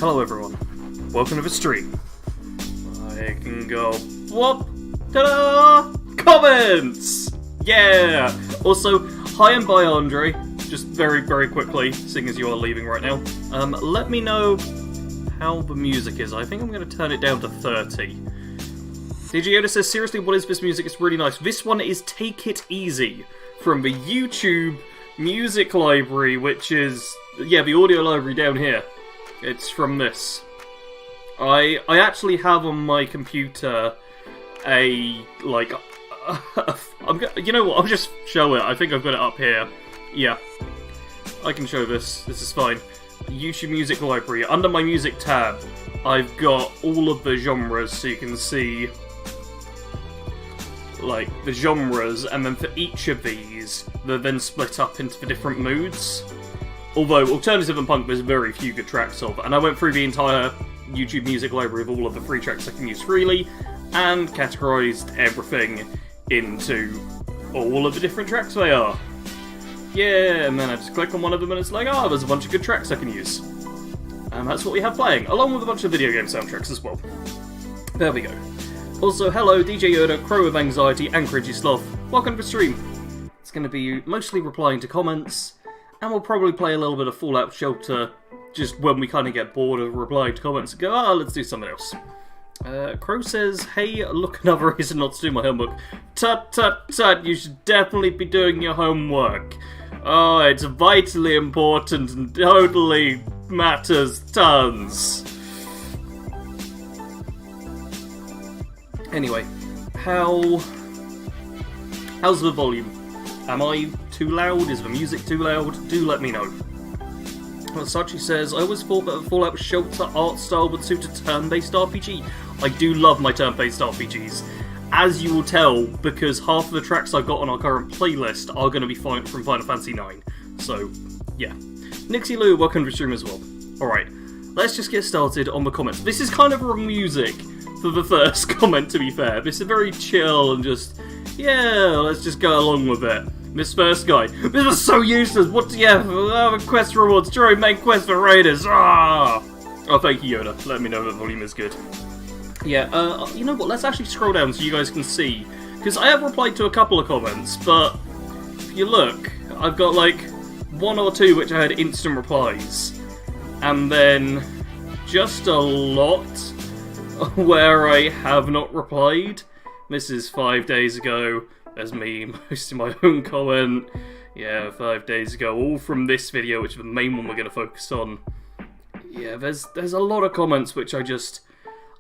Hello everyone, welcome to the stream. I can go, whoop, ta-da, comments! Yeah! Also, hi and bye Andre, just very, very quickly, seeing as you are leaving right now. Let me know how the music is. I think I'm going to turn it down to 30. DJ Yoda says, seriously, what is this music? It's really nice. This one is Take It Easy, from the YouTube music library, which is, yeah, the audio library down here. It's from this. I actually have on my computer a, like, you know what, I'll just show it. I think I've got it up here. Yeah. I can show this. This is fine. YouTube Music Library. Under my music tab, I've got all of the genres, so you can see, like, the genres, and then for each of these, they're then split up into the different moods. Although, alternative and punk there's very few good tracks of, and I went through the entire YouTube Music Library of all of the free tracks I can use freely, and categorised everything into all of the different tracks they are. Yeah, and then I just click on one of them and it's like, oh, there's a bunch of good tracks I can use. And that's what we have playing, along with a bunch of video game soundtracks as well. There we go. Also, hello, DJ Yoda, Crow of Anxiety, and Cringy Sloth. Welcome to the stream. It's going to be mostly replying to comments, and we'll probably play a little bit of Fallout Shelter just when we kind of get bored of replying to comments and go, ah, let's do something else. Crow says, hey, look, another reason not to do my homework. Tut, tut, tut, you should definitely be doing your homework. Oh, it's vitally important and totally matters tons. Anyway, how's the volume? Am I too loud? Is the music too loud? Do let me know. Sachi says, I always thought that a Fallout Shelter art style would suit a turn-based RPG. I do love my turn-based RPGs. As you will tell, because half of the tracks I've got on our current playlist are going to be from Final Fantasy IX. So, yeah. Nixie Lou, welcome to the stream as well. Alright, let's just get started on the comments. This is kind of wrong music for the first comment, to be fair. This is very chill and just, yeah, let's just go along with it. This first guy, this is so useless, what do you have? Quest rewards during main quest for raiders, ah! Oh, thank you, Yoda, let me know that volume is good. Yeah, you know what, let's actually scroll down so you guys can see, because I have replied to a couple of comments, but if you look, I've got like one or two which I had instant replies, and then just a lot where I have not replied. This is 5 days ago. There's me posting my own comment. Yeah, 5 days ago, all from this video, which is the main one we're going to focus on. Yeah, there's a lot of comments which I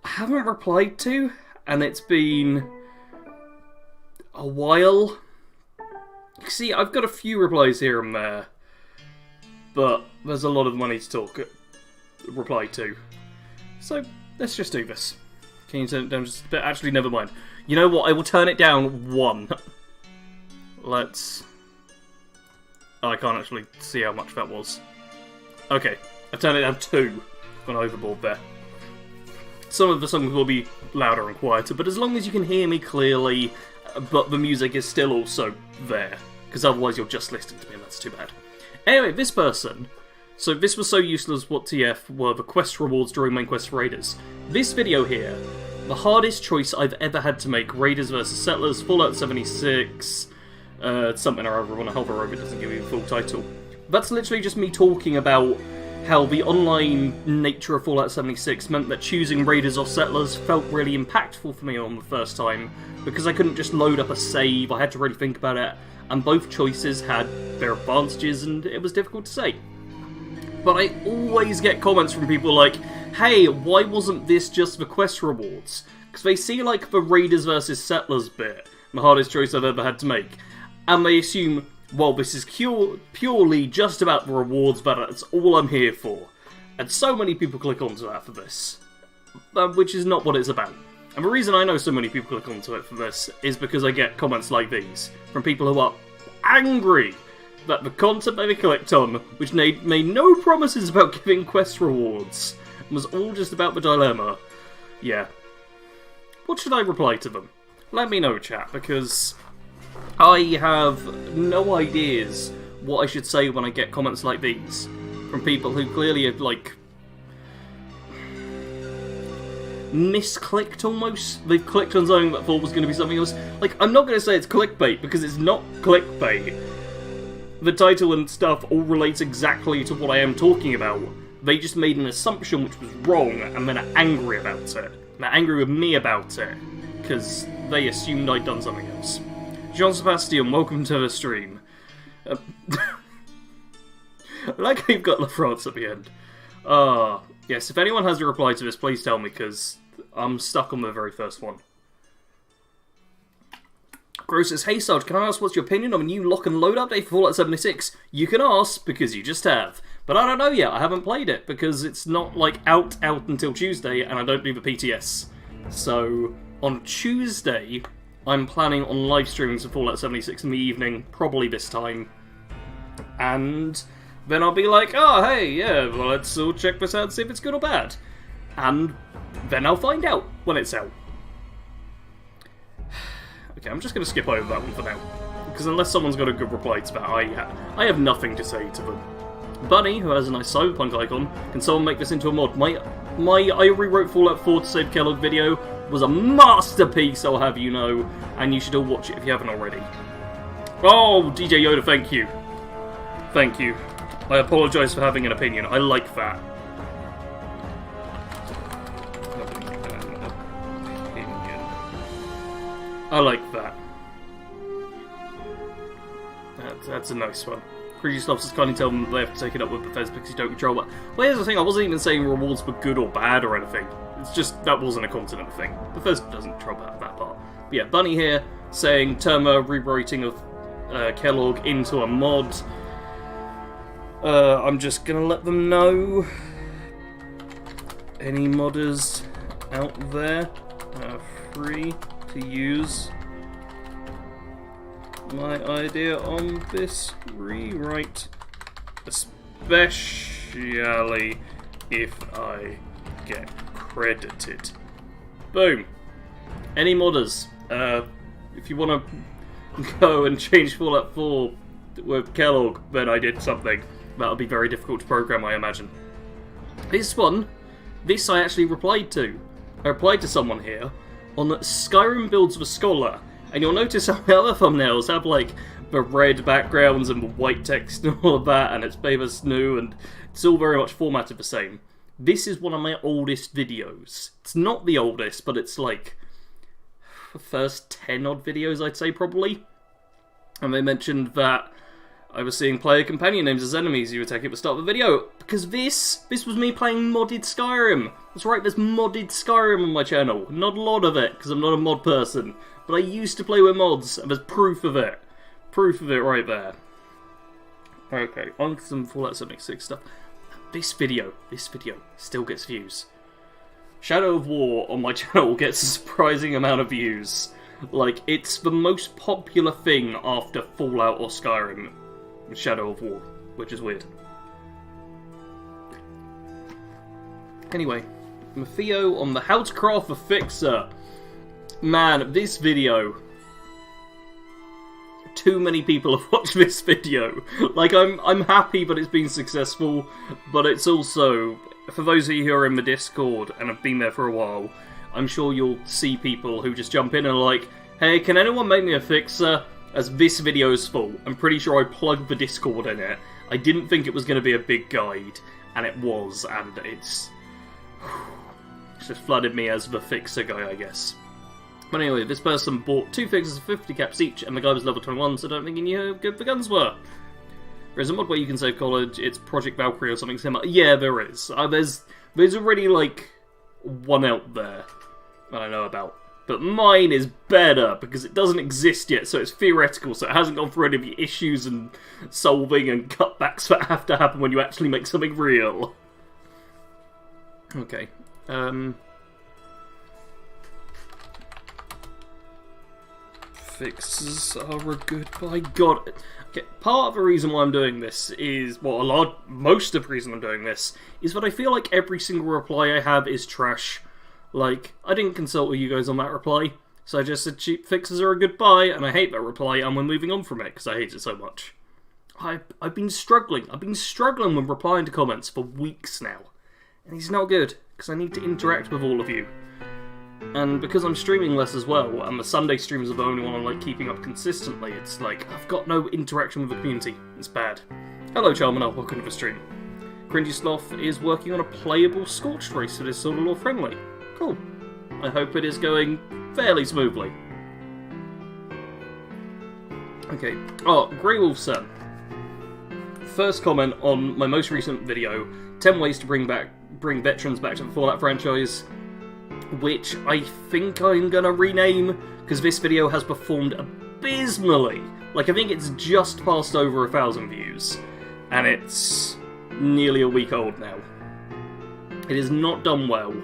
haven't replied to, and it's been a while. See, I've got a few replies here and there, but there's a lot of money to reply to. So, let's just do this. Can you turn it down just a bit? Actually, never mind. You know what? I will turn it down 1. Let's... Oh, I can't actually see how much that was. Okay, I've turned it down 2. Gone overboard there. Some of the songs will be louder and quieter, but as long as you can hear me clearly, but the music is still also there. Because otherwise you're just listening to me and that's too bad. Anyway, this person... So this was so useless, what TF were the quest rewards during main quest for Raiders. This video here, the hardest choice I've ever had to make, Raiders vs Settlers, Fallout 76, something or other on a Hover Robot doesn't give you the full title. That's literally just me talking about how the online nature of Fallout 76 meant that choosing Raiders or Settlers felt really impactful for me on the first time, because I couldn't just load up a save, I had to really think about it, and both choices had their advantages, and it was difficult to say. But I always get comments from people like, hey, why wasn't this just the quest rewards? Because they see, like, the Raiders versus Settlers bit, the hardest choice I've ever had to make, and they assume, well, this is purely just about the rewards, but that's all I'm here for. And so many people click onto that for this, which is not what it's about. And the reason I know so many people click onto it for this is because I get comments like these from people who are angry that the content they clicked on, which made no promises about giving quest rewards, was all just about the dilemma. Yeah. What should I reply to them? Let me know, chat, because I have no ideas what I should say when I get comments like these from people who clearly have, like, misclicked almost. They've clicked on something that thought was going to be something else. Like, I'm not going to say it's clickbait, because it's not clickbait. The title and stuff all relates exactly to what I am talking about. They just made an assumption which was wrong, and then are angry about it. They're angry with me about it, because they assumed I'd done something else. John Sebastian, welcome to the stream. I like how you've got La France at the end. Yes, if anyone has a reply to this, please tell me, because I'm stuck on the very first one. Gross says, hey Sarge, can I ask what's your opinion on a new lock and load update for Fallout 76? You can ask, because you just have. But I don't know yet, I haven't played it, because it's not, like, out until Tuesday, and I don't do the PTS. So, on Tuesday, I'm planning on live streaming some Fallout 76 in the evening, probably this time. And then I'll be like, oh, hey, yeah, well, let's all check this out and see if it's good or bad. And then I'll find out when it's out. Okay, I'm just going to skip over that one for now. Because unless someone's got a good reply to that, I have nothing to say to them. Bunny, who has a nice cyberpunk icon, can someone make this into a mod? My I rewrote Fallout 4 to save Kellogg video was a masterpiece, I'll have you know, and you should all watch it if you haven't already. Oh, DJ Yoda, thank you. Thank you. I apologise for having an opinion. I like that. I like that. That's a nice one. Previous officers kindly tell them they have to take it up with Bethesda because you don't control it. Well, here's the thing, I wasn't even saying rewards were good or bad or anything. It's just, that wasn't a continent thing. Bethesda doesn't control that part. But yeah, Bunny here saying Terma rewriting of Kellogg into a mod. I'm just gonna let them know. Any modders out there are free to use my idea on this rewrite, especially if I get credited. Boom. Any modders, if you want to go and change Fallout 4 with Kellogg, then I did something. That'll be very difficult to program, I imagine. This I actually replied to. I replied to someone here on Skyrim Builds of a Scholar, and you'll notice how the other thumbnails have, like, the red backgrounds and the white text and all of that, and it's Bavis New, and it's all very much formatted the same. This is one of my oldest videos. It's not the oldest, but it's, like, the first 10 odd videos, I'd say, probably. And they mentioned that I was seeing player companion names as enemies you attack at the start of the video, because this was me playing modded Skyrim. That's right, there's modded Skyrim on my channel. Not a lot of it, because I'm not a mod person, but I used to play with mods, and there's proof of it. Proof of it right there. Okay, on to some Fallout 76 stuff. This video still gets views. Shadow of War on my channel gets a surprising amount of views. Like, it's the most popular thing after Fallout or Skyrim. Shadow of War, which is weird. Anyway, Matteo on the How to Craft a Fixer. Man, this video. Too many people have watched this video. Like, I'm happy that it's been successful, but it's also, for those of you who are in the Discord and have been there for a while, I'm sure you'll see people who just jump in and are like, hey, can anyone make me a fixer? As this video's full. I'm pretty sure I plugged the Discord in it. I didn't think it was going to be a big guide, and it was, and it's just flooded me as the fixer guy, I guess. But anyway, this person bought 2 fixers of 50 caps each, and the guy was level 21, so I don't think he knew how good the guns were. There's a mod where you can save college, it's Project Valkyrie or something similar. Yeah, there is. There's already, like, one out there that I know about. But mine is better, because it doesn't exist yet, so it's theoretical, so it hasn't gone through any of the issues and solving and cutbacks that have to happen when you actually make something real. Okay. Fixes are a good by God. Okay, part of the reason why I'm doing this is, well, most of the reason I'm doing this is that I feel like every single reply I have is trash. Like, I didn't consult with you guys on that reply, so I just said cheap fixes are a good buy, and I hate that reply, and we're moving on from it, because I hate it so much. I've been struggling with replying to comments for weeks now, and it's not good, because I need to interact with all of you. And because I'm streaming less as well, and the Sunday streams are the only one I'm like keeping up consistently, it's like, I've got no interaction with the community. It's bad. Hello Charmander, welcome to the stream. Cringy Sloth is working on a playable Scorched race that is Solar Law friendly. Cool. I hope it is going fairly smoothly. Okay. Oh, Grey Wolf Sun. First comment on my most recent video, 10 ways to bring veterans back to the Fallout franchise, which I think I'm gonna rename, because this video has performed abysmally. Like, I think it's just passed over 1,000 views, and it's nearly a week old now. It has not done well,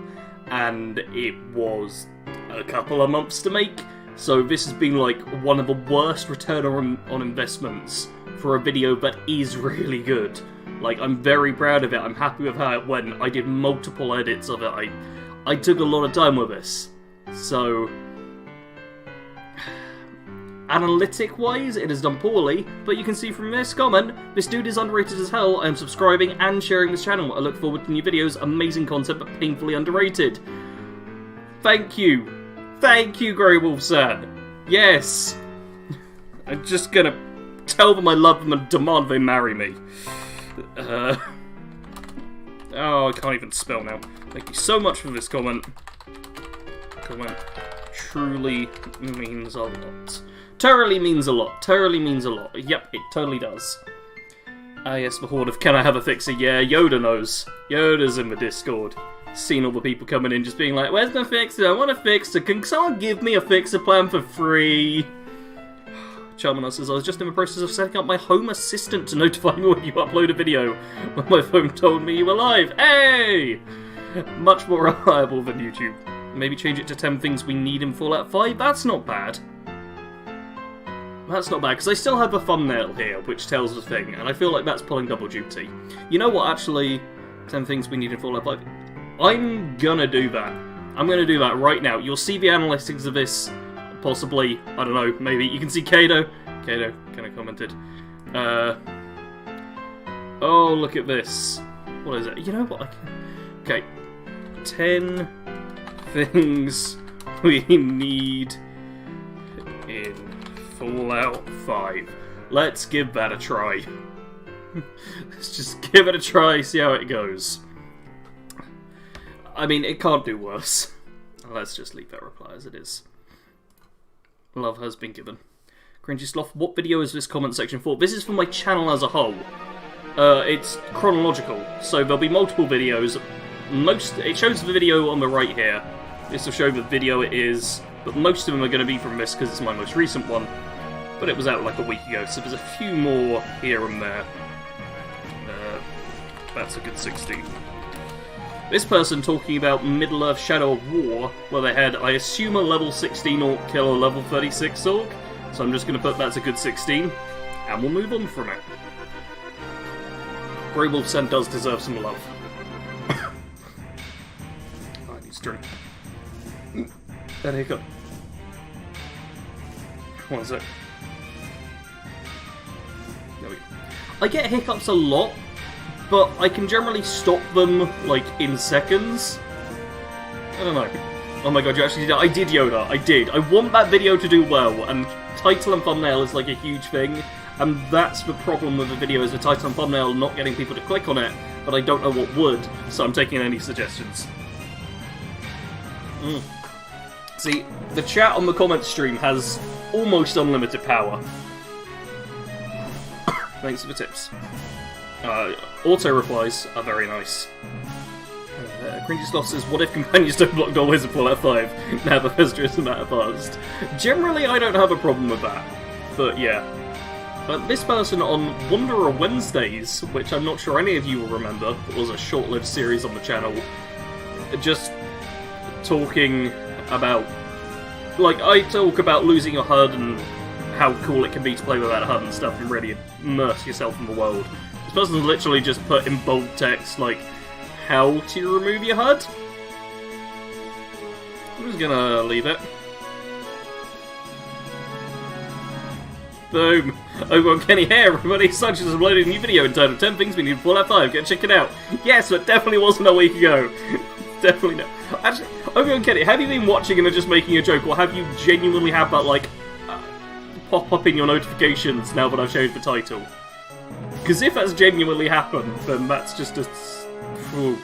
and it was a couple of months to make, so this has been like one of the worst return on investments for a video that is really good. Like, I'm very proud of it, I'm happy with how it went, I did multiple edits of it, I took a lot of time with this, so analytic-wise, it has done poorly, but you can see from this comment, this dude is underrated as hell. I am subscribing and sharing this channel. I look forward to new videos, amazing content, but painfully underrated. Thank you. Thank you, Grey Wolf-san. Yes. I'm just gonna tell them I love them and demand they marry me. Oh, I can't even spell now. Thank you so much for this comment. Comment truly means a lot. Totally means a lot. Totally means a lot. Yep, it totally does. Ah yes, the horde of can I have a fixer? Yeah, Yoda knows. Yoda's in the Discord. Seen all the people coming in just being like, where's my fixer? I want a fixer. Can someone give me a fixer plan for free? Charmander says, I was just in the process of setting up my home assistant to notify me when you upload a video. When my phone told me you were live. Hey! Much more reliable than YouTube. Maybe change it to 10 things we need in Fallout 5? That's not bad. That's not bad, because I still have a thumbnail here, which tells the thing, and I feel like that's pulling double duty. You know what, actually, 10 things we need in Fallout 5? I'm gonna do that. I'm gonna do that right now. You'll see the analytics of this, possibly, I don't know, maybe. You can see Kato. Kato kind of commented. Oh, look at this. What is it? You know what? Okay. 10 things we need in Fallout 5. Let's give that a try. Let's just give it a try, see how it goes. I mean, it can't do worse. Let's just leave that reply as it is. Love has been given. Cringy Sloth, what video is this comment section for? This is for my channel as a whole. It's chronological, so there'll be multiple videos. It shows the video on the right here. This will show the video it is, but most of them are going to be from this because it's my most recent one. But it was out like a week ago, so there's a few more here and there. That's a good 16. This person talking about Middle-earth Shadow of War, where they had, I assume, a level 16 Orc kill a level 36 Orc, so I'm just going to put that's a good 16, and we'll move on from it. Grey Wolf Sen does deserve some love. I need to drink. That hiccup. What is it? There we go. I get hiccups a lot, but I can generally stop them, like, in seconds. I don't know. Oh my god, you actually did that. I did, Yoda. I did. I want that video to do well, and title and thumbnail is, like, a huge thing. And that's the problem with the video, is the title and thumbnail not getting people to click on it, but I don't know what would, so I'm taking any suggestions. See, the chat on the comment stream has almost unlimited power. Thanks for the tips. Auto-replies are very nice. Cringy Sloth says, what if companions don't block doorways and pull out 5? Now the Vestra is a matter past. Generally, I don't have a problem with that. But yeah. This person on Wanderer Wednesdays, which I'm not sure any of you will remember, it was a short-lived series on the channel, just talking about... Like, I talk about losing your HUD and how cool it can be to play without a HUD and stuff and really immerse yourself in the world. This person's literally just put in bold text, like, how to remove your HUD? I'm just gonna leave it. Boom! Over on Kenny, hey everybody, Sarge has uploaded a new video entitled 10 Things We Need to Pull Out 5, go check it out. Yes, but definitely wasn't a week ago. Definitely not. Actually, over on Kenny, have you been watching and are just making a joke, or have you genuinely had that, like, pop up in your notifications now that I've changed the title? Because if that's genuinely happened, then that's just a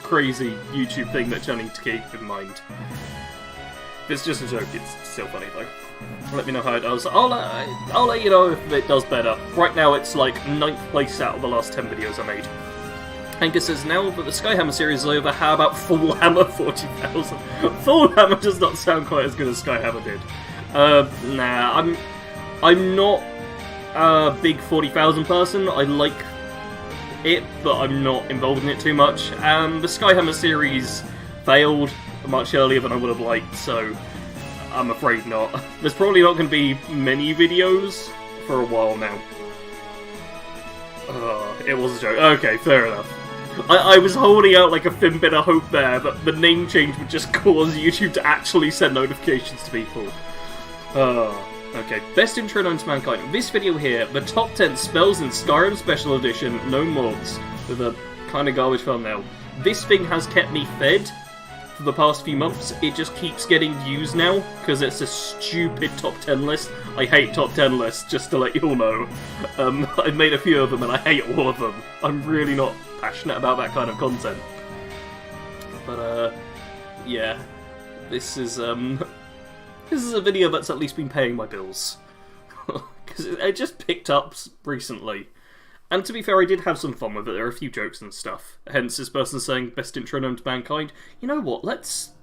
crazy YouTube thing that you need to keep in mind. If it's just a joke, it's still funny though. Let me know how it does. I'll let you know if it does better. Right now it's like 9th place out of the last 10 videos I made. Angus says, now that the Skyhammer series is over, how about Full Hammer 40,000? Full Hammer does not sound quite as good as Skyhammer did. Nah, I'm not a big 40,000 person. I like it, but I'm not involved in it too much. The Skyhammer series failed much earlier than I would have liked, so I'm afraid not. There's probably not going to be many videos for a while now. It was a joke. Okay, fair enough. I was holding out like a thin bit of hope there that the name change would just cause YouTube to actually send notifications to people. Okay, best intro known to mankind. This video here, the top 10 spells in Skyrim Special Edition, no mods, with a kind of garbage thumbnail. This thing has kept me fed for the past few months. It just keeps getting views now, because it's a stupid top 10 list. I hate top 10 lists, just to let you all know. I've made a few of them and I hate all of them. I'm really not passionate about that kind of content. But, yeah. This is a video that's at least been paying my bills. Because it just picked up recently. And to be fair, I did have some fun with it. There are a few jokes and stuff. Hence this person saying, best intro known to mankind. You know what, let's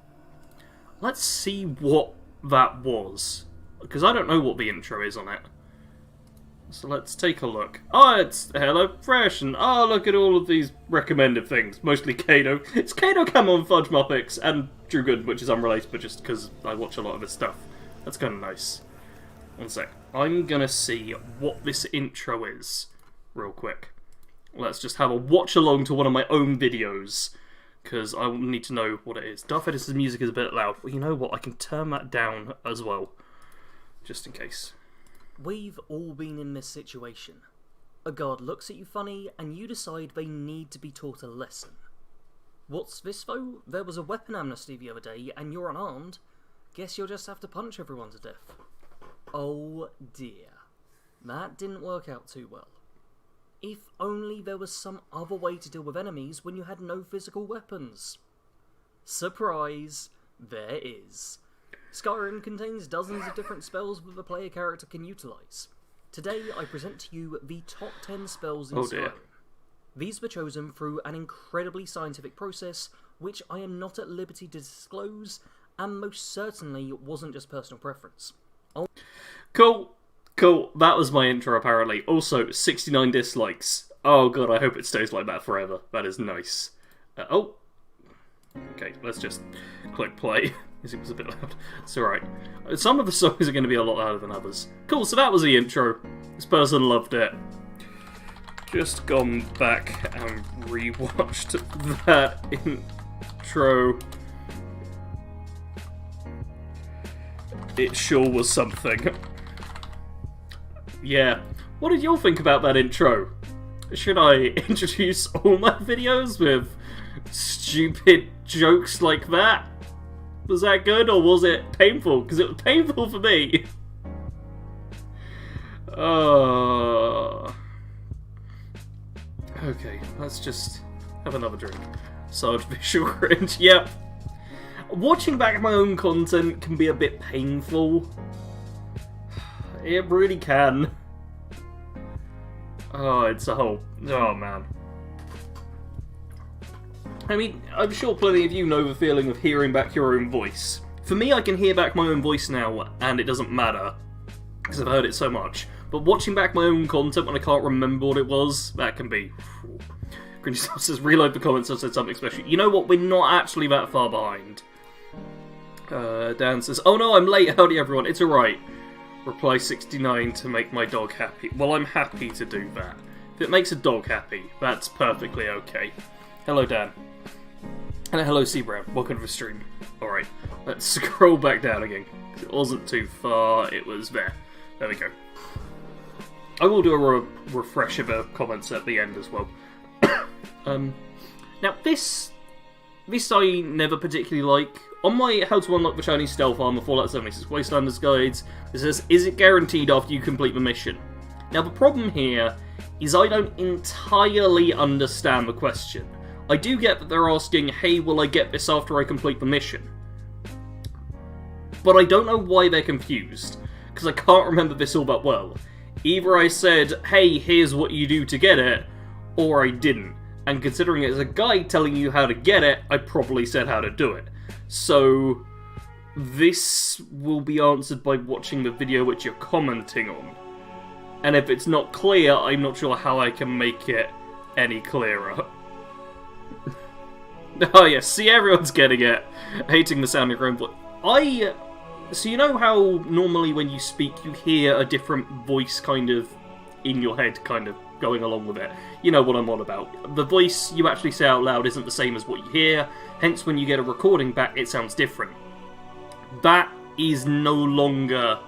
see what that was. Because I don't know what the intro is on it. So let's take a look. Oh, it's Hello Fresh, and oh, look at all of these recommended things. Mostly Kado. It's Kado, Camel, and Fudge Muppets, and Drew Good, which is unrelated, but just because I watch a lot of his stuff. That's kind of nice. One sec. I'm gonna see what this intro is, real quick. Let's just have a watch along to one of my own videos, because I need to know what it is. Darth Edison's music is a bit loud. Well, you know what? I can turn that down as well, just in case. We've all been in this situation. A guard looks at you funny, and you decide they need to be taught a lesson. What's this though? There was a weapon amnesty the other day, and you're unarmed. Guess you'll just have to punch everyone to death. Oh dear. That didn't work out too well. If only there was some other way to deal with enemies when you had no physical weapons. Surprise! There is. Skyrim contains dozens of different spells that the player character can utilise. Today I present to you the top 10 spells in Skyrim. These were chosen through an incredibly scientific process, which I am not at liberty to disclose, and most certainly wasn't just personal preference. Cool. That was my intro apparently. Also, 69 dislikes. Oh god, I hope it stays like that forever. That is nice. Okay, let's just click play. It was a bit loud. It's alright. Some of the songs are going to be a lot louder than others. Cool, so that was the intro. This person loved it. Just gone back and rewatched that intro. It sure was something. Yeah. What did you all think about that intro? Should I introduce all my videos with stupid jokes like that? Was that good, or was it painful? Because it was painful for me. Okay, let's just have another drink. Sarge visual cringe. Yep. Watching back my own content can be a bit painful. It really can. Oh, it's a whole... Oh, man. I mean, I'm sure plenty of you know the feeling of hearing back your own voice. For me, I can hear back my own voice now, and it doesn't matter, because I've heard it so much. But watching back my own content when I can't remember what it was, that can be... Cringy Stuff says, reload the comments, I said something special. You know what, we're not actually that far behind. Dan says, oh no, I'm late, howdy everyone, it's alright. Reply 69 to make my dog happy. Well, I'm happy to do that. If it makes a dog happy, that's perfectly okay. Hello, Dan. And hello, Seabrown. Welcome to the stream. Alright, let's scroll back down again. It wasn't too far, it was there. There we go. I will do a refresh of the comments at the end as well. Now, this I never particularly like. On my How to Unlock the Chinese Stealth Armor Fallout 76 Wastelanders guides, it says, is it guaranteed after you complete the mission? Now, the problem here is I don't entirely understand the question. I do get that they're asking, hey, will I get this after I complete the mission? But I don't know why they're confused, because I can't remember this all that well. Either I said, hey, here's what you do to get it, or I didn't. And considering it's a guide telling you how to get it, I probably said how to do it. So, this will be answered by watching the video which you're commenting on. And if it's not clear, I'm not sure how I can make it any clearer. Oh yes, see, everyone's getting it. Hating the sound of your own voice. So you know how normally when you speak you hear a different voice kind of in your head kind of going along with it? You know what I'm on about. The voice you actually say out loud isn't the same as what you hear, hence when you get a recording back it sounds different. That is no longer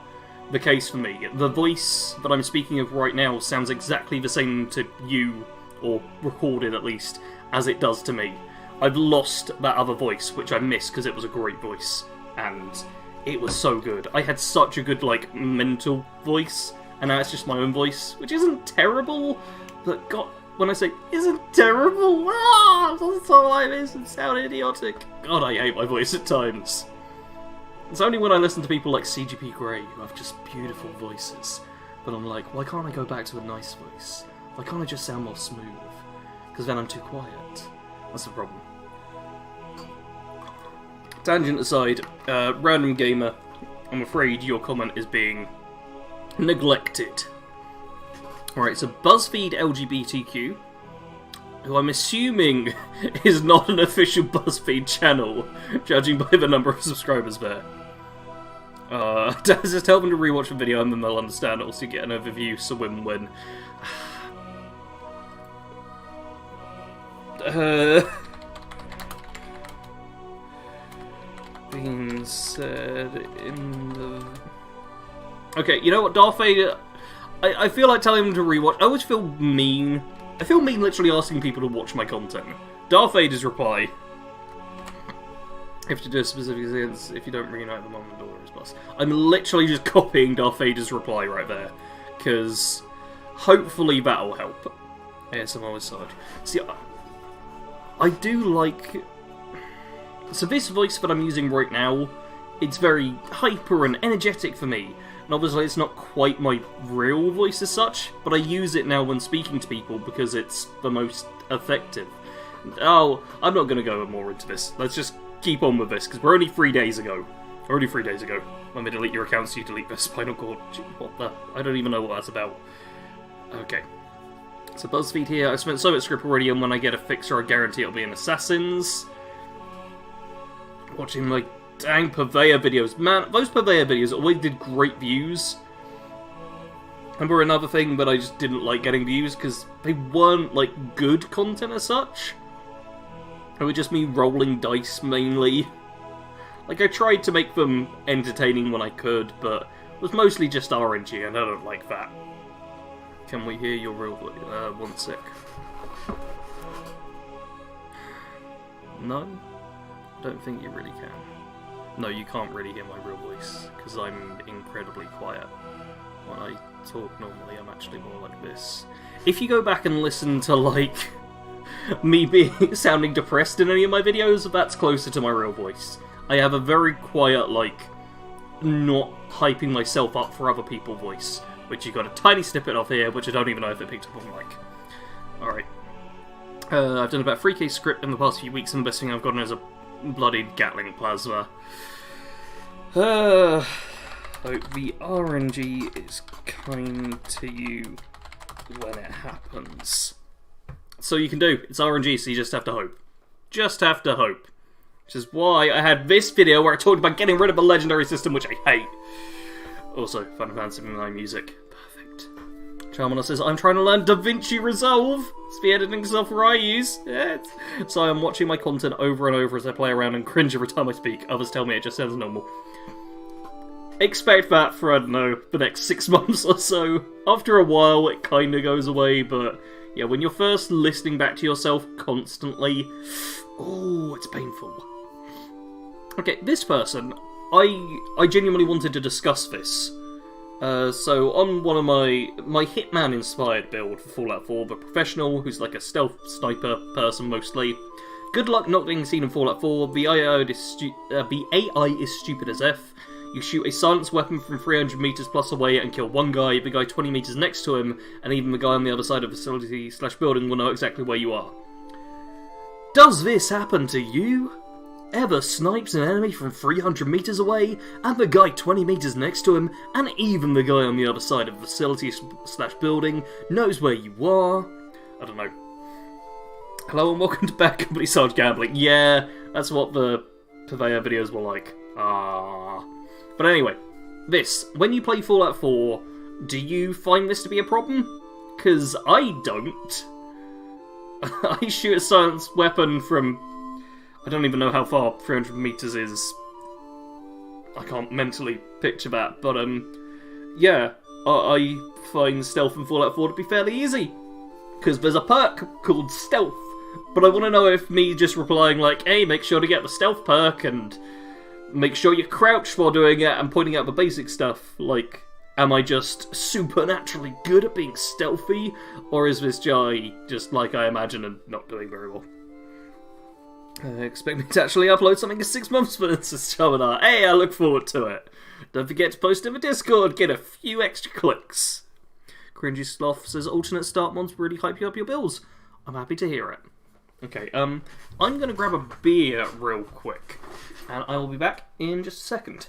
the case for me. The voice that I'm speaking of right now sounds exactly the same to you, or recorded at least, as it does to me. I've lost that other voice, which I miss because it was a great voice, and it was so good. I had such a good, like, mental voice, and now it's just my own voice, which isn't terrible, but God, when I say isn't terrible, that's all I miss and sound idiotic. God, I hate my voice at times. It's only when I listen to people like CGP Grey, who have just beautiful voices, that I'm like, why can't I go back to a nice voice? Why can't I just sound more smooth? Because then I'm too quiet. That's the problem. Tangent aside, random gamer, I'm afraid your comment is being neglected. Alright, so BuzzFeed LGBTQ, who I'm assuming is not an official BuzzFeed channel, judging by the number of subscribers there. Just tell them to rewatch the video and then they'll understand it, also get an overview, so win-win. Being said in the... Okay, you know what, Darth Vader... I feel like telling them to rewatch... I always feel mean. I feel mean literally asking people to watch my content. Darth Vader's reply... If you do a specific sense, if you don't reunite the mom and daughter as boss. I'm literally just copying Darth Vader's reply right there. Because hopefully that'll help. ASMR with Sarge. See, I do like... So this voice that I'm using right now, it's very hyper and energetic for me. And obviously it's not quite my real voice as such, but I use it now when speaking to people because it's the most effective. Oh, I'm not going to go more into this. Let's just keep on with this, because we're only 3 days ago. Already 3 days ago. When they delete your accounts, you delete their spinal cord. What the? I don't even know what that's about. Okay. So BuzzFeed here. I spent so much script already, and when I get a fixer, I guarantee it'll be an Assassins. Watching my dang Purveyor videos. Man, those Purveyor videos always did great views. Remember another thing, but I just didn't like getting views, because they weren't, like, good content as such. It was just me rolling dice, mainly. Like, I tried to make them entertaining when I could, but it was mostly just RNG, and I don't like that. Can we hear your real voice? One sec. No? I don't think you really can. No, you can't really hear my real voice, because I'm incredibly quiet. When I talk normally, I'm actually more like this. If you go back and listen to, like, me sounding depressed in any of my videos, that's closer to my real voice. I have a very quiet, like, not hyping myself up for other people voice, which you got a tiny snippet of here, which I don't even know if it picked up on mic. Alright. I've done about 3k script in the past few weeks, and the best thing I've gotten is a bloodied Gatling plasma. Hope the RNG is kind to you when it happens. So you can do. It's RNG, so you just have to hope. Just have to hope. Which is why I had this video where I talked about getting rid of a legendary system, which I hate. Also, Final Fantasy IX music. Perfect. Charmander says, I'm trying to learn DaVinci Resolve. It's the editing software I use. Yeah, so I'm watching my content over and over as I play around and cringe every time I speak. Others tell me it just sounds normal. Expect that for, I don't know, the next 6 months or so. After a while, it kind of goes away, but yeah, when you're first listening back to yourself constantly, oh, it's painful. Okay, this person, I genuinely wanted to discuss this. So on one of my Hitman-inspired build for Fallout 4, the professional, who's like a stealth sniper person mostly. Good luck not being seen in Fallout 4. The AI is stupid as F. You shoot a silenced weapon from 300 meters plus away and kill one guy, the guy 20 meters next to him, and even the guy on the other side of the facility/building will know exactly where you are. Does this happen to you? Ever snipes an enemy from 300 meters away, and the guy 20 meters next to him, and even the guy on the other side of the facility/building knows where you are? I don't know. Hello and welcome to BADCompanySarge Gambling. Yeah, that's what the Purveyor videos were like. But anyway, when you play Fallout 4, do you find this to be a problem? Because I don't. I shoot a silenced weapon from, I don't even know how far 300 meters is. I can't mentally picture that, but yeah, I find stealth in Fallout 4 to be fairly easy. Because there's a perk called stealth. But I want to know if me just replying like, hey, make sure to get the stealth perk and make sure you crouch while doing it and pointing out the basic stuff, like, am I just supernaturally good at being stealthy, or is this guy just like I imagine and not doing very well? Expect me to actually upload something in 6 months for this, Charmander. Hey, I look forward to it. Don't forget to post in the Discord, get a few extra clicks. Cringy Sloth says alternate start mods really hype you up your builds. I'm happy to hear it. Okay, I'm gonna grab a beer real quick, and I will be back in just a second.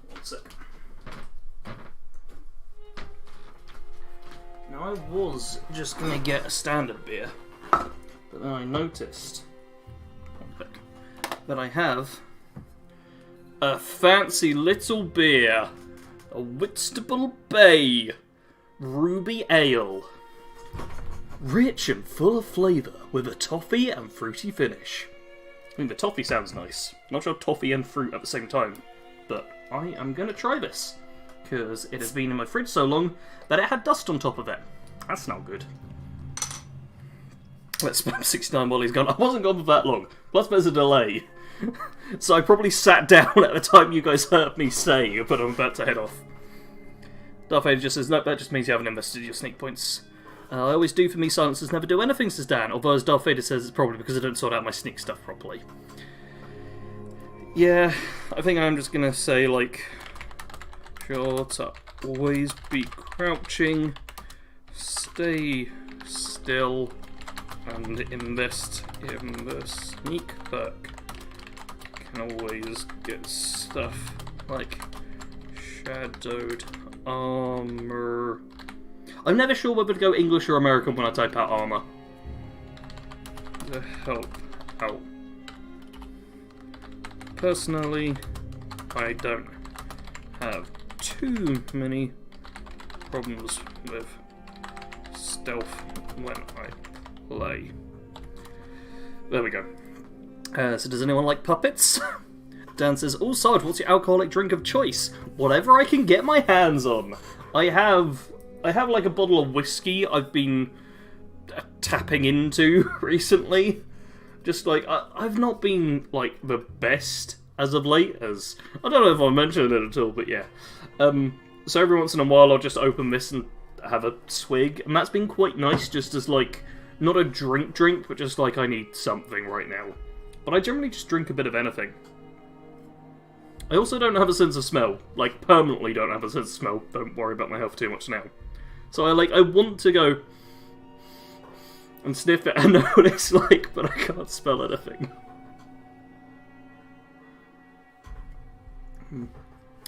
One second. Now, I was just going to get a standard beer, but then I noticed that I have a fancy little beer, a Whitstable Bay Ruby Ale. Rich and full of flavour, with a toffee and fruity finish. I mean, the toffee sounds nice. Not sure toffee and fruit at the same time, but I am going to try this, because it has been in my fridge so long that it had dust on top of it. That's not good. Let's spam 69 while he's gone. I wasn't gone for that long, plus there's a delay. So I probably sat down at the time you guys heard me say, but I'm about to head off. Darth Vader just says, nope, that just means you haven't invested your sneak points. I always do for me, silencers never do anything, says Dan, although as Darth Vader says, it's probably because I don't sort out my sneak stuff properly. Yeah, I think I'm just gonna say, like, sure to always be crouching, stay still, and invest in the sneak perk. Can always get stuff like shadowed armor. I'm never sure whether to go English or American when I type out armor. To help out. Personally, I don't have too many problems with stealth when I Play. There we go. So does anyone like puppets? Dan says, "Oh, Sarge, what's your alcoholic drink of choice?" Whatever I can get my hands on. I have like a bottle of whiskey I've been tapping into recently. Just like, I've not been like the best as of late, as I don't know if I mentioned it at all, but yeah. So every once in a while I'll just open this and have a swig, and that's been quite nice, just as like, not a drink, but just like I need something right now. But I generally just drink a bit of anything. I also don't have a sense of smell. Like, permanently don't have a sense of smell. Don't worry about my health too much now. So I want to go and sniff it and know what it's like, but I can't smell anything.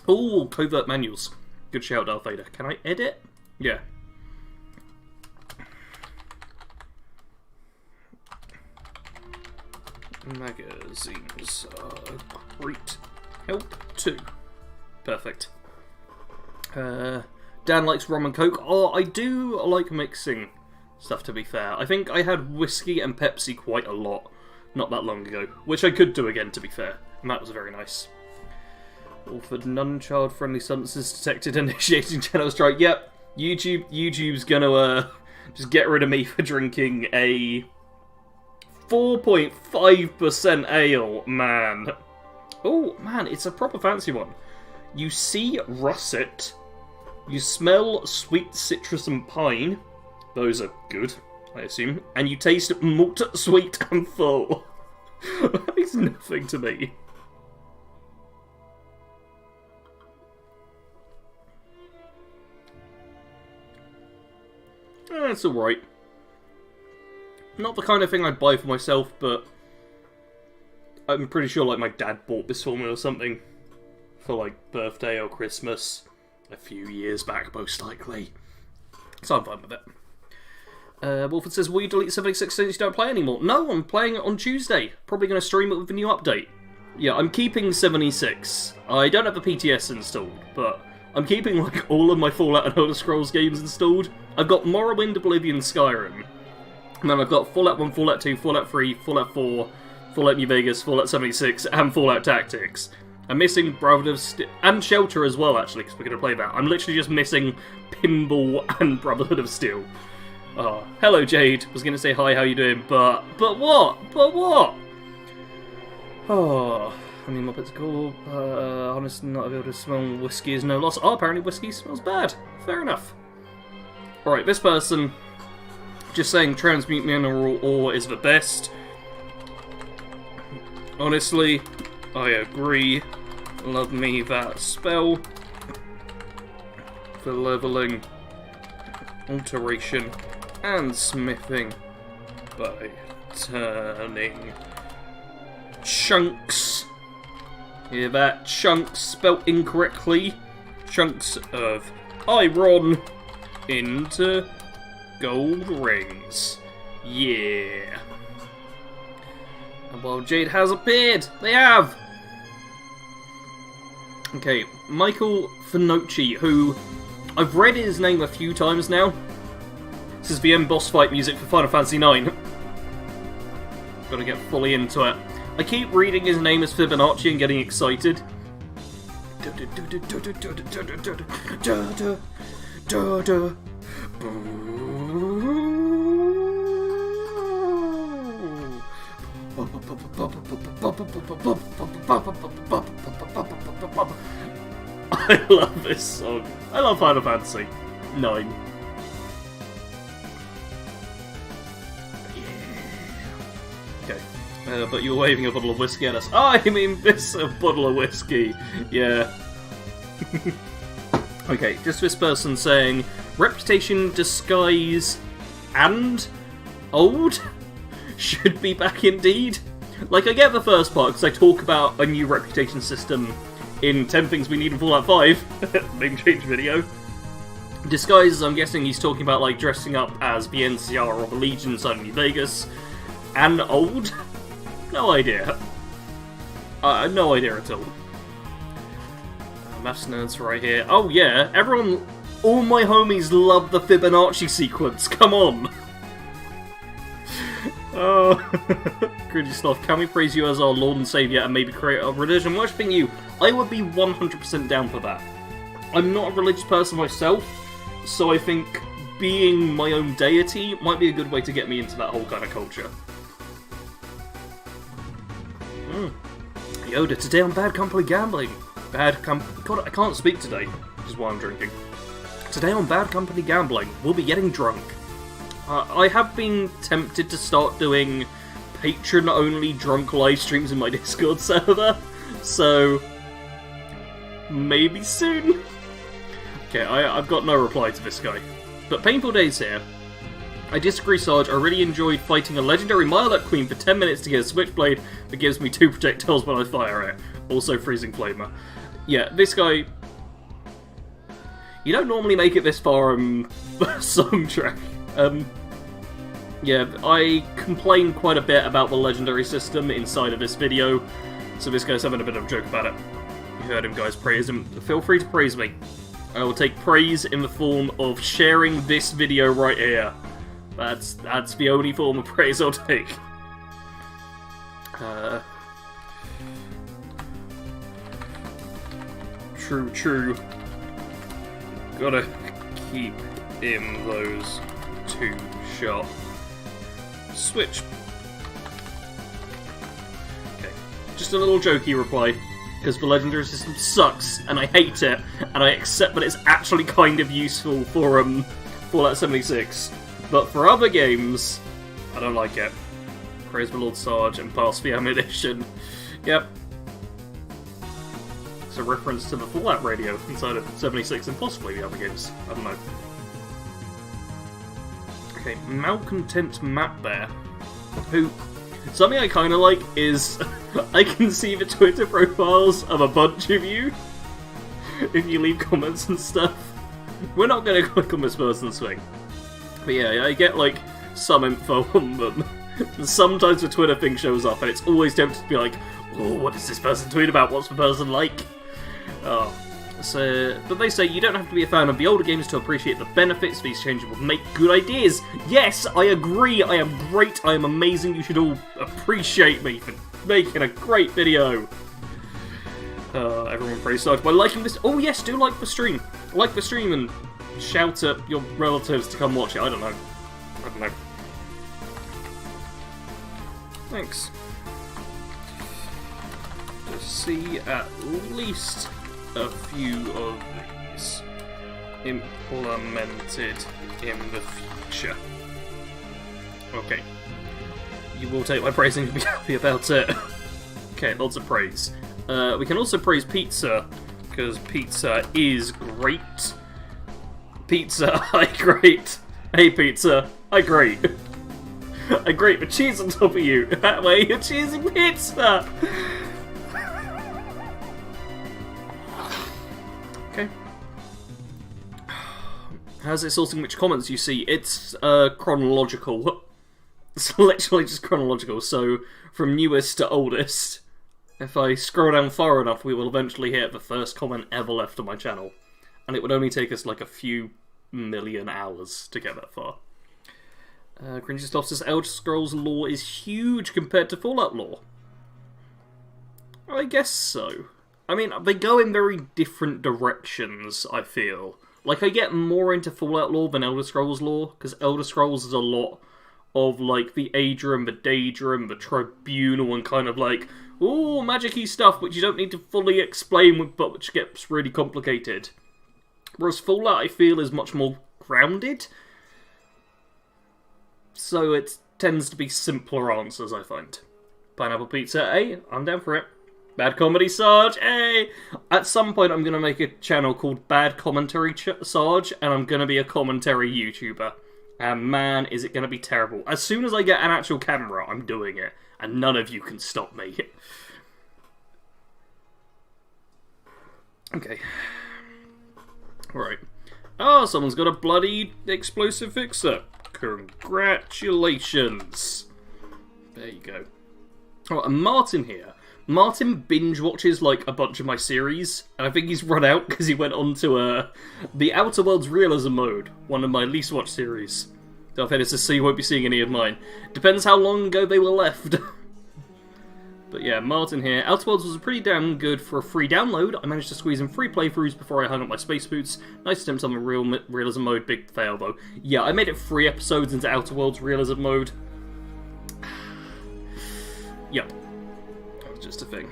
Oh, covert manuals. Good shout, Darth Vader. Can I edit? Yeah. Magazines are great help too. Perfect. Dan likes rum and coke. Oh, I do like mixing stuff, to be fair. I think I had whiskey and Pepsi quite a lot not that long ago, which I could do again, to be fair, and that was very nice. Orford, none child-friendly substances detected, initiating channel strike. Yep, YouTube's gonna just get rid of me for drinking a 4.5% ale, man. Oh, man, it's a proper fancy one. You see russet, you smell sweet citrus and pine. Those are good, I assume. And you taste malt, sweet, and full. That means nothing to me. It's alright. Not the kind of thing I'd buy for myself, but I'm pretty sure like my dad bought this for me or something for like birthday or Christmas a few years back, most likely. So I'm fine with it. Wolford says, "Will you delete 76 since you don't play anymore?" No, I'm playing it on Tuesday. Probably going to stream it with the new update. Yeah, I'm keeping 76. I don't have the PTS installed, but I'm keeping like all of my Fallout and Elder Scrolls games installed. I've got Morrowind, Oblivion, Skyrim. And then I've got Fallout 1, Fallout 2, Fallout 3, Fallout 4, Fallout New Vegas, Fallout 76, and Fallout Tactics. I'm missing Brotherhood of Steel, and Shelter as well, actually, because we're going to play that. I'm literally just missing Pinball and Brotherhood of Steel. Oh, hello Jade. Was going to say hi, how you doing, but what? But what? Oh, I mean, Muppets are cool. Honestly, not able to smell whiskey is no loss. Oh, apparently whiskey smells bad. Fair enough. Alright, this person just saying transmute mineral ore is the best. Honestly, I agree. Love me that spell. For leveling, alteration, and smithing by turning chunks. Hear that? Chunks spelt incorrectly. Chunks of iron into gold rings. Yeah. And while Jade has appeared, they have! Okay, Michael Finocchi, who I've read his name a few times now. This is the end boss fight music for Final Fantasy IX. Gotta get fully into it. I keep reading his name as Fibonacci and getting excited. I love this song. I love Final Fantasy IX. Okay. But you were waving a bottle of whiskey at us. Oh, I mean, this a bottle of whiskey. Yeah. Okay, just this person saying, reputation, disguise, and old should be back indeed. Like, I get the first part, because I talk about a new reputation system in 10 Things We Need in Fallout 5, name change video. Disguises, I'm guessing he's talking about, like, dressing up as the NCR or the Legion inside New Vegas. And old? No idea. No idea at all. Maths nerds right here. Oh yeah, everyone, all my homies love the Fibonacci sequence, come on! Oh, Cringy Sloth, can we praise you as our Lord and Saviour and maybe create a religion worshipping you? I would be 100% down for that. I'm not a religious person myself, so I think being my own deity might be a good way to get me into that whole kind of culture. Yoda, today on Bad Company Gambling. God, I can't speak today, which is why I'm drinking. Today on Bad Company Gambling, we'll be getting drunk. I have been tempted to start doing patron-only drunk live streams in my Discord server, so maybe soon. Okay, I've got no reply to this guy. But Painful Days here. I disagree, Sarge. I really enjoyed fighting a legendary Milet Queen for 10 minutes to get a switchblade that gives me 2 projectiles when I fire it. Also Freezing Flamer. Yeah, this guy... You don't normally make it this far on song track. Yeah, I complain quite a bit about the legendary system inside of this video, so this guy's having a bit of a joke about it. You heard him, guys. Praise him. Feel free to praise me. I will take praise in the form of sharing this video right here. That's the only form of praise I'll take. True. Gotta keep in those 2 shot. Switch. Okay. Just a little jokey reply, because the legendary system sucks, and I hate it, and I accept that it's actually kind of useful for Fallout 76. But for other games, I don't like it. Praise the Lord Sarge and pass the ammunition. Yep. It's a reference to the Fallout radio inside of 76 and possibly the other games. I don't know. Okay, Malcontent Map Bear, who... Something I kind of like is I can see the Twitter profiles of a bunch of you if you leave comments and stuff. We're not going to click on this person's thing. But yeah, I get like some info on them. And sometimes the Twitter thing shows up and it's always tempted to be like, oh, what does this person tweet about? What's the person like? Oh. So, but they say you don't have to be a fan of the older games to appreciate the benefits these changes will make good ideas. Yes, I agree. I am great. I am amazing. You should all appreciate me for making a great video. Everyone praise Sarge by liking this. Oh yes, do like the stream. Like the stream and shout at your relatives to come watch it. I don't know. Thanks. To see at least a few of these implemented in the future. Okay. You will take my praising and be happy about it. Okay, lots of praise. We can also praise pizza, because pizza is great. Pizza, I great. Hey pizza, I great. I grate the cheese on top of you. That way you're choosing pizza. Okay. How's it sorting which comments you see? It's chronological. It's literally just chronological, so from newest to oldest. If I scroll down far enough, we will eventually hit the first comment ever left on my channel. And it would only take us like a few million hours to get that far. Cringy Stuff says Elder Scrolls lore is huge compared to Fallout lore. I guess so. I mean, they go in very different directions, I feel. Like, I get more into Fallout lore than Elder Scrolls lore, because Elder Scrolls is a lot of, like, the Aedra and the Daedra and the Tribunal and kind of like, ooh, magic-y stuff which you don't need to fully explain, but which gets really complicated. Whereas Fallout, I feel, is much more grounded. So it tends to be simpler answers, I find. Pineapple Pizza, hey, I'm down for it. Bad Comedy Sarge, hey! At some point I'm going to make a channel called Bad Commentary Sarge, and I'm going to be a commentary YouTuber. And man, is it going to be terrible. As soon as I get an actual camera, I'm doing it. And none of you can stop me. Okay. Right. Oh, someone's got a bloody explosive fixer. Congratulations. There you go. Oh, and Martin here. Martin binge watches like a bunch of my series, and I think he's run out because he went on to the Outer Worlds Realism mode, one of my least watched series. Darth Vader says, so you won't be seeing any of mine. Depends how long ago they were left. But yeah, Martin here. Outer Worlds was pretty damn good for a free download. I managed to squeeze in 3 playthroughs before I hung up my space boots. Nice attempt on the realism mode, big fail though. Yeah, I made it 3 episodes into Outer Worlds realism mode. Yep. That was just a thing.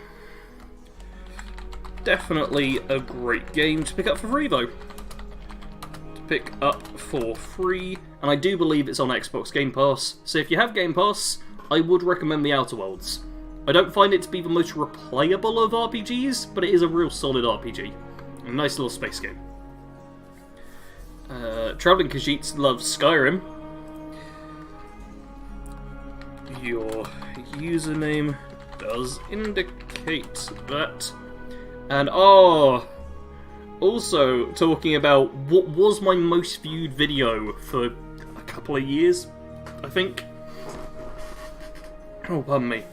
Definitely a great game to pick up for free though. To pick up for free. And I do believe it's on Xbox Game Pass. So if you have Game Pass, I would recommend the Outer Worlds. I don't find it to be the most replayable of RPGs, but it is a real solid RPG. A nice little space game. Traveling Khajiits loves Skyrim. Your username does indicate that. And also talking about what was my most viewed video for a couple of years, I think. Oh, pardon me.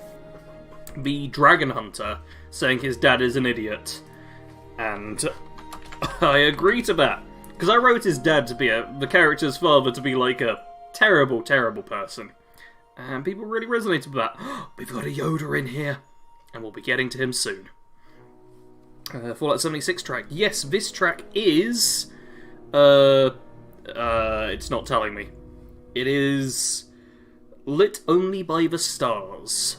The Dragon Hunter saying his dad is an idiot. And I agree to that. Because I wrote his dad to be the character's father to be like a terrible, terrible person. And people really resonated with that. We've got a Yoda in here. And we'll be getting to him soon. Fallout 76 track. Yes, this track is... it's not telling me. It is... Lit Only by the Stars.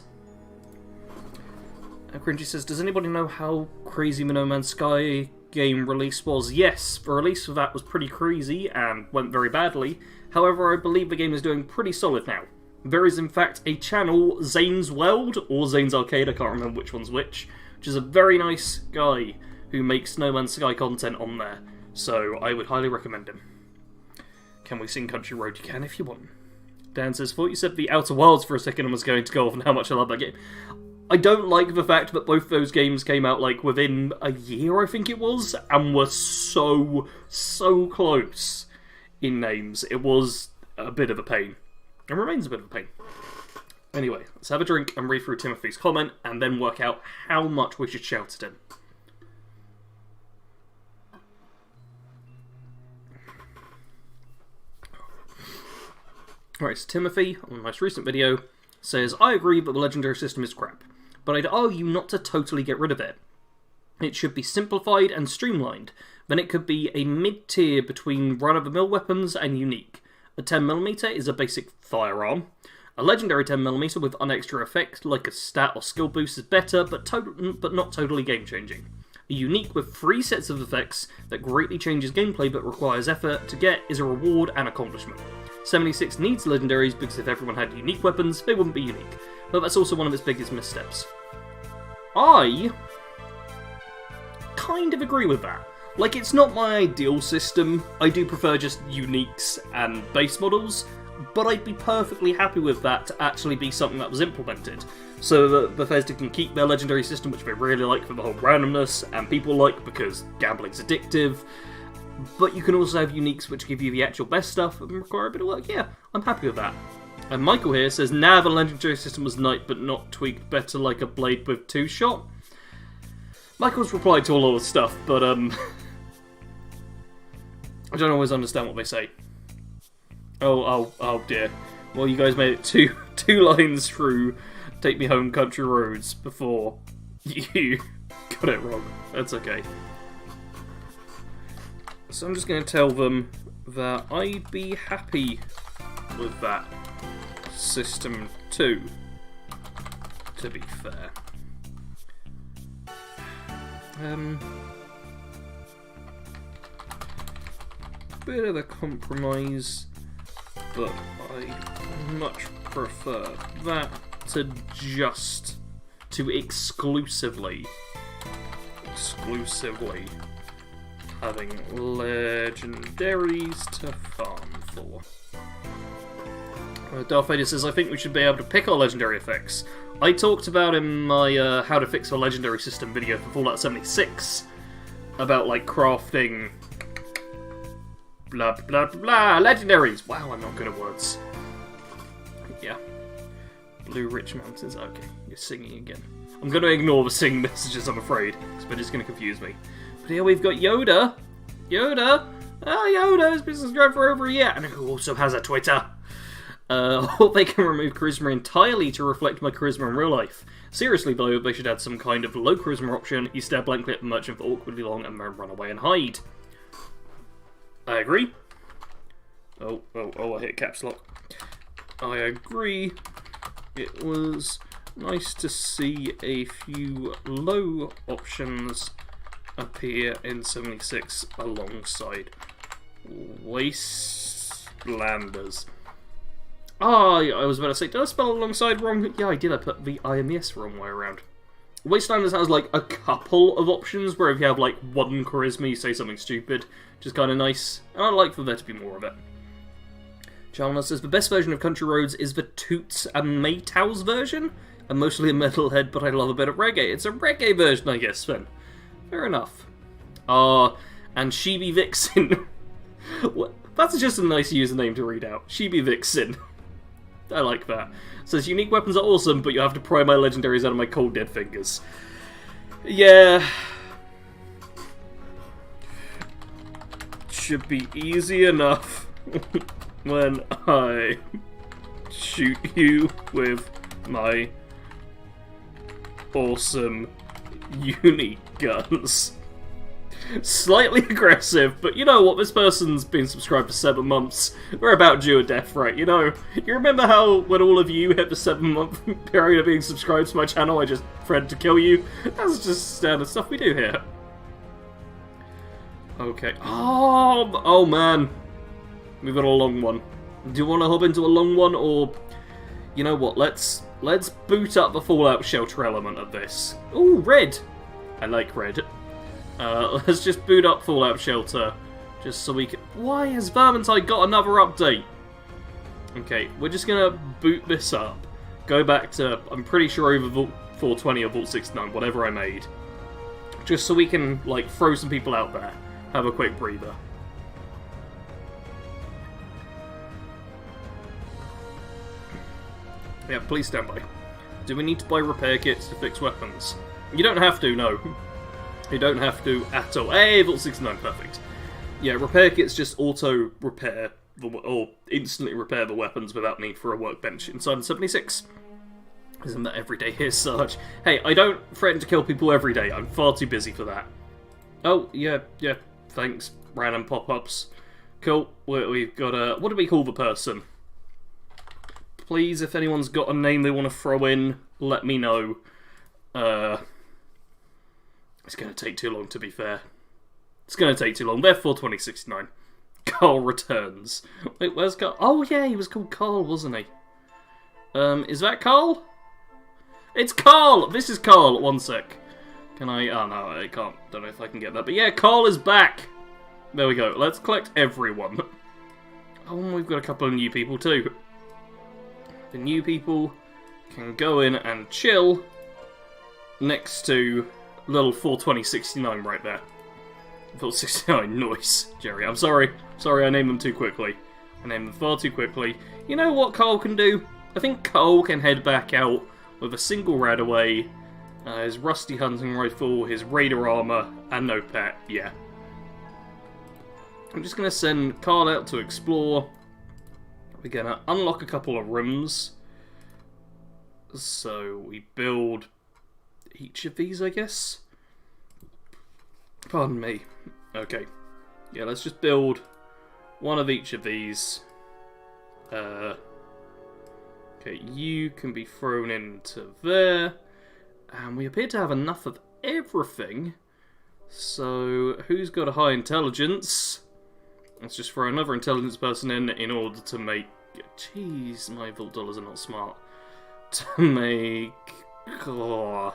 Cringy says, does anybody know how crazy the No Man's Sky game release was? Yes, the release of that was pretty crazy and went very badly. However, I believe the game is doing pretty solid now. There is in fact a channel, Zane's World, or Zane's Arcade, I can't remember which one's which is a very nice guy who makes No Man's Sky content on there. So I would highly recommend him. Can we sing Country Road? You can if you want. Dan says, thought you said the Outer Worlds for a second and was going to go off on how much I love that game. I don't like the fact that both those games came out like within a year, I think it was, and were so close in names. It was a bit of a pain. It remains a bit of a pain. Anyway, let's have a drink and read through Timothy's comment, and then work out how much we should shout at him. Alright, so Timothy, on the most recent video, says, I agree that the legendary system is crap, but I'd argue not to totally get rid of it. It should be simplified and streamlined. Then it could be a mid-tier between run-of-the-mill weapons and unique. A 10mm is a basic firearm. A legendary 10mm with an extra effect, like a stat or skill boost, is better, but not totally game-changing. A unique with 3 sets of effects that greatly changes gameplay but requires effort to get is a reward and accomplishment. 76 needs legendaries because if everyone had unique weapons, they wouldn't be unique. But that's also one of its biggest missteps. I kind of agree with that. Like, it's not my ideal system. I do prefer just uniques and base models, but I'd be perfectly happy with that to actually be something that was implemented. So that Bethesda can keep their legendary system, which they really like for the whole randomness, and people like because gambling's addictive. But you can also have uniques which give you the actual best stuff and require a bit of work. Yeah, I'm happy with that. And Michael here says, nah, the legendary system was nice but not tweaked better like a blade with 2-shot. Michael's replied to a lot of stuff, but I don't always understand what they say. Oh dear. Well, you guys made it two lines through Take Me Home Country Roads before you got it wrong. That's okay. So I'm just going to tell them that I'd be happy with that system too, to be fair. Bit of a compromise, but I much prefer that to exclusively having legendaries to farm for. Darth Vader says, I think we should be able to pick our legendary effects. I talked about in my How to Fix a Legendary System video for Fallout 76 about, like, crafting blah blah blah legendaries. Wow, I'm not good at words. Yeah. Blue Rich Mountains. Okay, you're singing again. I'm going to ignore the sing messages, I'm afraid, because they're just going to confuse me. But here we've got Yoda. Yoda, Yoda has been subscribed for over a year, and who also has a Twitter. Or they can remove charisma entirely to reflect my charisma in real life. Seriously though, they should add some kind of low charisma option. You stare blankly at the merchant for awkwardly long and then run away and hide. I agree. Oh, I hit caps lock. I agree. It was nice to see a few low options appear in 76 alongside Wastelanders. I was about to say, did I spell alongside wrong? Yeah, I did. I put the I and the S wrong way around. Wastelanders has like a couple of options where if you have like one charisma, you say something stupid, which is kind of nice. And I'd like for there to be more of it. Chalmers says the best version of Country Roads is the Toots and Maytals version. I'm mostly a metalhead, but I love a bit of reggae. It's a reggae version, I guess, then. Fair enough. And Sheeby Vixen. That's just a nice username to read out. Sheeby Vixen. I like that. Says, unique weapons are awesome, but you have to pry my legendaries out of my cold dead fingers. Yeah. Should be easy enough when I shoot you with my awesome unique guns. Slightly aggressive, but you know what? This person's been subscribed for 7 months. We're about due a death, right? You know, you remember how when all of you hit the 7-month period of being subscribed to my channel, I just threatened to kill you? That's just standard stuff we do here. Okay. Oh man. We've got a long one. Do you want to hop into a long one, or... You know what, let's boot up the Fallout Shelter element of this. Ooh, red! I like red. Let's just boot up Fallout Shelter, just so we can... Why has Vermintide got another update? Okay, we're just gonna boot this up. Go back to, I'm pretty sure over Vault 420 or Vault 69, whatever I made. Just so we can, like, throw some people out there. Have a quick breather. Yeah, please stand by. Do we need to buy repair kits to fix weapons? You don't have to, no. You don't have to at all. Hey, Vault 69, perfect. Yeah, repair kits just auto-repair, or instantly repair the weapons without need for a workbench inside 76. Isn't that every day here, Sarge? Hey, I don't threaten to kill people every day. I'm far too busy for that. Oh, yeah, thanks. Random pop-ups. Cool. We've got a... What do we call the person? Please, if anyone's got a name they want to throw in, let me know. It's going to take too long, to be fair. It's going to take too long. Therefore, 2069. Carl returns. Wait, where's Carl? Oh, yeah, he was called Carl, wasn't he? Is that Carl? It's Carl! This is Carl. One sec. Can I... Oh, no, I can't. Don't know if I can get that. But yeah, Carl is back! There we go. Let's collect everyone. Oh, and we've got a couple of new people, too. The new people can go in and chill next to little 42069 right there. 469, nice. Jerry, I'm sorry. Sorry, I named them too quickly. I named them far too quickly. You know what Cole can do? I think Cole can head back out with a single Radaway, his rusty hunting rifle, his raider armor, and no pet. Yeah. I'm just going to send Carl out to explore. We're going to unlock a couple of rooms. So we build each of these, I guess. Pardon me. Okay. Yeah, let's just build one of each of these. Okay, you can be thrown into there. And we appear to have enough of everything. So, who's got a high intelligence? Let's just throw another intelligence person in order to make... Jeez, my vault dollars are not smart. To make... Oh,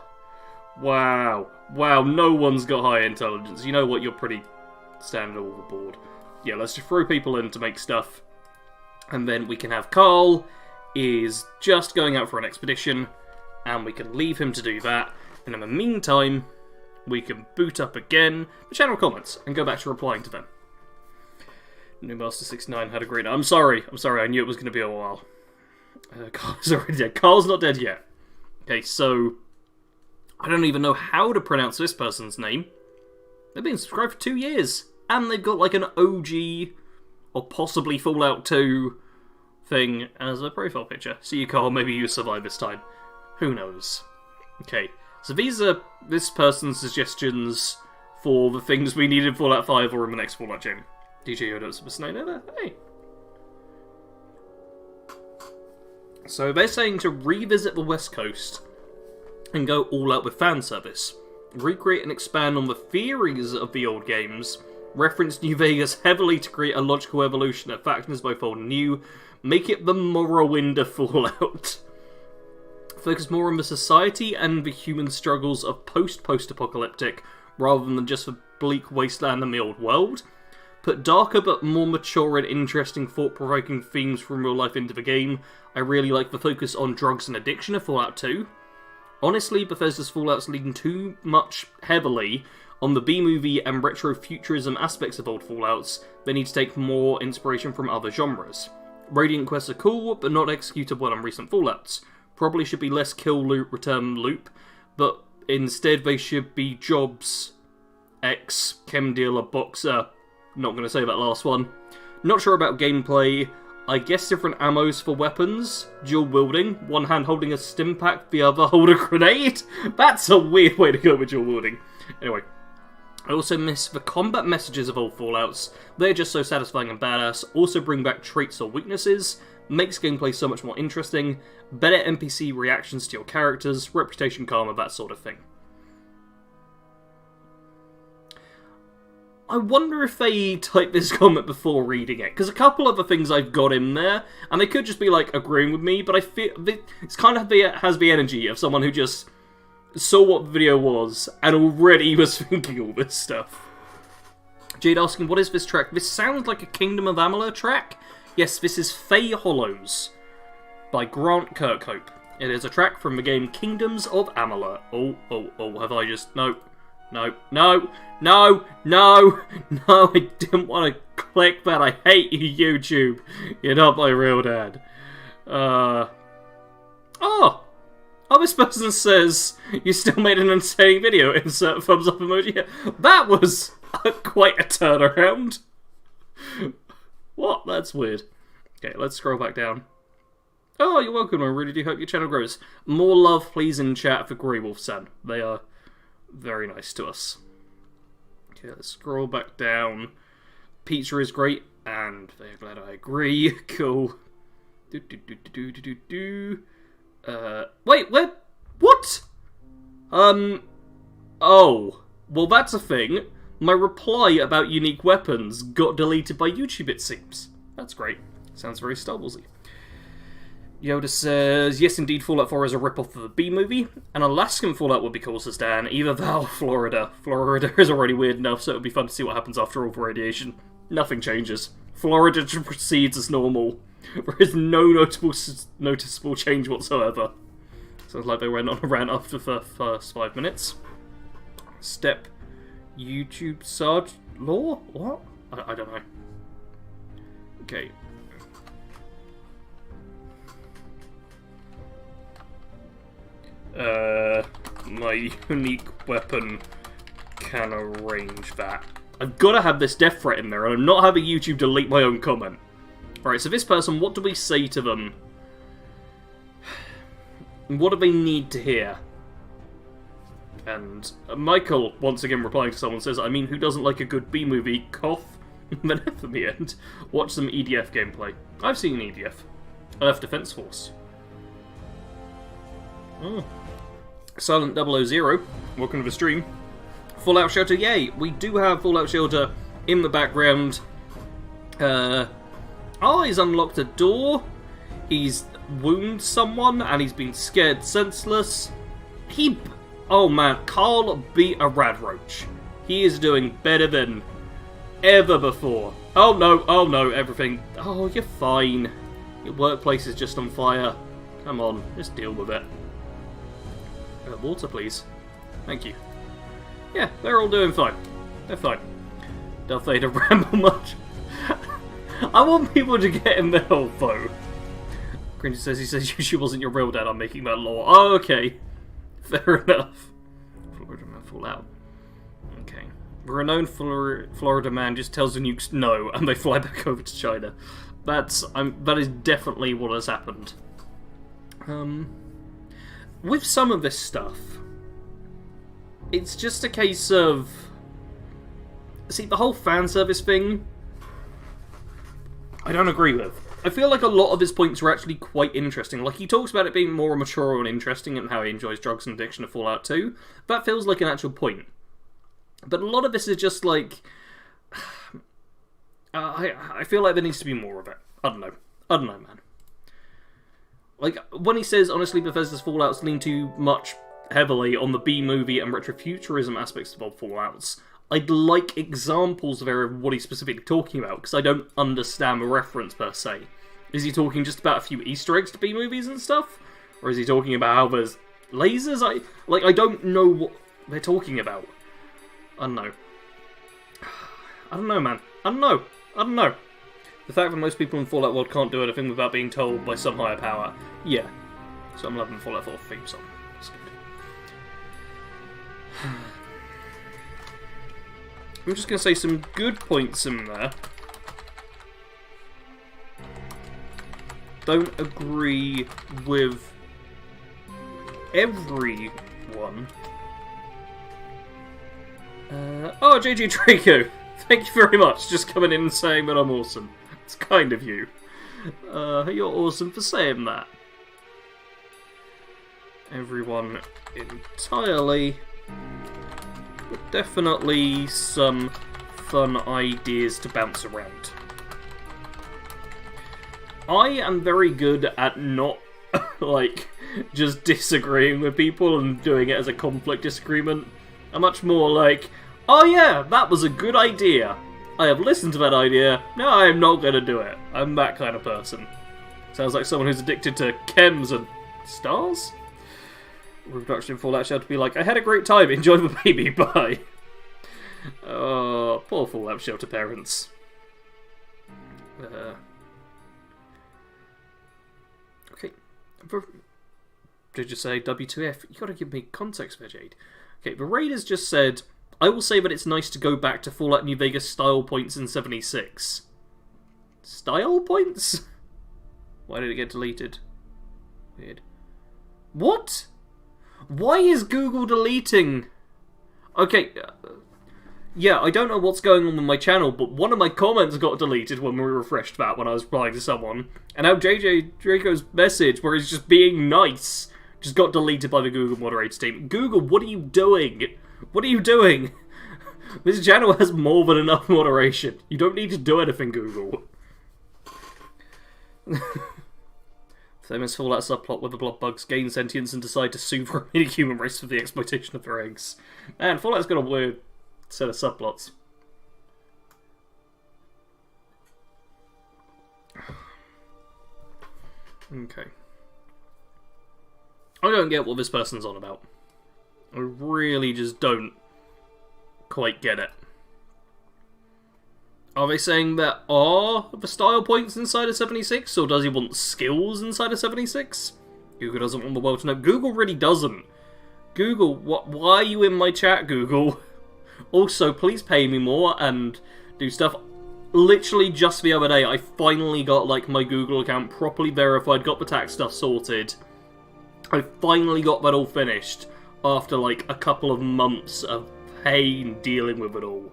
wow. Wow, no one's got high intelligence. You know what, you're pretty standard overboard. Yeah, let's just throw people in to make stuff. And then we can have Carl is just going out for an expedition. And we can leave him to do that. And in the meantime, we can boot up again the channel comments and go back to replying to them. New Master 69 had a great... I'm sorry, I knew it was going to be a while. Carl's already dead. Carl's not dead yet. Okay, so... I don't even know how to pronounce this person's name. They've been subscribed for 2 years. and they've got like an OG or possibly Fallout 2 thing as a profile picture. So you can't, maybe you survive this time. Who knows? Okay, so these are this person's suggestions for the things we need in Fallout 5 or in the next Fallout game. DJ Yoda's a Snake. Hey. So they're saying to revisit the West Coast and go all out with fan service. Recreate and expand on the theories of the old games. Reference New Vegas heavily to create a logical evolution that factors both old and new. Make it the Morrowind of Fallout. Focus more on the society and the human struggles of post-apocalyptic rather than just the bleak wasteland in the old world. Put darker but more mature and interesting thought-provoking themes from real life into the game. I really like the focus on drugs and addiction of Fallout 2. Honestly, Bethesda's Fallout's leaning too much heavily on the B-movie and retro-futurism aspects of old Fallouts. They need to take more inspiration from other genres. Radiant quests are cool, but not executed well on recent Fallouts. Probably should be less kill loot, return loop, but instead they should be jobs, X, chem dealer, boxer. Not going to say that last one. Not sure about gameplay. I guess different ammos for weapons. Dual wielding. One hand holding a stim pack, the other hold a grenade. That's a weird way to go with dual wielding. Anyway. I also miss the combat messages of old Fallouts. They're just so satisfying and badass. Also bring back traits or weaknesses. Makes gameplay so much more interesting. Better NPC reactions to your characters. Reputation karma, that sort of thing. I wonder if they typed this comment before reading it, because a couple of the things I've got in there, and they could just be like agreeing with me, but I feel it's kind of has the energy of someone who just saw what the video was and already was thinking all this stuff. Jade asking, what is this track? This sounds like a Kingdom of Amalur track. Yes, this is Fey Hollows by Grant Kirkhope. It is a track from the game Kingdoms of Amalur. Oh, have I just... No, I didn't want to click that. I hate you, YouTube. You're not my real dad. Oh, this person says, you still made an entertaining video. Insert thumbs up emoji here. That was quite a turnaround. What? That's weird. Okay, let's scroll back down. Oh, you're welcome. I really do hope your channel grows. More love, please, in chat for Grey Wolf-san. They are very nice to us. Okay, let's scroll back down. Pizza is great, and they're glad I agree. Cool. Wait, what? Oh. Well, that's a thing. My reply about unique weapons got deleted by YouTube, it seems. That's great. Sounds very Star Warsy. Yoda says, yes, indeed, Fallout 4 is a rip-off of the B-movie. An Alaskan Fallout would be cool, says Dan. Either that or Florida. Florida is already weird enough, so it would be fun to see what happens after all the radiation. Nothing changes. Florida just proceeds as normal. There is no noticeable change whatsoever. Sounds like they went on a rant after the first 5 minutes. Step YouTube Sarge law? What? I don't know. Okay. My unique weapon can arrange that. I've got to have this death threat in there, and I'm not having YouTube delete my own comment. Alright, so this person, what do we say to them? What do they need to hear? And Michael, once again replying to someone, says, I mean, who doesn't like a good B-movie? Cough. Then F in the end. Watch some EDF gameplay. I've seen EDF. Earth Defense Force. Oh. Silent 000, welcome to the stream. Fallout Shelter, yay! We do have Fallout Shelter in the background. He's unlocked a door. He's wounded someone, and he's been scared senseless. Oh man, Carl beat a Radroach. He is doing better than ever before. Oh no, everything. Oh, you're fine. Your workplace is just on fire. Come on, just deal with it. Water, please. Thank you. Yeah, they're all doing fine. They're fine. Darth Vader ramble much. I want people to get in the hell, though. Grinch says, he says, YouTube wasn't your real dad, I'm making that law. Oh, okay. Fair enough. Fallout. Okay. A renowned Florida man just tells the nukes no, and they fly back over to China. That is definitely what has happened. With some of this stuff, it's just a case of... See, the whole fan service thing, I don't agree with. I feel like a lot of his points are actually quite interesting. Like, he talks about it being more mature and interesting and how he enjoys drugs and addiction of Fallout 2. That feels like an actual point. But a lot of this is just like... I feel like there needs to be more of it. I don't know, man. Like, when he says, honestly, Bethesda's Fallouts lean too much heavily on the B-movie and retrofuturism aspects of old Fallouts, I'd like examples of what he's specifically talking about, because I don't understand the reference per se. Is he talking just about a few Easter eggs to B-movies and stuff? Or is he talking about how there's lasers? I don't know what they're talking about. I don't know. I don't know, man. I don't know. The fact that most people in Fallout world can't do anything without being told by some higher power. Yeah. So I'm loving the Fallout 4 theme song. That's good. I'm just going to say some good points in there. Don't agree with everyone. Oh, JJ Draco, thank you very much. Just coming in and saying that I'm awesome. It's kind of you. You're awesome for saying that. Everyone entirely. But definitely some fun ideas to bounce around. I am very good at not, like, just disagreeing with people and doing it as a conflict disagreement. I'm much more like, oh yeah, that was a good idea. I have listened to that idea, now I am not going to do it. I'm that kind of person. Sounds like someone who's addicted to chems and stars? Reproduction in Fallout Shelter to be like, I had a great time, enjoy the baby, bye. Oh, poor Fallout Shelter parents. Okay. Did you say W2F? You gotta give me context there, Jade. Okay, the Raiders just said, I will say that it's nice to go back to Fallout New Vegas style points in 76. Style points? Why did it get deleted? Weird. What? Why is Google deleting? Okay, yeah, I don't know what's going on with my channel, but one of my comments got deleted when we refreshed that when I was replying to someone. And now JJ Draco's message, where he's just being nice, just got deleted by the Google moderator team. Google, what are you doing? What are you doing? This channel has more than enough moderation. You don't need to do anything, Google. Famous Fallout subplot where the blood bugs gain sentience and decide to sue the remaining human race for the exploitation of their eggs. Man, Fallout's got a weird set of subplots. Okay. I don't get what this person's on about. I really just don't quite get it. Are they saying there are the style points inside of 76, or does he want skills inside of 76? Google doesn't want the world to know. Google really doesn't. Google, why are you in my chat, Google? Also, please pay me more and do stuff. Literally just the other day, I finally got like my Google account properly verified, got the tax stuff sorted. I finally got that all finished after like a couple of months of pain dealing with it all.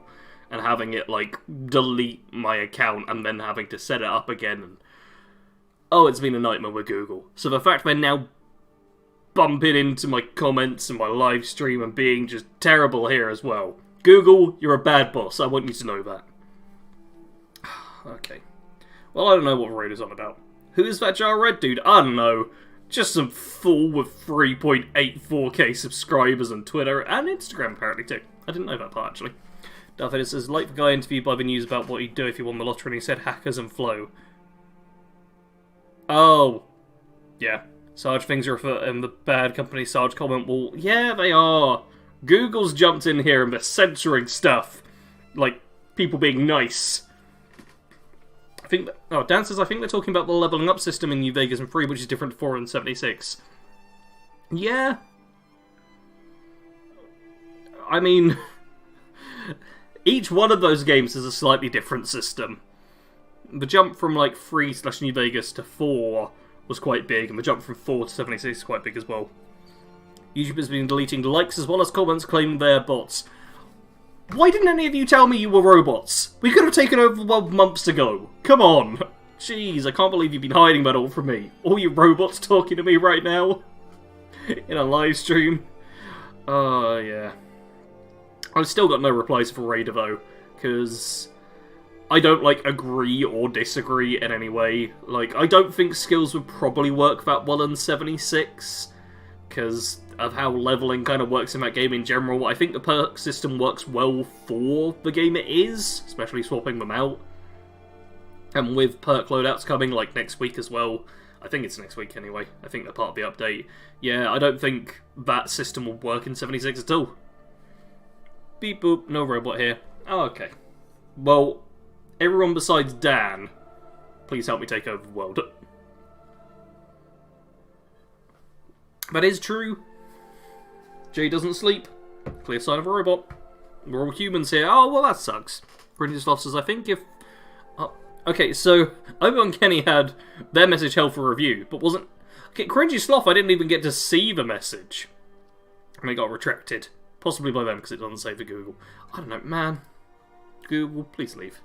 And having it, like, delete my account and then having to set it up again. And oh, it's been a nightmare with Google. So the fact they're now bumping into my comments and my live stream and being just terrible here as well. Google, you're a bad boss. I want you to know that. Okay. Well, I don't know what Raiders on about. Who is that Jar Red dude? I don't know. Just some fool with 3.84k subscribers on Twitter and Instagram apparently too. I didn't know that part actually. Darth Vader says, like the guy interviewed by the news about what he'd do if he won the lottery, and he said hackers and flow. Oh. Yeah. Sarge things are in the bad company Sarge comment. Well, yeah, they are. Google's jumped in here and they're censoring stuff. Like, people being nice. I think that, oh, Dan says, I think they're talking about the leveling up system in New Vegas and 3, which is different to 4 and 76. Yeah. I mean... Each one of those games is a slightly different system. The jump from like 3/New Vegas to 4 was quite big, and the jump from 4 to 76 is quite big as well. YouTube has been deleting likes as well as comments claiming they're bots. Why didn't any of you tell me you were robots? We could have taken over the world months ago. Come on. Jeez, I can't believe you've been hiding that all from me. All you robots talking to me right now. In a live stream. Oh, yeah. I've still got no replies for Raider, though. Because I don't, like, agree or disagree in any way. Like, I don't think skills would probably work that well in 76. Because of how leveling kind of works in that game in general. I think the perk system works well for the game it is, especially swapping them out. And with perk loadouts coming, like, next week as well. I think it's next week anyway. I think they're part of the update. Yeah, I don't think that system will work in 76 at all. Beep boop, no robot here. Oh, okay. Well, everyone besides Dan, please help me take over the world. That is true. Jay doesn't sleep. Clear sign of a robot. We're all humans here. Oh, well, that sucks. British says, I think if... okay, so Obi-Wan Kenny had their message held for review, but wasn't... Okay, Cringy Sloth, I didn't even get to see the message. And it got retracted. Possibly by them, because it doesn't save for Google. I don't know, man. Google, please leave.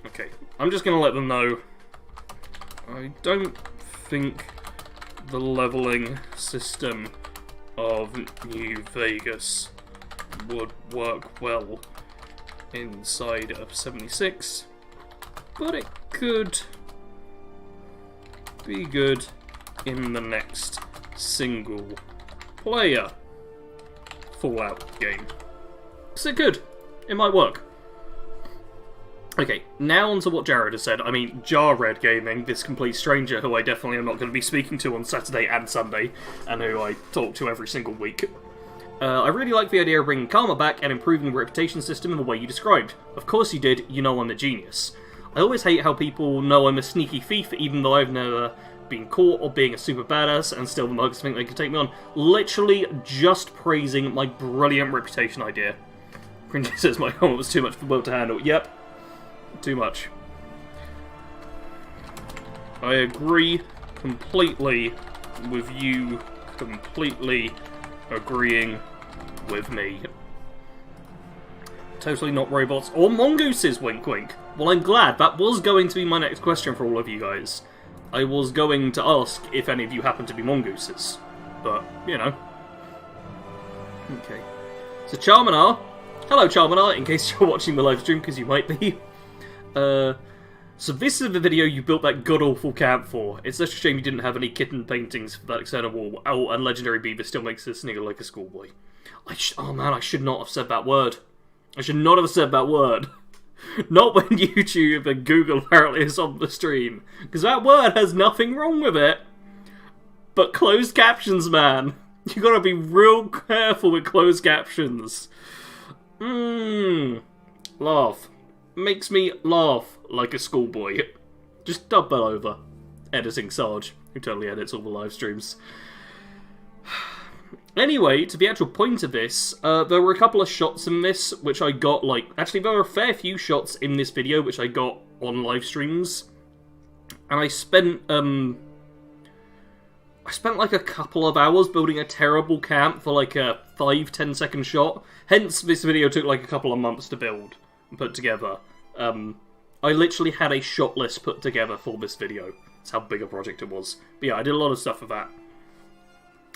Okay, I'm just going to let them know. I don't think the leveling system of New Vegas would work well inside of 76, but it could be good in the next single player Fallout game. So it could. It might work. Okay, now on to what Jared has said. I mean, Jarred Gaming, this complete stranger who I definitely am not going to be speaking to on Saturday and Sunday, and who I talk to every single week. I really like the idea of bringing karma back and improving the reputation system in the way you described. Of course you did, you know I'm a genius. I always hate how people know I'm a sneaky thief even though I've never been caught or being a super badass, and still the mugs think they can take me on. Literally just praising my brilliant reputation idea. Cringy says my comment was too much for the world to handle. Yep. Too much. I agree completely with you completely agreeing with me. Totally not robots or mongooses, wink wink. Well, I'm glad. That was going to be my next question for all of you guys. I was going to ask if any of you happen to be mongooses. But, you know. Okay. So Charmanar. Hello Charmanar, in case you're watching the live stream, because you might be. So this is the video you built that god-awful camp for. It's such a shame you didn't have any kitten paintings for that external wall. Oh, and Legendary Beaver still makes this nigger like a schoolboy. Oh man, I should not have said that word. I should not have said that word. Not when YouTube and Google apparently is on the stream. Because that word has nothing wrong with it. But closed captions, man. You gotta be real careful with closed captions. Laugh. Makes me laugh like a schoolboy. Just dub that over. Editing Sarge, who totally edits all the live streams. Anyway, to the actual point of this, there were a couple of shots in this which I got, like... Actually, there were a fair few shots in this video which I got on live streams. And I spent like a couple of hours building a terrible camp for like a 5-10 second shot. Hence, this video took like a couple of months to build and put together. I literally had a shot list put together for this video. That's how big a project it was. But yeah, I did a lot of stuff with that.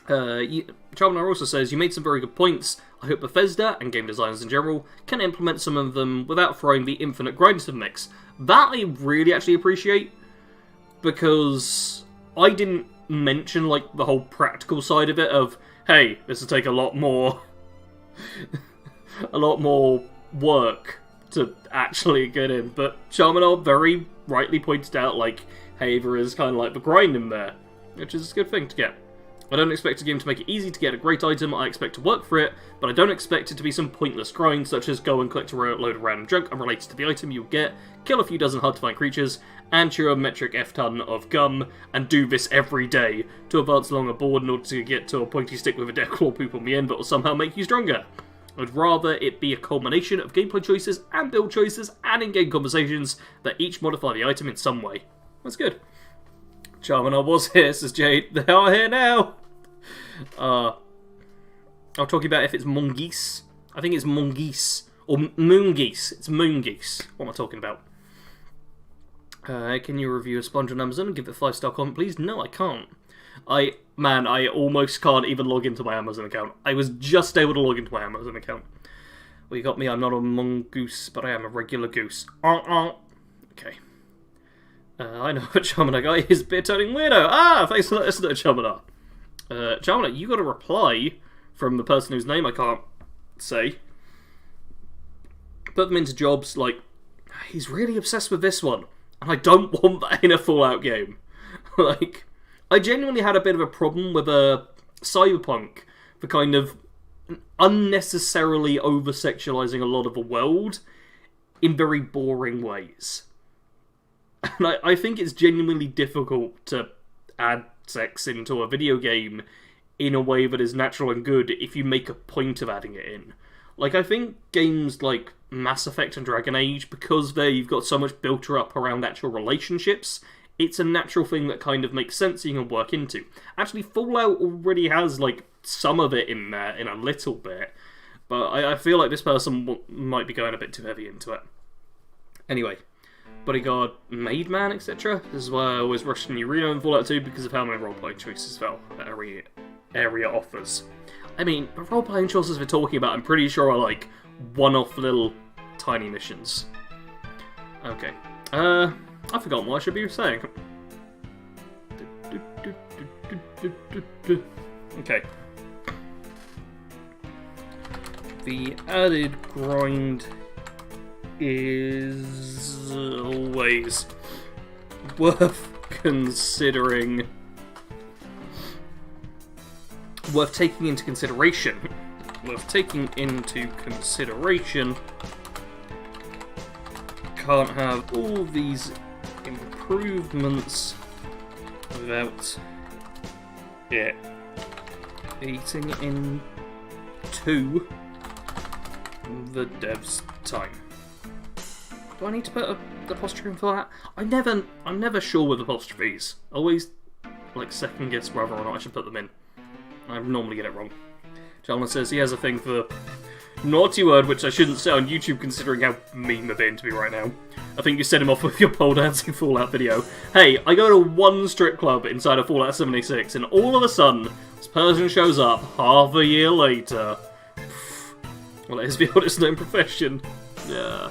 Charmander also says, you made some very good points. I hope Bethesda, and game designers in general, can implement some of them without throwing the infinite grind to the mix. That I really actually appreciate, because I didn't mention like the whole practical side of it of, hey, this will take a lot more work to actually get in, but Charmander very rightly pointed out, like, hey, there is kind of like the grind in there, which is a good thing to get. I don't expect a game to make it easy to get a great item, I expect to work for it, but I don't expect it to be some pointless grind, such as go and collect a load of random junk unrelated to the item you'll get, kill a few dozen hard-to-find creatures, and chew a metric F-ton of gum, and do this every day to advance along a board in order to get to a pointy stick with a death claw poop on the end that will somehow make you stronger. I'd rather it be a culmination of gameplay choices and build choices and in-game conversations that each modify the item in some way. That's good. Charmander was here, says Jade. They are here now! I'll talk about if it's mongoose. I think it's mongoose. Or moongeese. It's moongeese. What am I talking about? Can you review a sponge on Amazon and give it a 5-star comment, please? No, I can't. I almost can't even log into my Amazon account. I was just able to log into my Amazon account. Well, you got me. I'm not a mongoose, but I am a regular goose. Okay. I know what Charmander guy is. Beer-turning weirdo. Thanks for letting us know, Charmander. Charmander, you got a reply from the person whose name I can't say. Put them into jobs like, he's really obsessed with this one, and I don't want that in a Fallout game. Like, I genuinely had a bit of a problem with Cyberpunk for kind of unnecessarily over-sexualizing a lot of the world in very boring ways. And I think it's genuinely difficult to add sex into a video game in a way that is natural and good if you make a point of adding it in. Like, I think games like Mass Effect and Dragon Age, because they've got so much built up around actual relationships, it's a natural thing that kind of makes sense you can work into. Actually, Fallout already has, like, some of it in there, in a little bit, but I feel like this person might be going a bit too heavy into it. Anyway, Bodyguard, Maid Man, etc. This is why I always rush to New Reno in Fallout 2 because of how many roleplay choices that area offers. I mean, the role-playing choices we're talking about, I'm pretty sure are like one-off little tiny missions. Okay. I've forgotten what I should be saying. Okay. The added grind is always worth considering. Worth taking into consideration. Can't have all these improvements without it eating into the dev's time. Do I need to put an apostrophe for that? I'm never sure with apostrophes. Always like second guess whether or not I should put them in. I normally get it wrong. Chalmers says he has a thing for naughty word, which I shouldn't say on YouTube considering how mean they're being to me right now. I think you set him off with your pole dancing Fallout video. Hey, I go to one strip club inside of Fallout 76 and all of a sudden, this person shows up half a year later. Well, it is the oldest known profession. Yeah.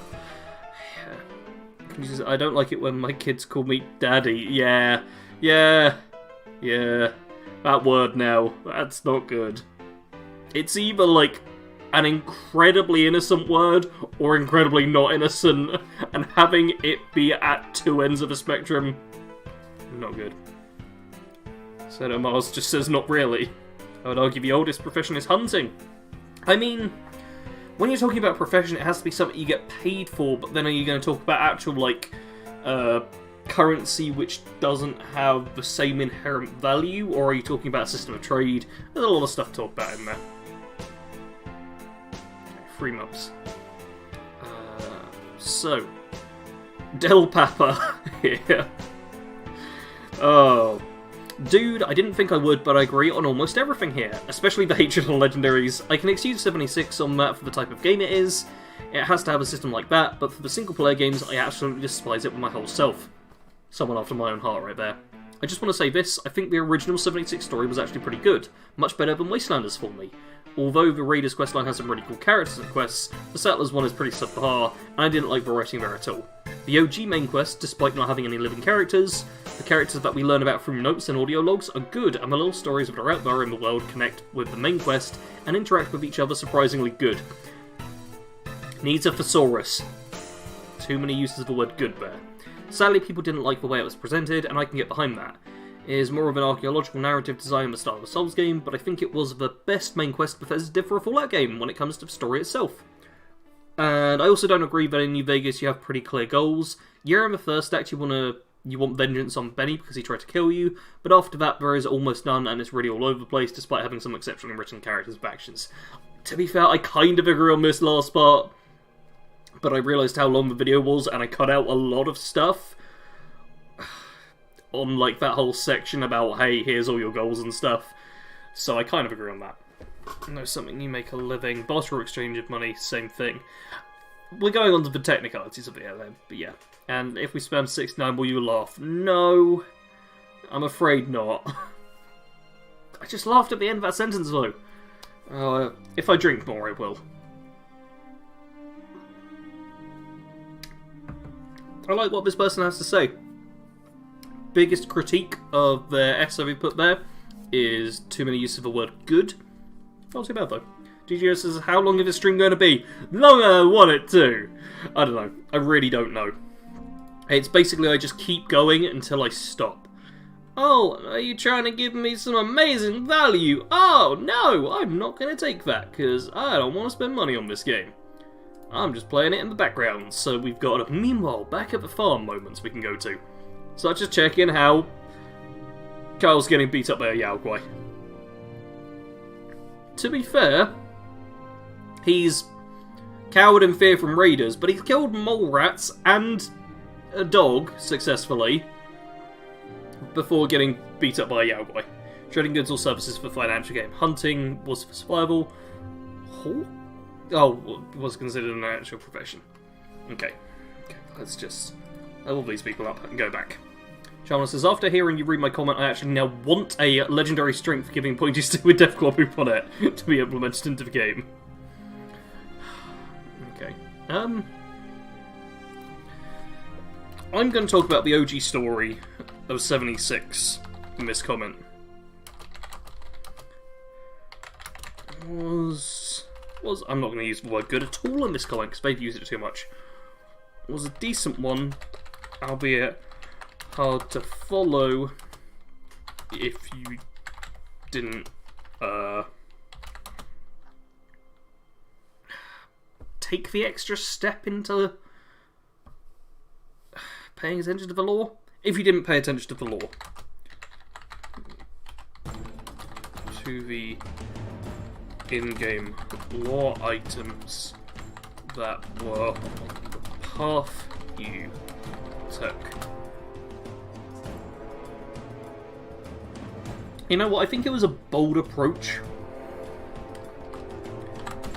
I don't like it when my kids call me daddy. Yeah. That word now. That's not good. It's either like an incredibly innocent word or incredibly not innocent, and having it be at two ends of the spectrum, not good. Senator Mars just says not really. I would argue the oldest profession is hunting. I mean, when you're talking about profession, it has to be something you get paid for, but then are you going to talk about actual, like, currency which doesn't have the same inherent value, or are you talking about a system of trade? There's a lot of stuff to talk about in there. 3 months. So, Del Papa here. Oh. Dude, I didn't think I would, but I agree on almost everything here, especially the hatred on legendaries. I can excuse 76 on that for the type of game it is. It has to have a system like that, but for the single-player games, I absolutely despise it with my whole self. Someone after my own heart right there. I just want to say this, I think the original 76 story was actually pretty good. Much better than Wastelanders for me. Although the Raiders questline has some really cool characters and quests, the Settlers one is pretty subpar, and I didn't like the writing there at all. The OG main quest, despite not having any living characters, the characters that we learn about through notes and audio logs are good, and the little stories that are out there in the world connect with the main quest and interact with each other surprisingly good. Needs a thesaurus. Too many uses of the word good there. Sadly, people didn't like the way it was presented, and I can get behind that. It is more of an archaeological narrative design in the style of a Souls game, but I think it was the best main quest Bethesda did for a Fallout game when it comes to the story itself. And I also don't agree that in New Vegas you have pretty clear goals. You're in the first act, you want vengeance on Benny because he tried to kill you, but after that there is almost none, and it's really all over the place despite having some exceptionally written characters and factions. To be fair, I kind of agree on this last part, but I realised how long the video was, and I cut out a lot of stuff on, like, that whole section about, hey, here's all your goals and stuff. So I kind of agree on that. No, something you make a living. Barter or exchange of money, same thing. We're going on to the technicalities of it then, but yeah. And if we spam 69, will you laugh? No, I'm afraid not. I just laughed at the end of that sentence though. If I drink more, I will. I like what this person has to say. Biggest critique of their essay we put there is too many uses of the word good. Not too bad though. GGO says, how long is this stream going to be? Longer than I want it to. I don't know. I really don't know. It's basically I just keep going until I stop. Oh, are you trying to give me some amazing value? Oh, no, I'm not going to take that, because I don't want to spend money on this game. I'm just playing it in the background, so we've got, meanwhile, back at the farm moments we can go to. Such as checking how Kyle's getting beat up by a Yao Guai. To be fair, he's cowered in fear from raiders, but he's killed mole rats and a dog successfully before getting beat up by a Yao Guai. Trading goods or services for financial gain. Hunting was for survival. Oh, was considered an actual profession. Okay, let's just level these people up and go back. Charles says, after hearing you read my comment, I actually now want a legendary strength giving pointy stick with Death Claw Poop on it to be implemented into the game. Okay. I'm going to talk about the OG story of 76 in this comment. I'm not going to use the word good at all in this comment because they've used it too much. Was a decent one, albeit hard to follow if you didn't take the extra step into paying attention to the lore. If you didn't pay attention to the lore. To the in-game lore items that were the path you took. You know what, I think it was a bold approach.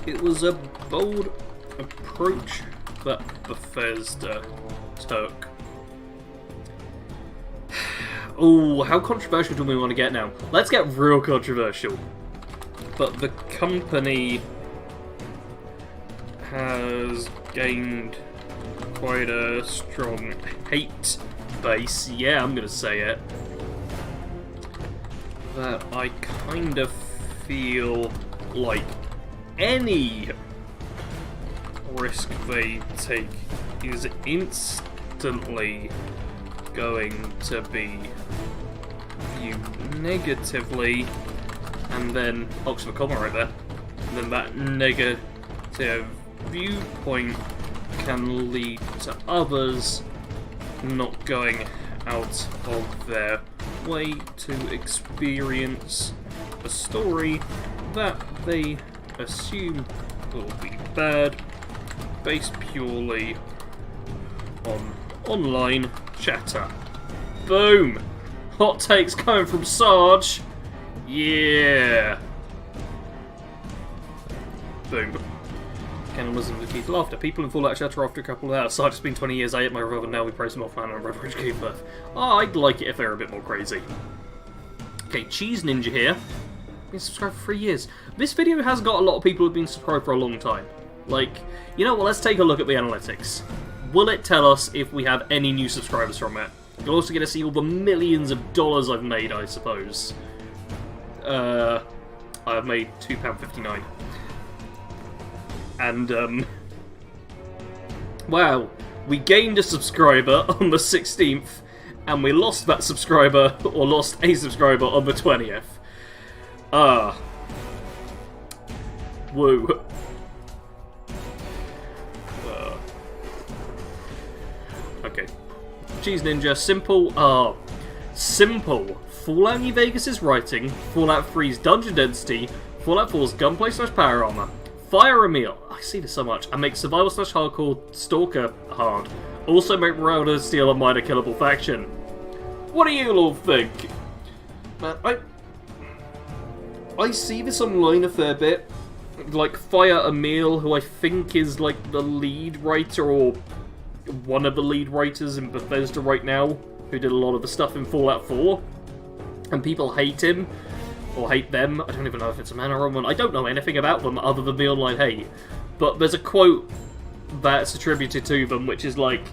It was a bold approach that Bethesda took. Oh, how controversial do we want to get now? Let's get real controversial. But the company has gained quite a strong hate base. Yeah, I'm gonna say it. That I kind of feel like any risk they take is instantly going to be viewed negatively, and then Oxford comma right there, and then that negative viewpoint can lead to others not going out of their way to experience a story that they assume will be bad, based purely on online chatter. Boom! Hot takes coming from Sarge. Yeah! Boom. Cannibalism with Keith laughter. People in Fallout chatter after a couple of hours. Sarge, it's been 20 years, I ate my revolver, now we praise him off man and Reverend gave birth. Oh, I'd like it if they were a bit more crazy. Okay, Cheese Ninja here. Been subscribed for 3 years. This video has got a lot of people who've been subscribed for a long time. Like, you know what, let's take a look at the analytics. Will it tell us if we have any new subscribers from it? You'll also get to see all the millions of dollars I've made, I suppose. I've made £2.59. And, wow, we gained a subscriber on the 16th, and we lost that subscriber, or lost a subscriber on the 20th. Woo. Okay. Cheese Ninja, simple, simple. Fallout New Vegas' writing, Fallout 3's dungeon density, Fallout 4's gunplay/power armor. Fire a meal. I see this so much. And make survival / hardcore stalker hard. Also make Brotherhood of Steel a minor killable faction. What do you all think? Man, I see this online a fair bit. Like, Fire Emil, who I think is, like, the lead writer, or one of the lead writers in Bethesda right now, who did a lot of the stuff in Fallout 4. And people hate him, or hate them. I don't even know if it's a man or a woman. I don't know anything about them other than the online hate. But there's a quote that's attributed to them, which is, like,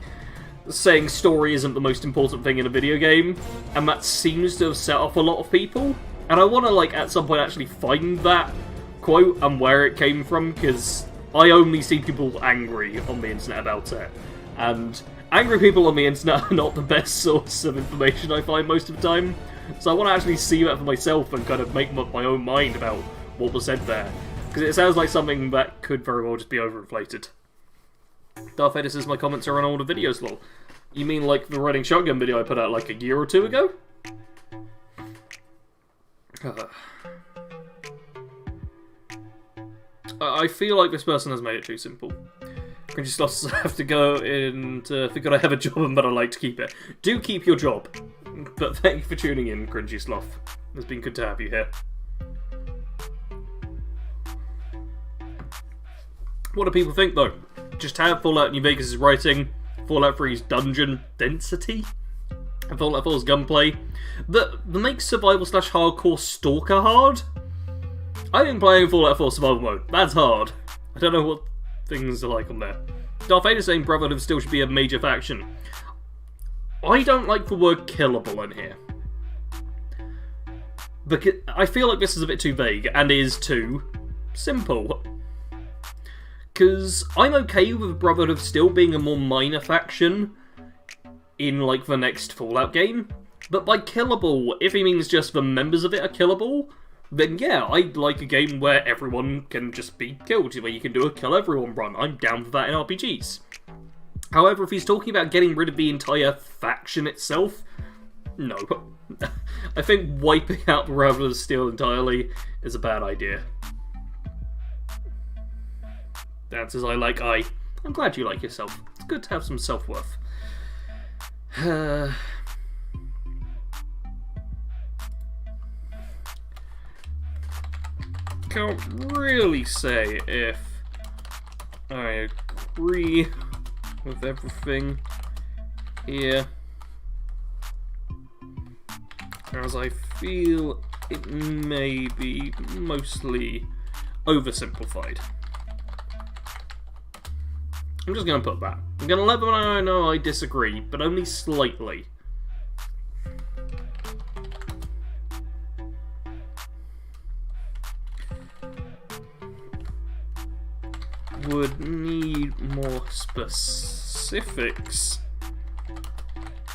saying story isn't the most important thing in a video game, and that seems to have set off a lot of people. And I want to, like, at some point actually find that quote and where it came from, because I only see people angry on the internet about it. And angry people on the internet are not the best source of information I find most of the time. So I want to actually see that for myself and kind of make up my own mind about what was said there. Because it sounds like something that could very well just be overinflated. Darth Vader says my comments are on older videos, lol. You mean like the riding shotgun video I put out like a year or two ago? I feel like this person has made it too simple. Cringy sloths have to go and think I have a job and but I like to keep it. Do keep your job. But thank you for tuning in, Cringy Sloth. It's been good to have you here. What do people think, though? Just have Fallout New Vegas' writing, Fallout 3's dungeon density, and Fallout 4's gunplay that makes survival / hardcore stalker hard? I've been playing Fallout 4 survival mode. That's hard. I don't know what things are like on there. Darth Vader saying Brotherhood still should be a major faction. I don't like the word killable in here. Because I feel like this is a bit too vague and is too simple. Because I'm okay with Brotherhood of Steel being a more minor faction in, like, the next Fallout game. But by killable, if he means just the members of it are killable, then yeah, I'd like a game where everyone can just be killed, where you can do a kill everyone run. I'm down for that in RPGs. However, if he's talking about getting rid of the entire faction itself, no. I think wiping out the Brotherhood of Steel entirely is a bad idea. That's as I like I. I'm glad you like yourself. It's good to have some self-worth. Can't really say if I agree with everything here, as I feel it may be mostly oversimplified. I'm just going to put that. I'm going to let them know I disagree, but only slightly. Would need more specifics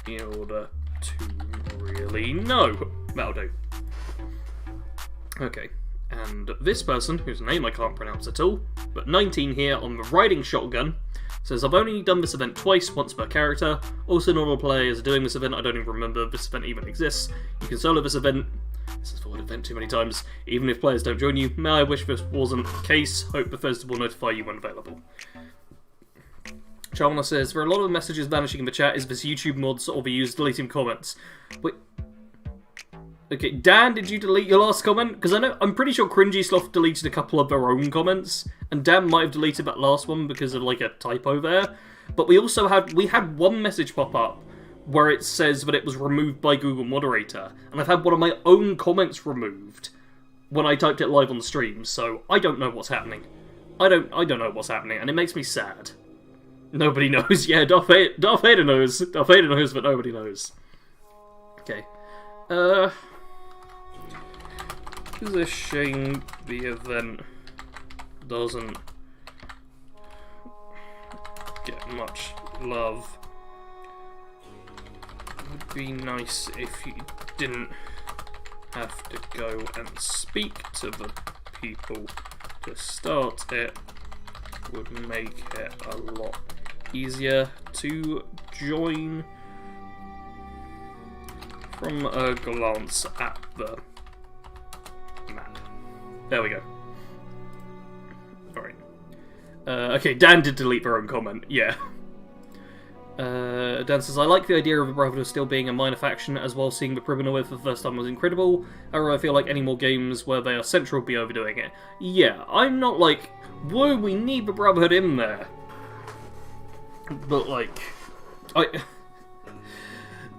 in order to really know. That'll do. Okay, and this person, whose name I can't pronounce at all, but 19 here on the riding shotgun, says, I've only done this event twice, once per character. Also, not all players are doing this event. I don't even remember if this event even exists. You can solo this event. This is the word event too many times. Even if players don't join you. May I wish this wasn't the case. Hope Bethesda will notify you when available. Charmana says, there are a lot of messages vanishing in the chat. Is this YouTube mods or the user deleting comments? Wait. Okay, Dan, did you delete your last comment? Because I'm pretty sure Cringy Sloth deleted a couple of their own comments, and Dan might have deleted that last one because of like a typo there. But we also had one message pop up where it says that it was removed by Google Moderator, and I've had one of my own comments removed when I typed it live on the stream. So I don't know what's happening. I don't know what's happening, and it makes me sad. Nobody knows. Yeah, Darth Vader knows. Darth Vader knows, but nobody knows. Okay. It's a shame the event doesn't get much love. It would be nice if you didn't have to go and speak to the people to start it. Would make it a lot easier to join from a glance at the map. There we go. Alright. Okay, Dan did delete their own comment, yeah. Dan says, I like the idea of the Brotherhood still being a minor faction, as well seeing the Prisoner for the first time was incredible. However, I feel like any more games where they are central would be overdoing it. Yeah, I'm not like, whoa, we need the Brotherhood in there. But, like,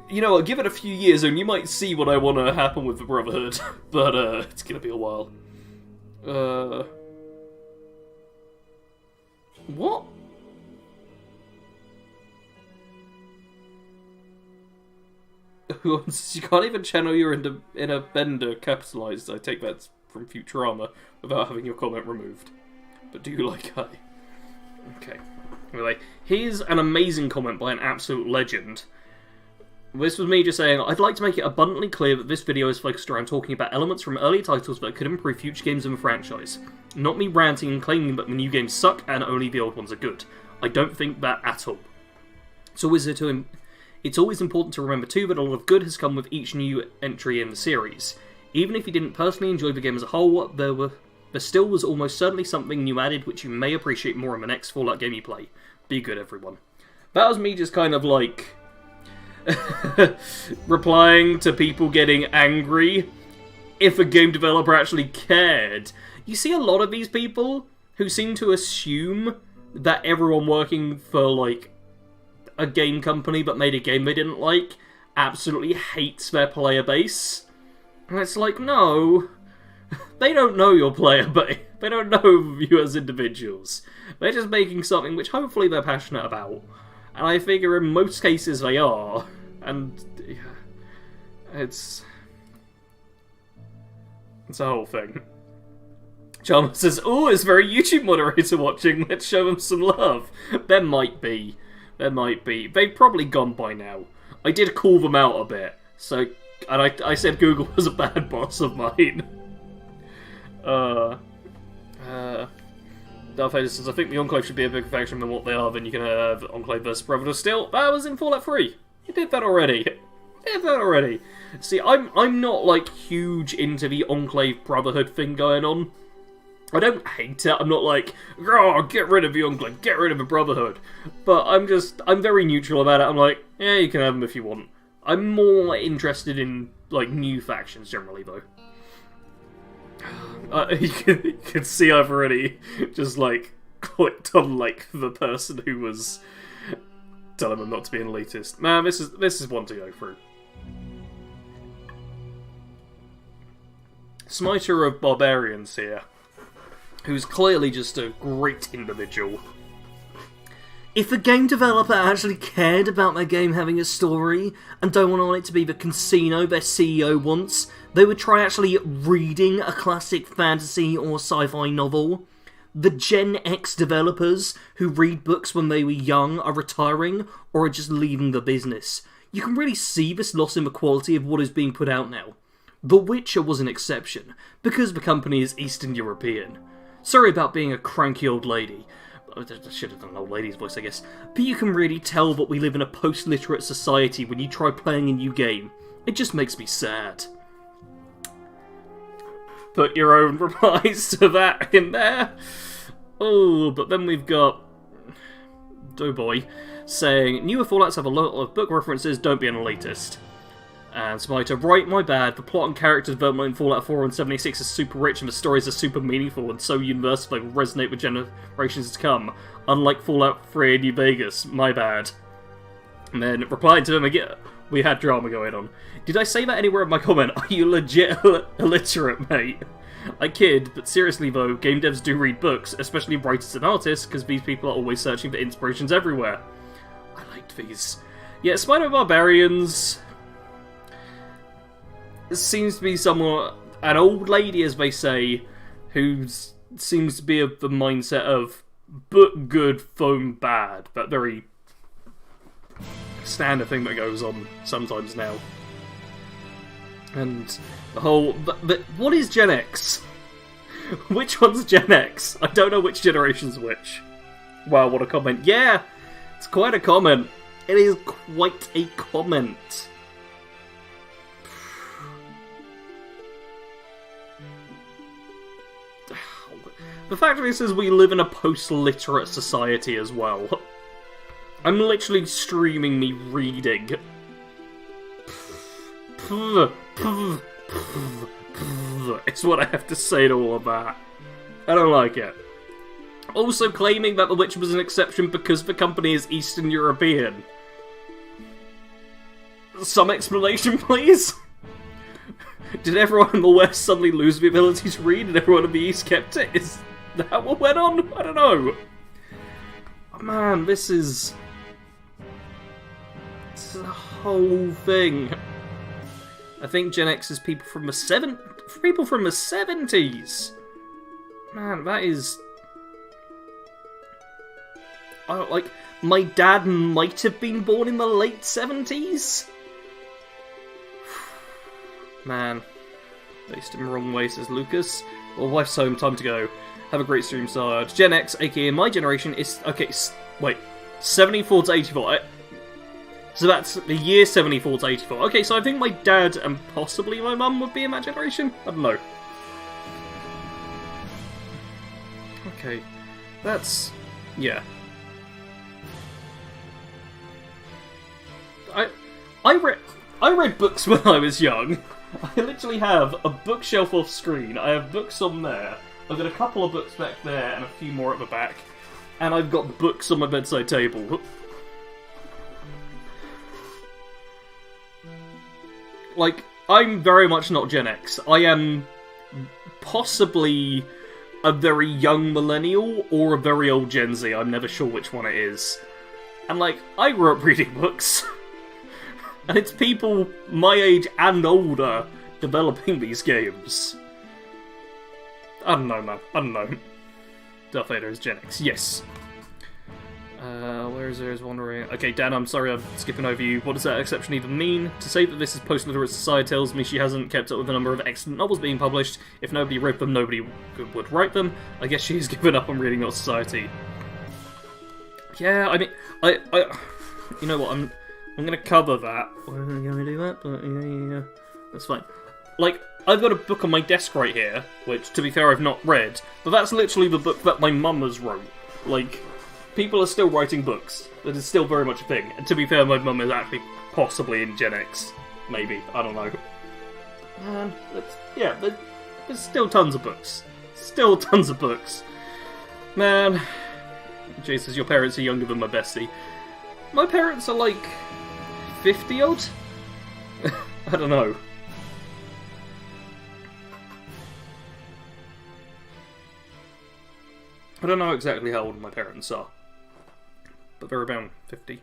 you know what, give it a few years and you might see what I want to happen with the Brotherhood. But, it's gonna be a while. What? You can't even channel your inner bender capitalized. I take that from Futurama without having your comment removed. But do you like I? Okay. Anyway, here's an amazing comment by an absolute legend. This was me just saying, I'd like to make it abundantly clear that this video is focused around talking about elements from earlier titles that could improve future games in the franchise. Not me ranting and claiming that the new games suck and only the old ones are good. I don't think that at all. It's always important to remember too that a lot of good has come with each new entry in the series. Even if you didn't personally enjoy the game as a whole, there still was almost certainly something new added which you may appreciate more in the next Fallout game you play. Be good, everyone. That was me just kind of like replying to people getting angry if a game developer actually cared. You see a lot of these people who seem to assume that everyone working for, like, a game company but made a game they didn't like absolutely hates their player base. And it's like, no. They don't know your player base. They don't know you as individuals. They're just making something which hopefully they're passionate about. And I figure in most cases they are. And yeah, it's a whole thing. Chalmers says, oh, it's very YouTube moderator watching. Let's show them some love. There might be. There might be. They've probably gone by now. I did call them out a bit. So, and I said Google was a bad boss of mine. Darth Vader says, I think the Enclave should be a bigger faction than what they are, then you can have Enclave vs. Brotherhood still. That was in Fallout 3. You did that already. See, I'm not, like, huge into the Enclave Brotherhood thing going on. I don't hate it. I'm not like, oh, get rid of the Enclave, get rid of the Brotherhood. But I'm very neutral about it. I'm like, yeah, you can have them if you want. I'm more interested in, like, new factions generally, though. You can see I've already just, like, clicked on, like, the person who was telling them not to be an elitist. Man, this is one to go through. Smiter of Barbarians here, who's clearly just a great individual. If a game developer actually cared about their game having a story and don't want it to be the casino their CEO wants, they would try actually reading a classic fantasy or sci-fi novel. The Gen X developers who read books when they were young are retiring or are just leaving the business. You can really see this loss in the quality of what is being put out now. The Witcher was an exception, because the company is Eastern European. Sorry about being a cranky old lady. I should have done an old lady's voice, I guess. But you can really tell that we live in a post-literate society when you try playing a new game. It just makes me sad. Put your own replies to that in there. Oh, but then we've got Doughboy saying, newer Fallouts have a lot of book references, don't be an elitist. And Smiter, right, my bad, the plot and character development in Fallout 4 and 76 is super rich and the stories are super meaningful and so universal they will resonate with generations to come. Unlike Fallout 3 and New Vegas, my bad. And then replying to him again, we had drama going on. Did I say that anywhere in my comment? Are you legit illiterate, mate? I kid, but seriously though, game devs do read books, especially writers and artists, because these people are always searching for inspirations everywhere. I liked these. Yeah, Spider Barbarians seems to be somewhat an old lady, as they say, who seems to be of the mindset of book good, phone bad, that very standard thing that goes on sometimes now. And the whole... But what is Gen X? Which one's Gen X? I don't know which generation's which. Wow, what a comment. Yeah! It's quite a comment. It is quite a comment. the fact of this is we live in a post-literate society as well. I'm literally streaming me reading. It's what I have to say to all of that. I don't like it. Also claiming that The Witcher was an exception because the company is Eastern European. Some explanation, please? Did everyone in the West suddenly lose the ability to read and everyone in the East kept it? Is that what went on? I don't know. Oh, man, this is a whole thing. I think Gen X is people from the 70s. Man, that is... like, my dad might have been born in the late 70s? Man. Based in the wrong way, says Lucas. Well, wife's home, time to go. Have a great stream, Sarge. Gen X, aka my generation, is... Okay, wait. 74 to 84. So that's the year 74 to 84. Okay, so I think my dad and possibly my mum would be in that generation? I don't know. Okay. That's... yeah. I read books when I was young. I literally have a bookshelf off screen. I have books on there. I've got a couple of books back there and a few more at the back. And I've got books on my bedside table. Like, I'm very much not Gen X. I am possibly a very young millennial or a very old Gen Z. I'm never sure which one it is. And, like, I grew up reading books. And it's people my age and older developing these games. I don't know, man. I don't know. Darth Vader is Gen X. Yes. Where is there is wondering... Okay, Dan, I'm sorry I'm skipping over you. What does that exception even mean? To say that this is post-literate society tells me she hasn't kept up with the number of excellent novels being published. If nobody wrote them, nobody would write them. I guess she's given up on reading our society. Yeah, I mean... I you know what, I'm gonna cover that. I'm gonna do that, but yeah. That's fine. Like, I've got a book on my desk right here, which, to be fair, I've not read, but that's literally the book that my mum has wrote. Like... People are still writing books. That is still very much a thing. And to be fair, my mum is actually possibly in Gen X. Maybe. I don't know. Man, yeah, there's still tons of books. Still tons of books. Man. Jay says, your parents are younger than my bestie. My parents are like... 50-odd? I don't know. I don't know exactly how old my parents are. But they're around 50.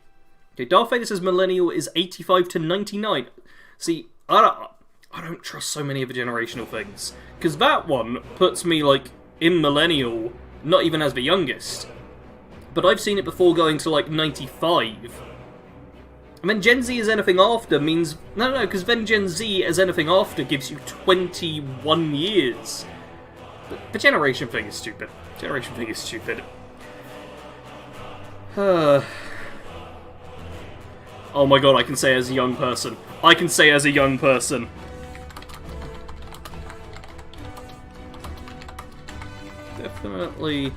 Okay, Darth Vader says millennial is 85 to 99. See, I don't trust so many of the generational things. Because that one puts me, like, in millennial, not even as the youngest. But I've seen it before going to, like, 95. And then Gen Z as anything after means... No, because then Gen Z as anything after gives you 21 years. But the generation thing is stupid. Generation thing is stupid. Oh my god, I can say as a young person. I can say as a young person. Definitely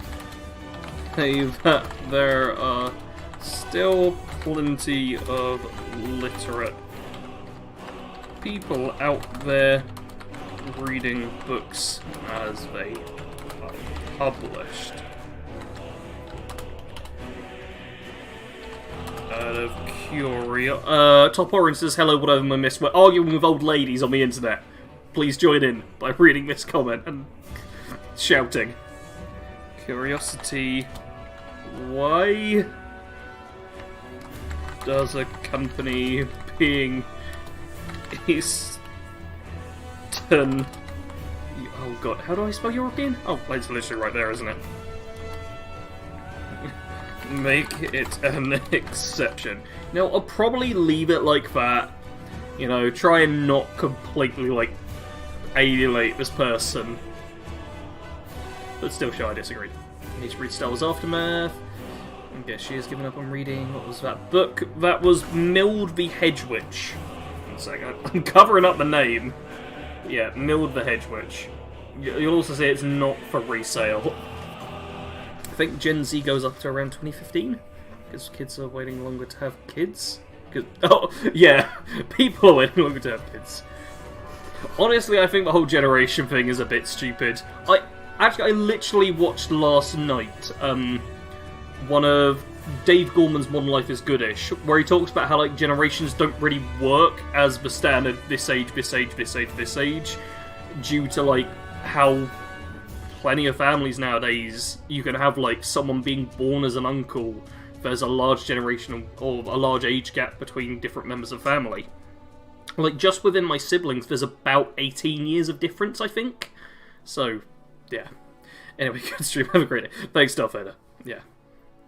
say that there are still plenty of literate people out there reading books as they are published. Out of curiosity... Top Orange says, hello, whatever my miss. We're arguing with old ladies on the internet. Please join in by reading this comment and shouting. Curiosity... Why does a company being Eastern... Oh god, how do I spell European? Oh, it's literally right there, isn't it? Make it an exception. Now, I'll probably leave it like that. You know, try and not completely, like, alienate this person. But still, sure, I disagree. I need to read Star Wars Aftermath. I guess she has given up on reading. What was that book? That was Mild the Hedge Witch. One second. I'm covering up the name. Yeah, Mild the Hedge Witch. You'll also say it's not for resale. I think Gen Z goes up to around 2015, because kids are waiting longer to have kids. Oh, yeah, people are waiting longer to have kids. Honestly, I think the whole generation thing is a bit stupid. I literally watched last night, one of Dave Gorman's Modern Life is Goodish, where he talks about how, like, generations don't really work as the standard this age, this age, this age, this age, due to, like, how plenty of families nowadays, you can have, like, someone being born as an uncle. There's a large generation or a large age gap between different members of family. Like, just within my siblings, there's about 18 years of difference, I think. So, yeah. Anyway, good stream. Have a great day. Thanks, Darth Vader. Yeah.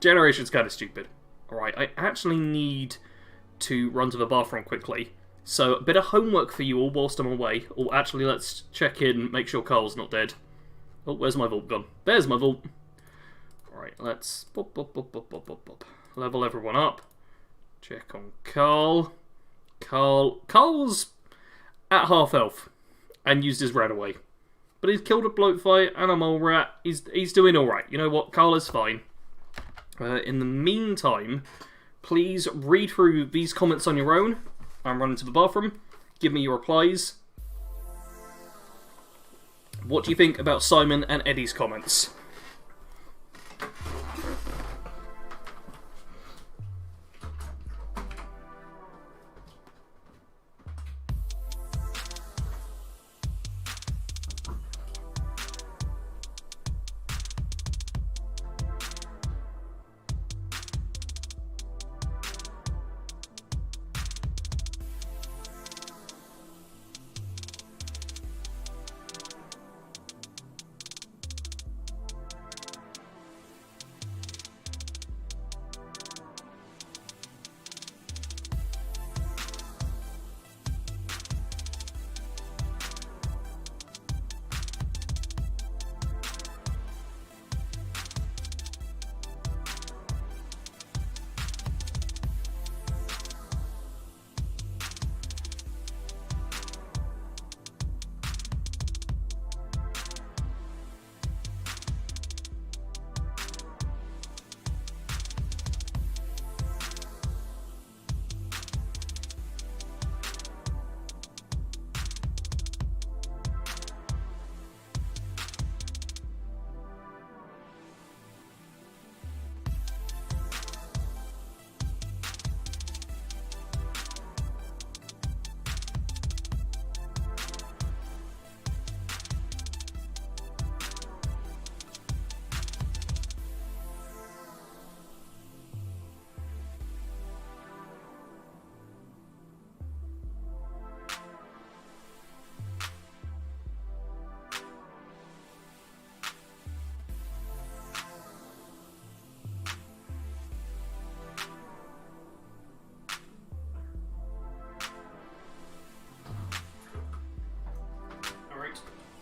Generation's kind of stupid. Alright, I actually need to run to the bathroom quickly. So, a bit of homework for you all whilst I'm away. Or actually, let's check in, make sure Carl's not dead. Oh, where's my vault gone? There's my vault. Alright, let's level everyone up. Check on Carl. Carl's at half health and used his rat away. But he's killed a bloat fight and a mole rat. He's doing alright. You know what? Carl is fine. In the meantime, please read through these comments on your own. I'm running to the bathroom. Give me your replies. What do you think about Simon and Eddie's comments?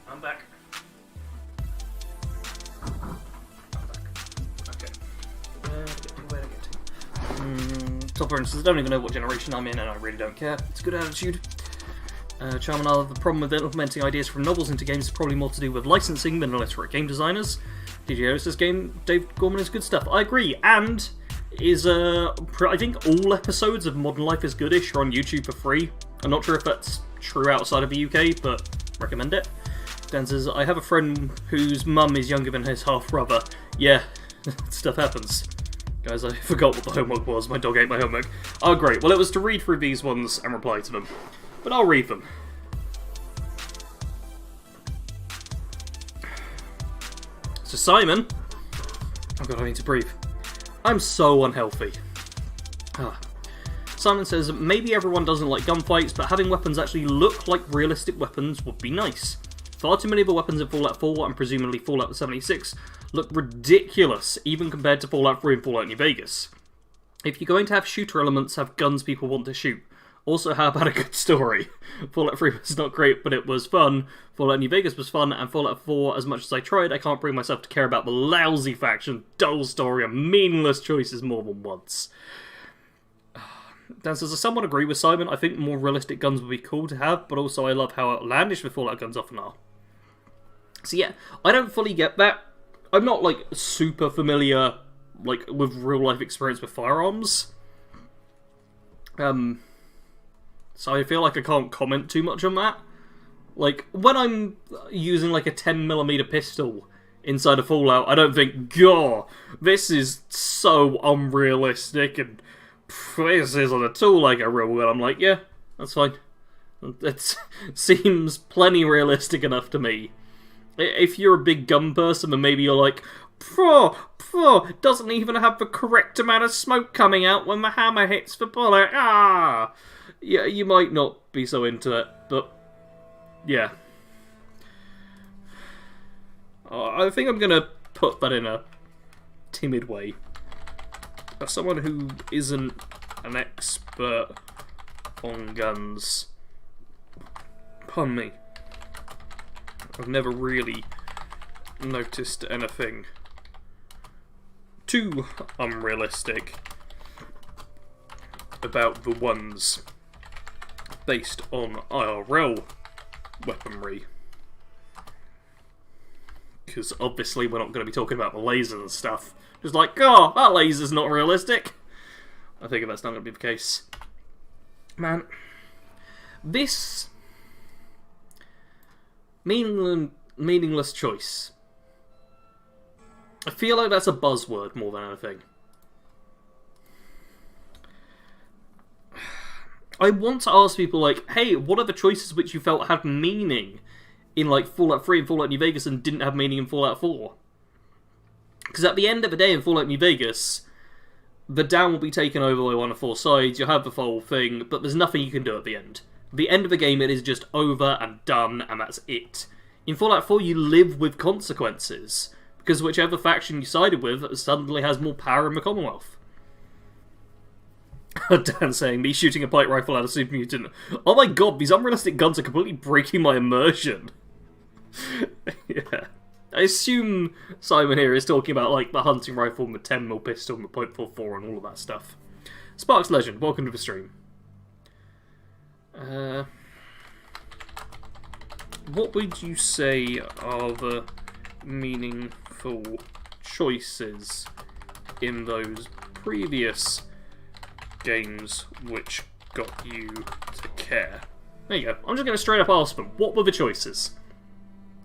I'm back. Okay. Where to get to? Top for instance, I don't even know what generation I'm in, and I really don't care. It's a good attitude. Charmanar, the problem with implementing ideas from novels into games is probably more to do with licensing than illiterate game designers. Did you notice this game, Dave Gorman, is good stuff? I agree, and is I think all episodes of Modern Life is Goodish are on YouTube for free. I'm not sure if that's true outside of the UK, but recommend it. Dan says, I have a friend whose mum is younger than his half-brother. Yeah, stuff happens. Guys, I forgot what the homework was. My dog ate my homework. Oh, great. Well, it was to read through these ones and reply to them. But I'll read them. So, Simon... Oh god, I need to breathe. I'm so unhealthy. Simon says, maybe everyone doesn't like gunfights, but having weapons actually look like realistic weapons would be nice. Far too many of the weapons in Fallout 4 and presumably Fallout 76 look ridiculous, even compared to Fallout 3 and Fallout New Vegas. If you're going to have shooter elements, have guns people want to shoot. Also, how about a good story? Fallout 3 was not great, but it was fun. Fallout New Vegas was fun, and Fallout 4, as much as I tried, I can't bring myself to care about the lousy faction, dull story, and meaningless choices more than once. Dan says, I somewhat agree with Simon. I think more realistic guns would be cool to have, but also I love how outlandish the Fallout guns often are. So yeah, I don't fully get that. I'm not, like, super familiar, like, with real-life experience with firearms. So I feel like I can't comment too much on that. Like, when I'm using, like, a 10mm pistol inside a Fallout, I don't think, "God, this is so unrealistic, and this isn't at all like a real gun." I'm like, yeah, that's fine. It seems plenty realistic enough to me. If you're a big gun person, then maybe you're like, doesn't even have the correct amount of smoke coming out when the hammer hits the bullet. Ah! Yeah, you might not be so into it, but yeah. I think I'm gonna put that in a timid way. As someone who isn't an expert on guns, pardon me, I've never really noticed anything too unrealistic about the ones based on IRL weaponry. Because obviously we're not going to be talking about the lasers and stuff. Just like, oh, that laser's not realistic. I think that's not going to be the case. Man, this meaningless choice. I feel like that's a buzzword more than anything. I want to ask people, like, hey, what are the choices which you felt had meaning in, like, Fallout 3 and Fallout New Vegas and didn't have meaning in Fallout 4? Because at the end of the day in Fallout New Vegas, the dam will be taken over by one of four sides, you'll have the whole thing, but there's nothing you can do at the end. At the end of the game, it is just over and done, and that's it. In Fallout 4, you live with consequences, because whichever faction you sided with suddenly has more power in the Commonwealth. Dan saying, me shooting a pipe rifle at a super mutant. Oh my god, these unrealistic guns are completely breaking my immersion. Yeah. I assume Simon here is talking about, like, the hunting rifle and the 10mm pistol and the .44 and all of that stuff. Sparks Legend, welcome to the stream. What would you say are the meaningful choices in those previous games which got you to care? There you go. I'm just going to straight up ask them, what were the choices?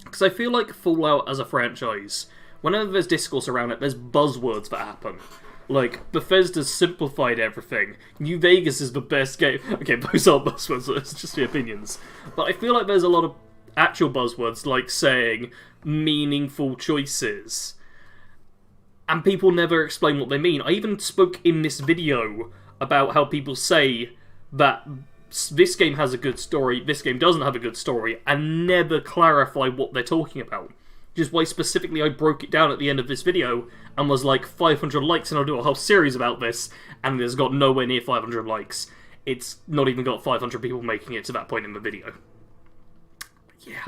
Because I feel like Fallout as a franchise, whenever there's discourse around it, there's buzzwords that happen. Like, Bethesda's simplified everything. New Vegas is the best game. Okay, those aren't buzzwords, it's just the opinions. But I feel like there's a lot of actual buzzwords, like saying meaningful choices. And people never explain what they mean. I even spoke in this video about how people say that this game has a good story, this game doesn't have a good story, and never clarify what they're talking about. Which is why specifically I broke it down at the end of this video and was like 500 likes and I'll do a whole series about this, and it's got nowhere near 500 likes. It's not even got 500 people making it to that point in the video. Yeah.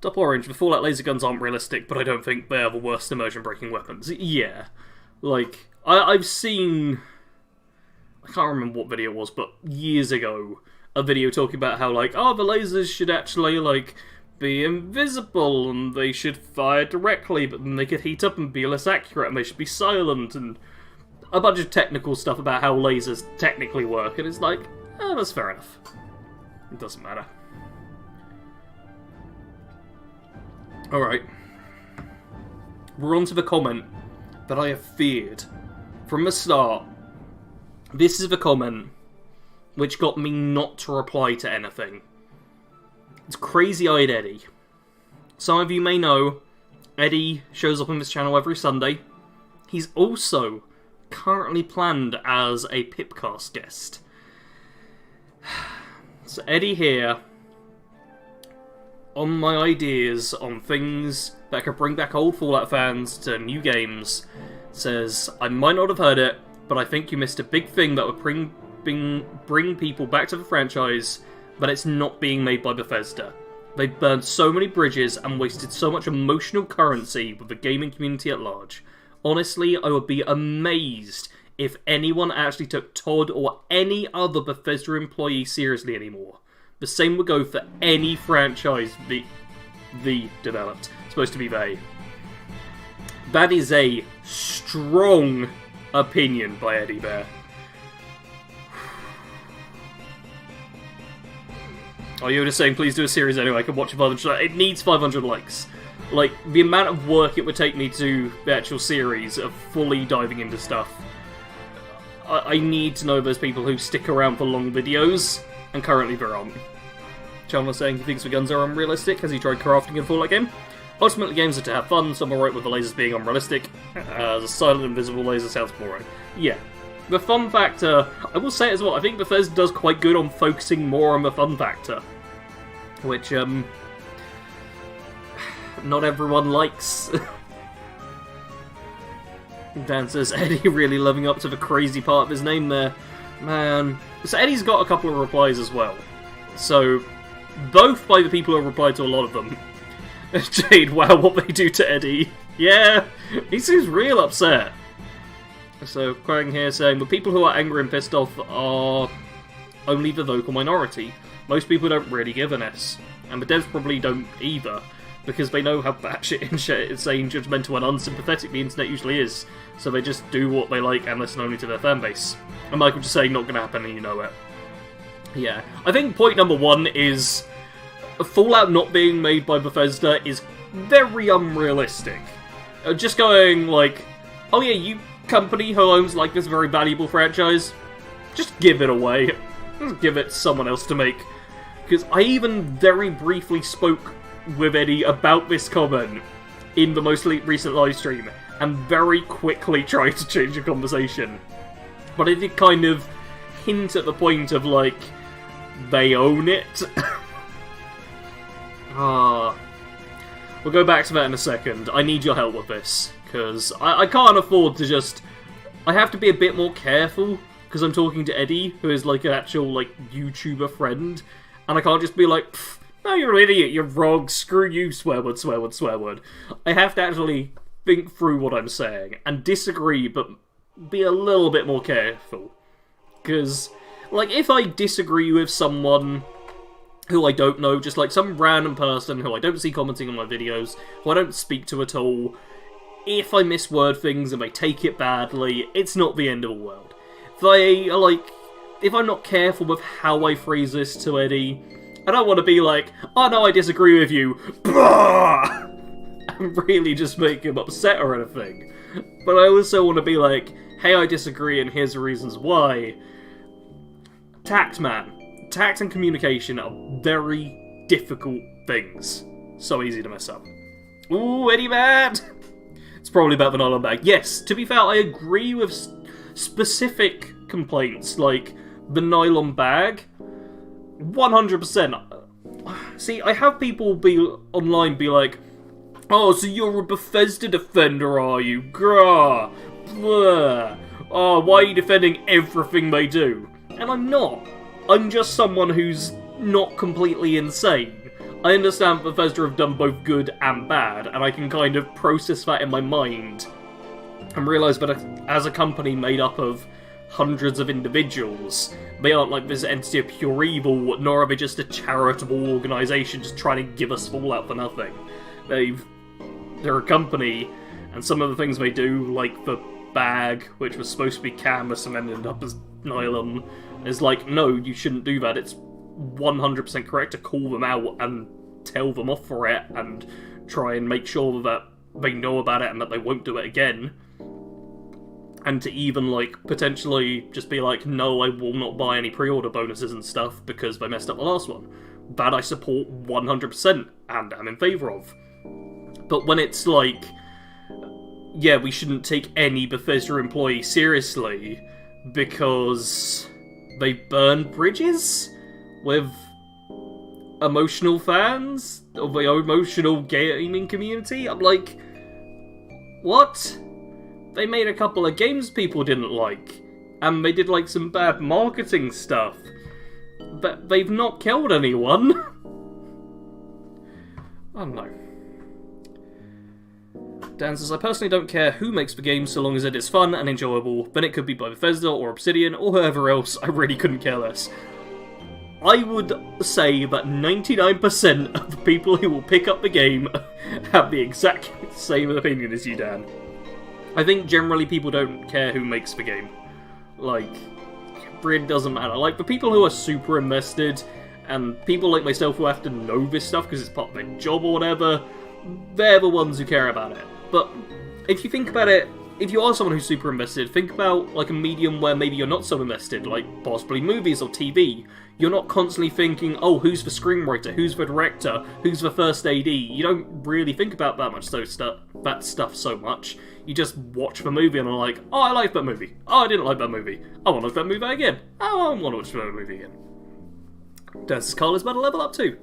Top Orange, the Fallout laser guns aren't realistic, but I don't think they are the worst immersion-breaking weapons. Yeah. Like, I've seen... I can't remember what video it was, but years ago, a video talking about how, like, oh, the lasers should actually, like, be invisible, and they should fire directly, but then they could heat up and be less accurate, and they should be silent, and a bunch of technical stuff about how lasers technically work, and it's like, oh, that's fair enough. It doesn't matter. Alright. We're on to the comment that I have feared from the start. This is the comment which got me not to reply to anything. It's Crazy-Eyed Eddie. Some of you may know, Eddie shows up on this channel every Sunday. He's also currently planned as a Pipcast guest. So Eddie here, on my ideas on things that could bring back old Fallout fans to new games, says, I might not have heard it, but I think you missed a big thing that would bring people back to the franchise, but it's not being made by Bethesda. They've burned so many bridges and wasted so much emotional currency with the gaming community at large. Honestly, I would be amazed if anyone actually took Todd or any other Bethesda employee seriously anymore. The same would go for any franchise the developed. It's supposed to be they. That is a strong opinion by Eddie Bear. Oh, you're just saying, please do a series anyway, I can watch it 500. It needs 500 likes. Like, the amount of work it would take me to do the actual series of fully diving into stuff. I need to know those people who stick around for long videos, and currently there aren't. Chandler saying he thinks the guns are unrealistic. Has he tried crafting a Fallout game? Ultimately, games are to have fun, so I'm alright with the lasers being unrealistic. The silent, invisible laser sounds boring. Yeah. The fun factor, I will say it as well, I think Bethesda does quite good on focusing more on the fun factor. Which, not everyone likes. Dan says, Eddie really living up to the crazy part of his name there. Man. So Eddie's got a couple of replies as well. So, both by the people who replied to a lot of them. Jade, wow, what they do to Eddie. Yeah, he seems real upset. So, Krang here saying, the people who are angry and pissed off are only the vocal minority. Most people don't really give an S. And the devs probably don't either, because they know how batshit insane, judgmental and unsympathetic the internet usually is. So they just do what they like and listen only to their fanbase. And Michael just saying, not gonna happen, and you know it. Yeah. I think point number one is Fallout not being made by Bethesda is very unrealistic. Just going like, oh yeah, you company who owns like this very valuable franchise, just give it away. Just give it to someone else to make. Because I even very briefly spoke with Eddie about this comment in the most recent live stream, and very quickly tried to change the conversation. But I did kind of hint at the point of like, they own it. We'll go back to that in a second. I need your help with this, because I can't afford to just... I have to be a bit more careful, because I'm talking to Eddie, who is like an actual like YouTuber friend, and I can't just be like, no, you're an idiot, you're wrong, screw you, swear word, swear word, swear word. I have to actually think through what I'm saying, and disagree, but be a little bit more careful. Because, like, if I disagree with someone who I don't know, just like some random person who I don't see commenting on my videos, who I don't speak to at all, if I misword things and they take it badly, it's not the end of the world. If I'm not careful with how I phrase this to Eddie, I don't want to be like, oh no, I disagree with you, and really just make him upset or anything. But I also want to be like, hey, I disagree and here's the reasons why. Tact, man. Tact and communication are very difficult things. So easy to mess up. Ooh, Eddie Mad! It's probably about the nylon bag. Yes, to be fair, I agree with specific complaints, like the nylon bag. 100%. See, I have people online be like, oh, so you're a Bethesda defender, are you? Grah. Blah. Oh, why are you defending everything they do? And I'm not. I'm just someone who's not completely insane. I understand Bethesda have done both good and bad, and I can kind of process that in my mind and realise that as a company made up of hundreds of individuals, they aren't like this entity of pure evil, nor are they just a charitable organisation just trying to give us Fallout for nothing. They're a company, and some of the things they do, like the bag, which was supposed to be canvas and ended up as nylon, is like, no, you shouldn't do that. It's 100% correct to call them out and tell them off for it, and try and make sure that they know about it and that they won't do it again. And to even, like, potentially just be like, no, I will not buy any pre-order bonuses and stuff because they messed up the last one. That I support 100% and am in favour of. But when it's like, yeah, we shouldn't take any Bethesda employee seriously because they burn bridges with emotional fans of the emotional gaming community, I'm like, what? They made a couple of games people didn't like, and they did like some bad marketing stuff, but they've not killed anyone. I don't know. Dan says, I personally don't care who makes the game so long as it is fun and enjoyable. Then it could be by Bethesda or Obsidian or whoever else, I really couldn't care less. I would say that 99% of the people who will pick up the game have the exact same opinion as you, Dan. I think generally people don't care who makes the game. Like, it really doesn't matter. Like, the people who are super invested, and people like myself who have to know this stuff because it's part of their job or whatever, they're the ones who care about it. But if you think about it, if you are someone who's super invested, think about like a medium where maybe you're not so invested, like possibly movies or TV. You're not constantly thinking, oh, who's the screenwriter, who's the director, who's the first AD. You don't really think about that stuff so much. You just watch the movie and are like, oh, I like that movie. Oh, I didn't like that movie. I want to watch that movie again. Oh, I want to watch that movie again. Dance's Carl is about to level up too.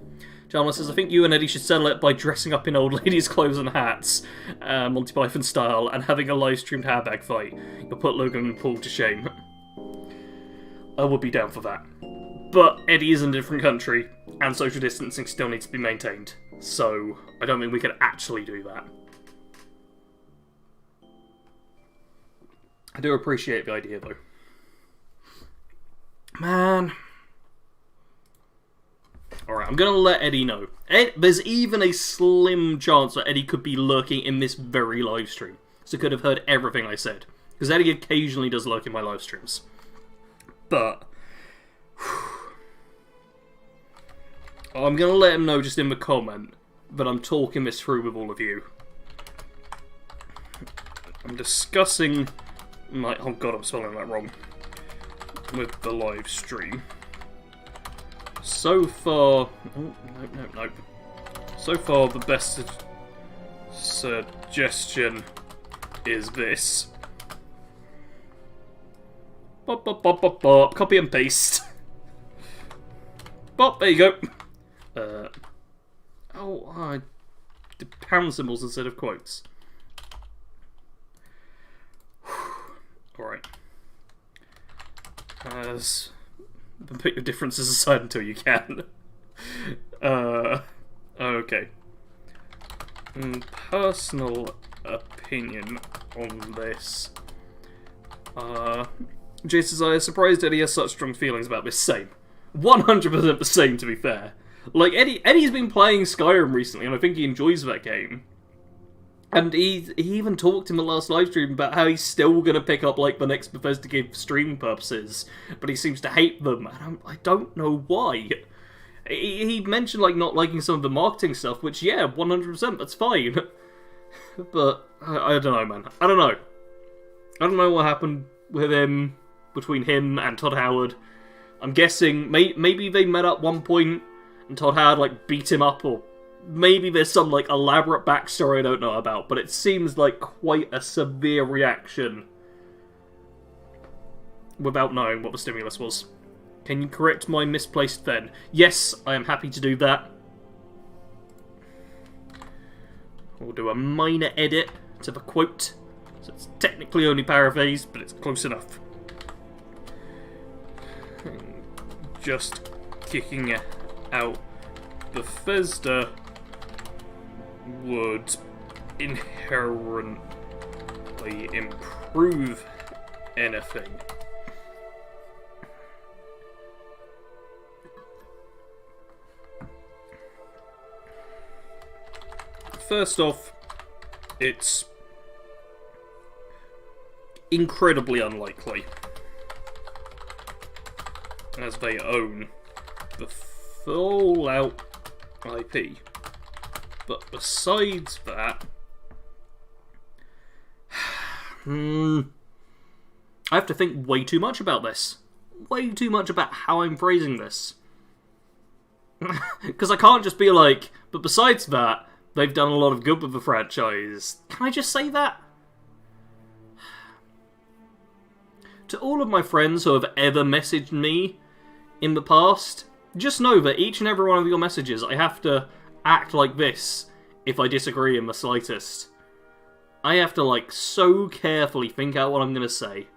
Jarman says, I think you and Eddie should settle it by dressing up in old ladies' clothes and hats, Monty Python style, and having a live-streamed hairbag fight. You'll put Logan and Paul to shame. I would be down for that. But Eddie is in a different country, and social distancing still needs to be maintained. So, I don't think we can actually do that. I do appreciate the idea, though. Man. Alright, I'm going to let Eddie know. There's even a slim chance that Eddie could be lurking in this very live stream. So could have heard everything I said. Because Eddie occasionally does lurk in my live streams. But I'm going to let him know just in the comment that I'm talking this through with all of you. I'm discussing my... Oh god, I'm spelling that wrong. With the live stream. So far... Oh, nope. So far, the best suggestion is this. Bop, bop, bop, bop, bop. Copy and paste. Bop, there you go. The pound symbols instead of quotes. Alright. Put your differences aside until you can. Okay. Personal opinion on this. Jay says, I am surprised Eddie has such strong feelings about this. Same. 100% the same, to be fair. Like, Eddie's been playing Skyrim recently, and I think he enjoys that game. And he even talked in the last livestream about how he's still going to pick up, like, the next Bethesda game for streaming purposes, but he seems to hate them, and I don't know why. He mentioned, like, not liking some of the marketing stuff, which, yeah, 100%, that's fine. But, I don't know, man. I don't know. I don't know what happened with him, between him and Todd Howard. I'm guessing maybe they met at one point, and Todd Howard, like, beat him up, or maybe there's some, like, elaborate backstory I don't know about, but it seems like quite a severe reaction without knowing what the stimulus was. Can you correct my misplaced then? Yes, I am happy to do that. We'll do a minor edit to the quote, so it's technically only paraphrased, but it's close enough. Just kicking out Bethesda would inherently improve anything. First off, it's incredibly unlikely, as they own the Fallout IP. But besides that, I have to think way too much about this. Way too much about how I'm phrasing this. Because I can't just be like, but besides that, they've done a lot of good with the franchise. Can I just say that? To all of my friends who have ever messaged me in the past, just know that each and every one of your messages, I have to act like this if I disagree in the slightest. I have to, like, so carefully think out what I'm going to say.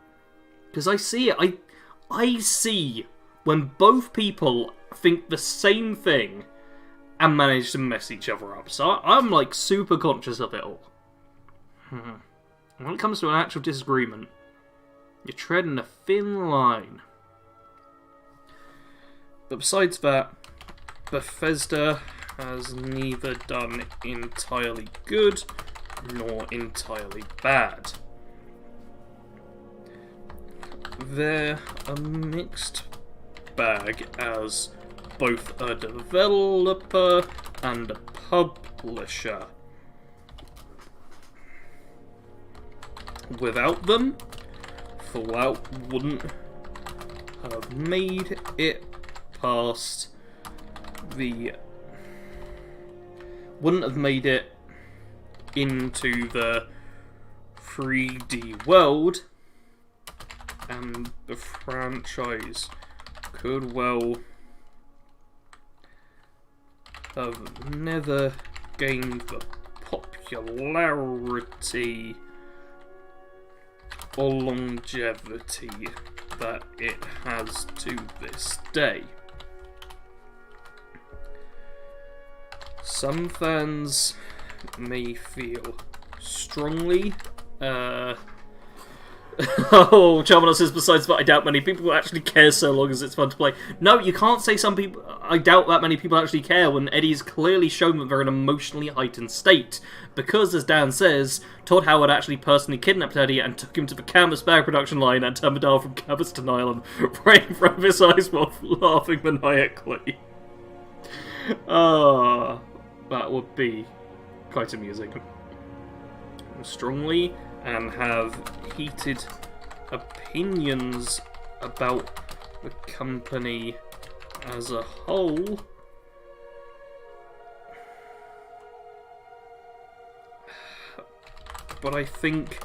Because I see it. I see when both people think the same thing and manage to mess each other up. So I'm, like, super conscious of it all. When it comes to an actual disagreement, you're treading a thin line. But besides that, Bethesda has neither done entirely good nor entirely bad. they're a mixed bag as both a developer and a publisher. Without them, Fallout wouldn't have made it past the... wouldn't have made it into the 3D world, and the franchise could well have never gained the popularity or longevity that it has to this day. Some fans may feel strongly oh, Charmander says, besides that, I doubt many people will actually care so long as it's fun to play. No, you can't say some people... I doubt that many people actually care when Eddie's clearly shown that they're in an emotionally heightened state. Because, as Dan says, Todd Howard actually personally kidnapped Eddie and took him to the Canvas Bag production line and turned the dial from Canvas to nylon, right in front of his eyes while laughing maniacally. Ah, that would be quite amusing. Strongly and have heated opinions about the company as a whole. But I think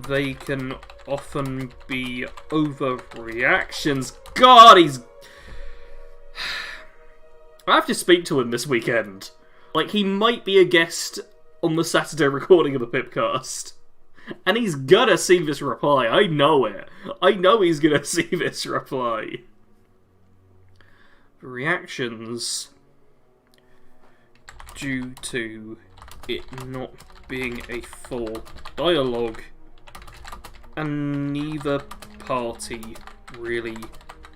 they can often be overreactions. God, he's... I have to speak to him this weekend. Like, he might be a guest on the Saturday recording of the Pipcast. And he's gonna see this reply. I know it. I know he's gonna see this reply. Reactions due to it not being a full dialogue and neither party really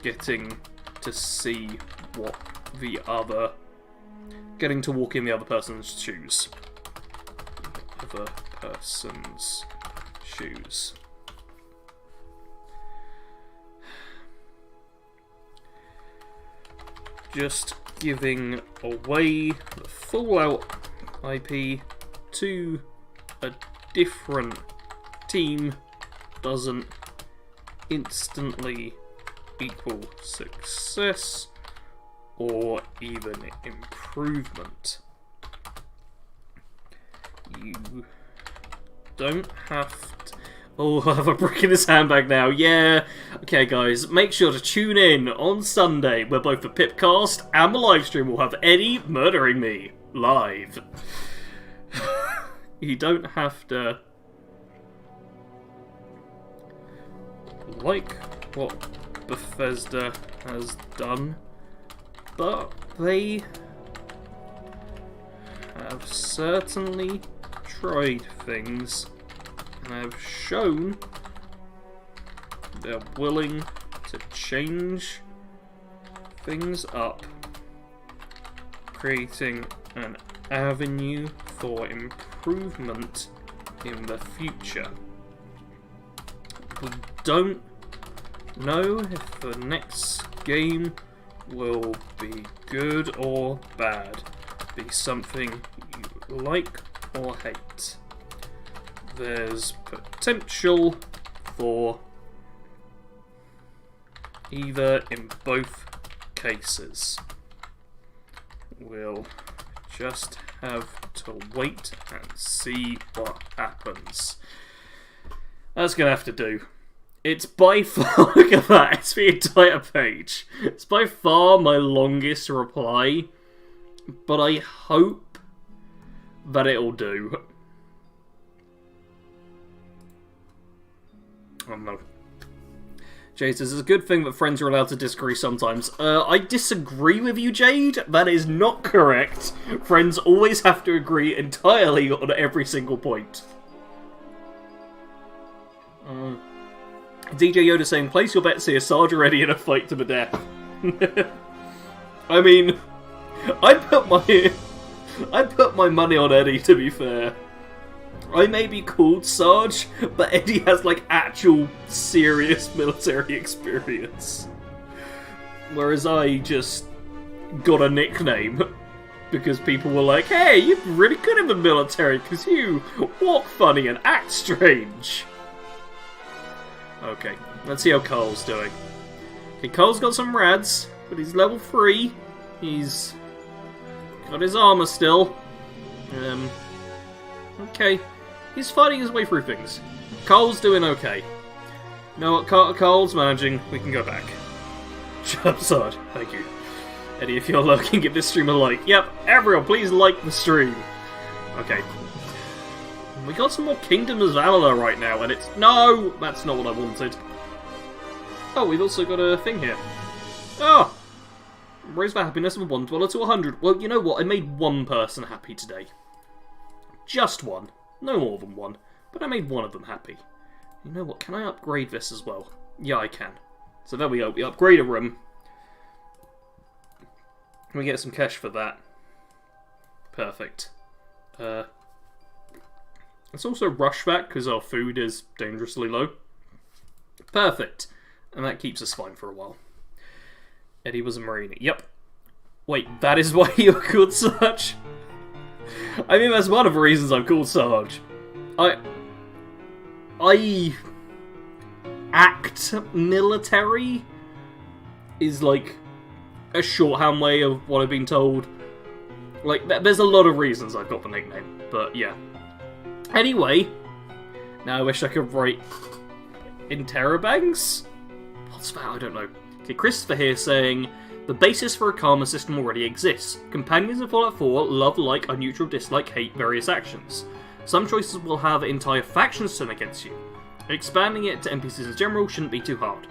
getting to see what the other... getting to walk in the other person's shoes. Other person's shoes. Just giving away the Fallout IP to a different team doesn't instantly equal success or even improvement. You don't have to... Oh, I have a brick in his handbag now, yeah. Okay, guys, make sure to tune in on Sunday, where both the Pipcast and the livestream will have Eddie murdering me live. You don't have to like what Bethesda has done, but they have certainly tried things and have shown they're willing to change things up, creating an avenue for improvement in the future. We don't know if the next game will be good or bad, be something you like or hate. There's potential for either in both cases. We'll just have to wait and see what happens. That's gonna have to do. It's by far, look at that, it's the entire page. It's by far my longest reply, but I hope that it'll do. Oh no. Jade says, it's a good thing that friends are allowed to disagree sometimes. I disagree with you, Jade. That is not correct. Friends always have to agree entirely on every single point. DJ Yoda saying, place your bet to see a Sarge ready in a fight to the death. I mean, I put my money on Eddie, to be fair. I may be called Sarge, but Eddie has, like, actual serious military experience. Whereas I just got a nickname because people were like, hey, you're really good in the military because you walk funny and act strange. Okay, let's see how Carl's doing. Okay, Carl's got some rads, but he's level 3. He's got his armor still. Okay. He's fighting his way through things. Carl's doing okay. You know what, Carl's managing. We can go back. Shut up, Sarge. Thank you. Eddie, if you're lurking, give this stream a like. Yep, everyone, please like the stream. Okay. We got some more Kingdom of Valor right now, and it's... No! That's not what I wanted. Oh, we've also got a thing here. Oh! Raise the happiness of a 1 dweller to 100. Well, you know what? I made one person happy today. Just one. No more than one. But I made one of them happy. You know what? Can I upgrade this as well? Yeah, I can. So there we go. We upgrade a room. We get some cash for that. Perfect. Let's also rush that because our food is dangerously low. Perfect. And that keeps us fine for a while. Eddie was a Marine. Yep. Wait, that is why you're called Sarge? I mean, that's one of the reasons I'm called Sarge. I act military is like a shorthand way of what I've been told. Like, there's a lot of reasons I've got the nickname, but yeah. Anyway, now I wish I could write Interrobangs? What's that? I don't know. Okay, Christopher here saying, the basis for a karma system already exists. Companions in Fallout 4 love, like, or neutral, dislike, hate various actions. Some choices will have entire factions turn against you. Expanding it to NPCs in general shouldn't be too hard.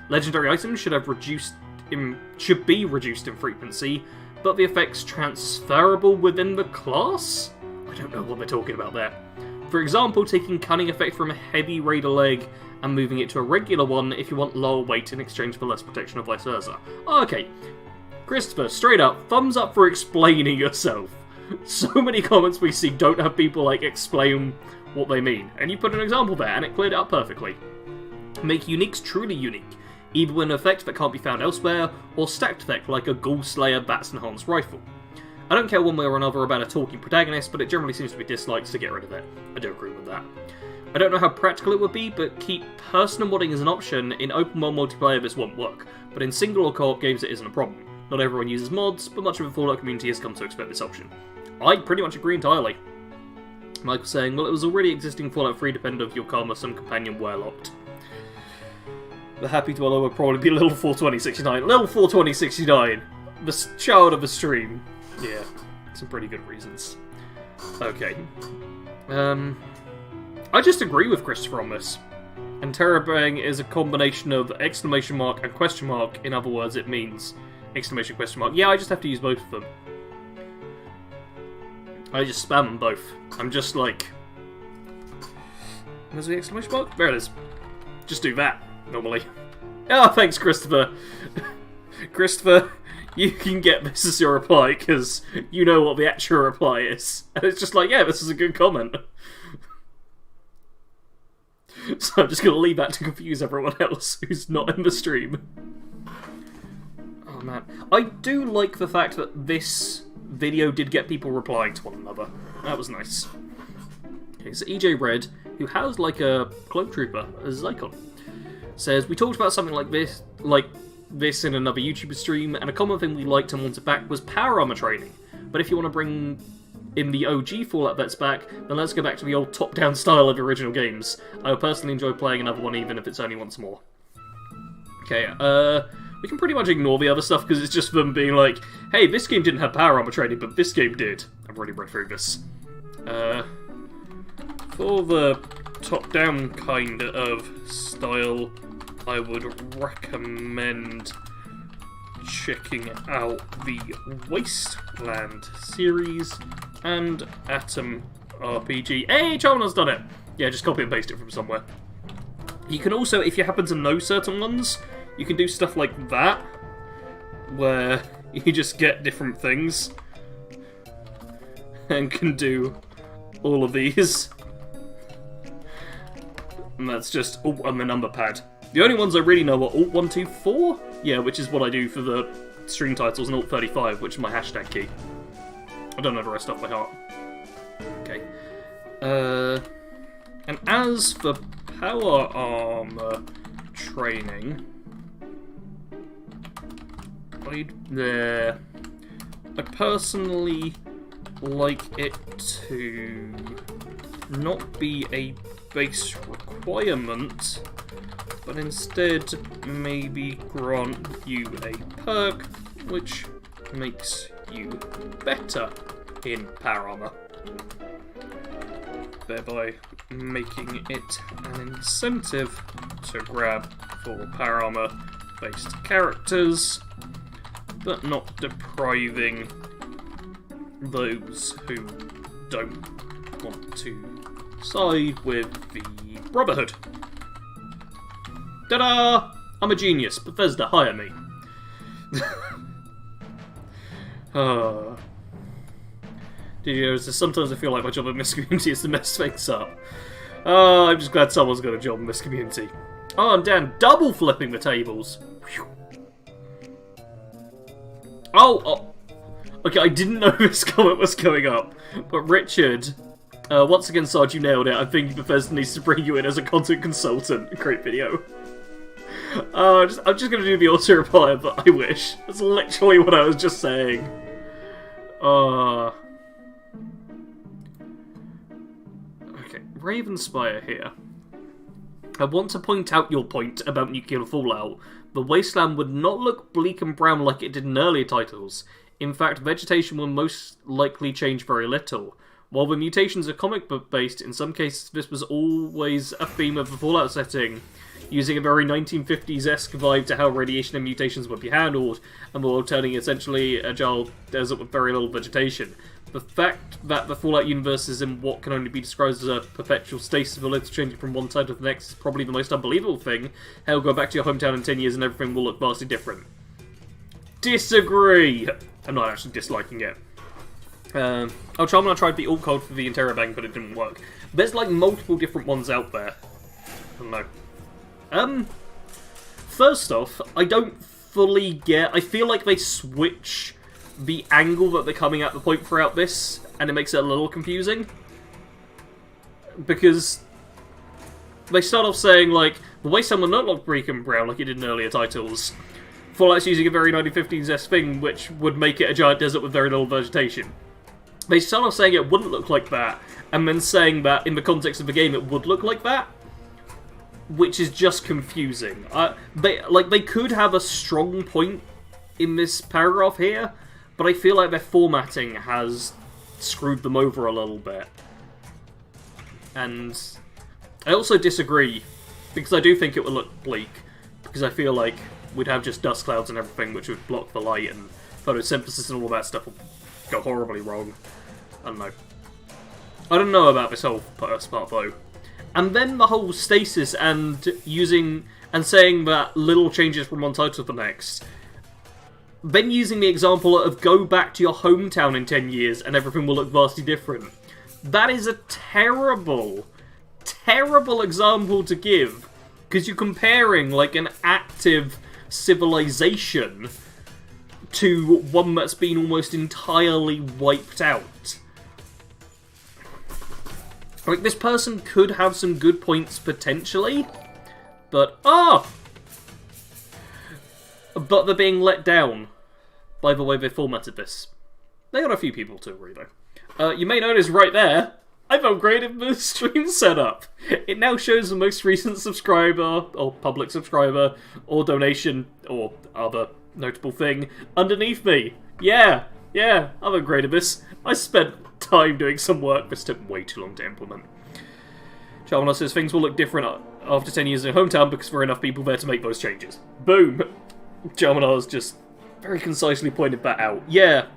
Legendary items should be reduced in frequency, but the effects transferable within the class? I don't know what they're talking about there. For example, taking cunning effect from a heavy raider leg and moving it to a regular one if you want lower weight in exchange for less protection or vice versa. Okay, Christopher, straight up, thumbs up for explaining yourself. So many comments we see don't have people, like, explain what they mean. And you put an example there, and it cleared it up perfectly. Make uniques truly unique, either with an effect that can't be found elsewhere, or stacked effect like a Ghoul Slayer Bats Enhanced Rifle. I don't care one way or another about a talking protagonist, but it generally seems to be disliked, so get rid of it. I do agree with that. I don't know how practical it would be, but keep personal modding as an option. In open world multiplayer this won't work, but in single or co-op games it isn't a problem. Not everyone uses mods, but much of the Fallout community has come to expect this option. I pretty much agree entirely. Michael saying, well, it was already existing Fallout 3 dependent of your karma, some companion were locked. The happy dweller would probably be Little 42069. Little 42069! The child of the stream. Yeah, some pretty good reasons. Okay. I just agree with Christopher on this. And Terrabang is a combination of exclamation mark and question mark. In other words, it means exclamation question mark. Yeah, I just have to use both of them. I just spam them both. I'm just like... Where's the exclamation mark? There it is. Just do that, normally. Oh, thanks, Christopher. Christopher, you can get this as your reply, because you know what the actual reply is. And it's just like, yeah, this is a good comment. So I'm just going to leave that to confuse everyone else who's not in the stream. Oh man. I do like the fact that this video did get people replying to one another. That was nice. Okay, so EJ Red, who has like a cloak trooper as his icon, says, we talked about something like this in another YouTuber stream, and a common thing we liked and wanted back was power armor training. But if you want to bring in the OG Fallout vets back, then let's go back to the old top-down style of the original games. I would personally enjoy playing another one even if it's only once more. Okay, we can pretty much ignore the other stuff because it's just them being like, hey, this game didn't have power armor training, but this game did. I've already read through this. For the top-down kind of style, I would recommend checking out the Wasteland series and Atom RPG. Hey, Chalmers's done it! Yeah, just copy and paste it from somewhere. You can also, if you happen to know certain ones, you can do stuff like that, where you just get different things and can do all of these. and that's just Alt and the number pad. The only ones I really know are Alt 124, yeah, which is what I do for the stream titles, and Alt 35, which is my hashtag key. I don't know the rest off by heart. Okay. And as for power armor training, I personally like it to not be a base requirement, but instead maybe grant you a perk which makes you better in power armor, thereby making it an incentive to grab for power armor based characters, but not depriving those who don't want to side with the Brotherhood. Ta-da! I'm a genius. Bethesda, hire me. Did you know, sometimes I feel like my job in Miss Community is to mess things up. I'm just glad someone's got a job in Miss Community. Oh, and Dan, double flipping the tables. Whew. Oh, okay, I didn't know this comment was going up, but Richard, once again, Sarge, you nailed it. I think Bethesda needs to bring you in as a content consultant. Great video. I'm just going to do the auto-reply, but I wish. That's literally what I was just saying. Okay, Ravenspire here. I want to point out your point about nuclear fallout. The wasteland would not look bleak and brown like it did in earlier titles. In fact, vegetation will most likely change very little. While the mutations are comic book based, in some cases this was always a theme of the Fallout setting, using a very 1950s-esque vibe to how radiation and mutations would be handled, and the world turning essentially a agile desert with very little vegetation. The fact that the Fallout universe is in what can only be described as a perpetual stasis of life changing from one side to the next is probably the most unbelievable thing. Hell, go back to your hometown in 10 years and everything will look vastly different. Disagree! I'm not actually disliking it. Charmin, I tried the alt code for the Interrobang, but it didn't work. There's like multiple different ones out there. I don't know. First off, I don't fully get... I feel like they switch the angle that they're coming at the point throughout this, and it makes it a little confusing. Because they start off saying, like, the wasteland will not look bleak and brown like it did in earlier titles. Fallout's using a very 1950s-esque thing, which would make it a giant desert with very little vegetation. They start off saying it wouldn't look like that, and then saying that in the context of the game it would look like that, which is just confusing. They could have a strong point in this paragraph here, but I feel like their formatting has screwed them over a little bit. And I also disagree, because I do think it would look bleak, because I feel like we'd have just dust clouds and everything which would block the light, and photosynthesis and all that stuff would go horribly wrong. I don't know. I don't know about this whole first part though. And then the whole stasis and using and saying that little changes from one title to the next. Then using the example of go back to your hometown in 10 years and everything will look vastly different. That is a terrible, terrible example to give. Because you're comparing like an active civilization to one that's been almost entirely wiped out. Like, this person could have some good points potentially, but but they're being let down by the way they formatted this. They got a few people to agree though. You may notice right there, I've upgraded the stream setup. It now shows the most recent subscriber, or public subscriber, or donation, or other notable thing underneath me. Yeah, I've upgraded this. I spent time doing some work, this took way too long to implement. Charmander says things will look different after 10 years in your hometown because there are enough people there to make those changes. Boom! Charmander's just very concisely pointed that out. Yeah,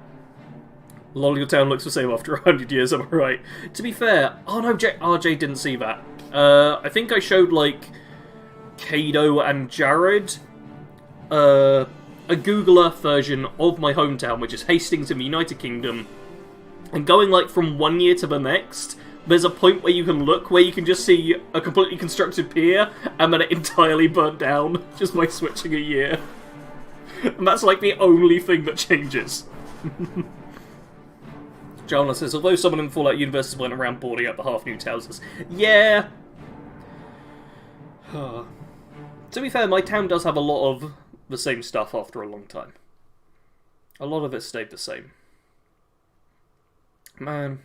a lot of your town looks the same after 100 years, am I right? To be fair, oh no, RJ didn't see that. I think I showed, like, Kado and Jared, a Google Earth version of my hometown, which is Hastings in the United Kingdom, and going, like, from one year to the next, there's a point where you can look where you can just see a completely constructed pier, and then it entirely burnt down, just by switching a year. And that's like the only thing that changes. Joanna says, although someone in the Fallout universe went around boarding up the half-nude houses. Yeah! To be fair, my town does have a lot of the same stuff after a long time. A lot of it stayed the same. Man.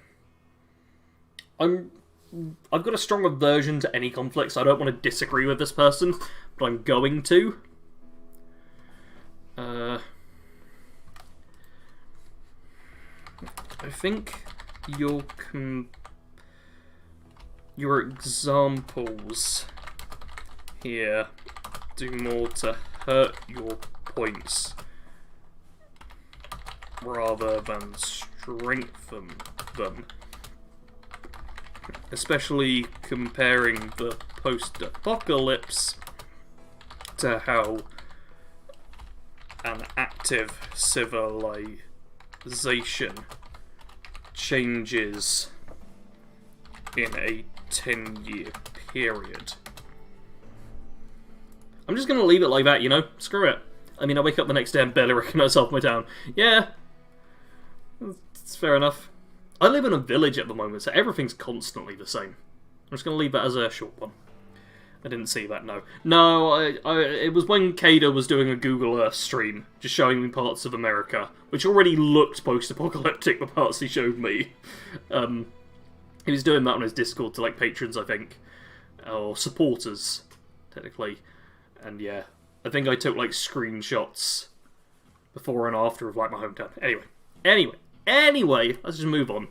I've got a strong aversion to any conflict, so I don't want to disagree with this person, but I'm going to. I think your examples here do more to hurt your points rather than strengthen them. Especially comparing the post-apocalypse to how an active civilization changes in a 10-year period. I'm just gonna leave it like that, you know? Screw it. I mean, I wake up the next day and barely recognise half my town. Yeah, it's fair enough. I live in a village at the moment, so everything's constantly the same. I'm just gonna leave that as a short one. I didn't see that, no. No, it was when Kada was doing a Google Earth stream, just showing me parts of America, which already looked post-apocalyptic, the parts he showed me. He was doing that on his Discord to, like, patrons, I think. Or supporters, technically. And yeah, I think I took, like, screenshots before and after of, like, my hometown. Anyway, let's just move on.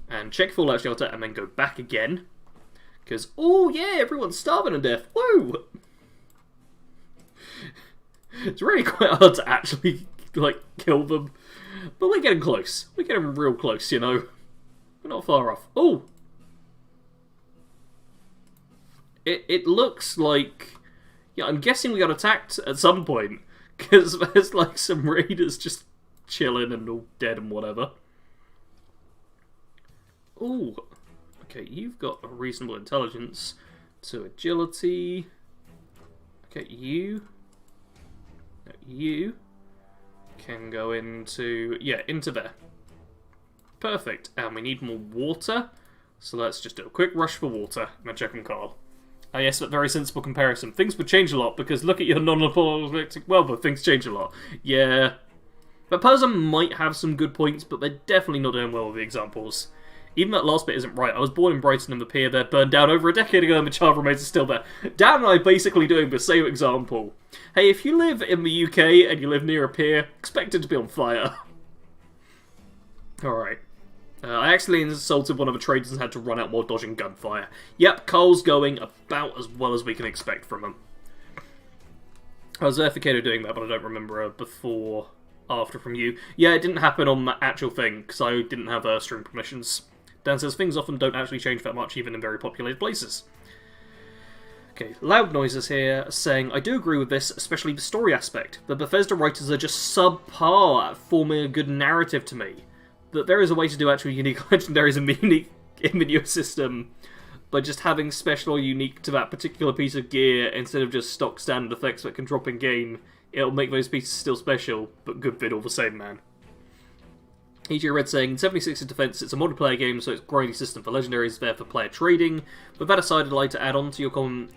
And check Fallout Shelter and then go back again. Because, oh yeah, everyone's starving to death. Woo! It's really quite hard to actually, like, kill them. But we're getting close. We're getting real close, you know. We're not far off. Oh! It looks like... Yeah, I'm guessing we got attacked at some point. Because there's, like, some raiders just chilling and all dead and whatever. Ooh. Okay, you've got a reasonable intelligence to agility. Okay, you can go into... Yeah, into there. Perfect. And we need more water. So let's just do a quick rush for water. And then check on Carl. Ah yes, but very sensible comparison. Things would change a lot, because look at your non-apocalyptic world, but things change a lot. Yeah. That person might have some good points, but they're definitely not doing well with the examples. Even that last bit isn't right. I was born in Brighton and the pier there burned down over a decade ago and the child remains still there. Dan and I are basically doing the same example. Hey, if you live in the UK and you live near a pier, expect it to be on fire. Alright. I accidentally insulted one of the traders and had to run out while dodging gunfire. Yep, Cole's going about as well as we can expect from him. I was there for Kato doing that, but I don't remember before, after from you. Yeah, it didn't happen on the actual thing, because I didn't have stream permissions. Dan says things often don't actually change that much, even in very populated places. Okay, Loud Noises here saying, I do agree with this, especially the story aspect. The Bethesda writers are just subpar at forming a good narrative to me. That there is a way to do actual unique legendaries in the new system by just having special or unique to that particular piece of gear instead of just stock standard effects that can drop in game. It'll make those pieces still special, but good vid all the same, man. EJ Red saying, in 76's defense, it's a multiplayer game, so its grinding system for legendaries is there for player trading. But that aside, I'd like to add on to your comment.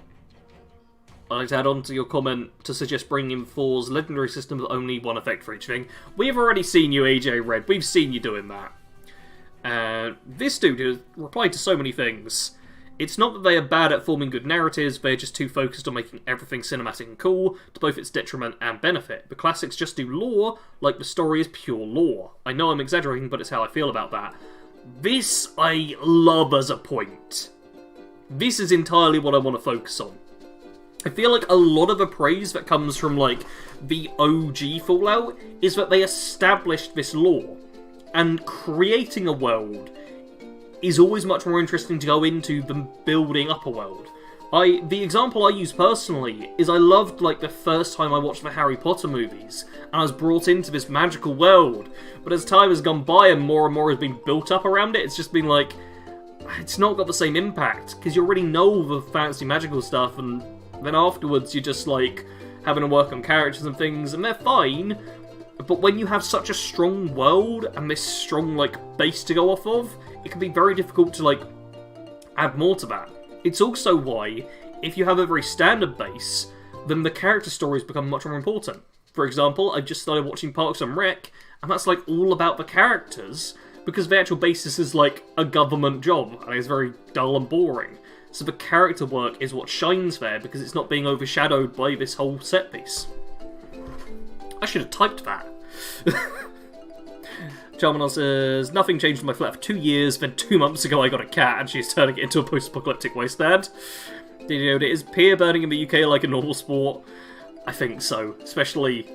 To suggest bringing in 4's legendary system with only one effect for each thing. We've already seen you, AJ Red. We've seen you doing that. This dude has replied to so many things. It's not that they are bad at forming good narratives, they're just too focused on making everything cinematic and cool, to both its detriment and benefit. The classics just do lore, like the story is pure lore. I know I'm exaggerating, but it's how I feel about that. This I love as a point. This is entirely what I want to focus on. I feel like a lot of the praise that comes from, like, the OG Fallout is that they established this lore. And creating a world is always much more interesting to go into than building up a world. The example I use personally is I loved, like, the first time I watched the Harry Potter movies, and I was brought into this magical world. But as time has gone by and more has been built up around it, it's just been like, it's not got the same impact, because you already know the fancy magical stuff, and then afterwards you're just, like, having to work on characters and things, and they're fine, but when you have such a strong world, and this strong, like, base to go off of, it can be very difficult to, like, add more to that. It's also why, if you have a very standard base, then the character stories become much more important. For example, I just started watching Parks and Rec, and that's, like, all about the characters, because the actual basis is, like, a government job, and it's very dull and boring. So the character work is what shines there, because it's not being overshadowed by this whole set piece. I should have typed that. Charmander says, nothing changed in my flat for 2 years, then 2 months ago I got a cat, and she's turning it into a post-apocalyptic wasteland. Did you know, is pier burning in the UK like a normal sport? I think so, especially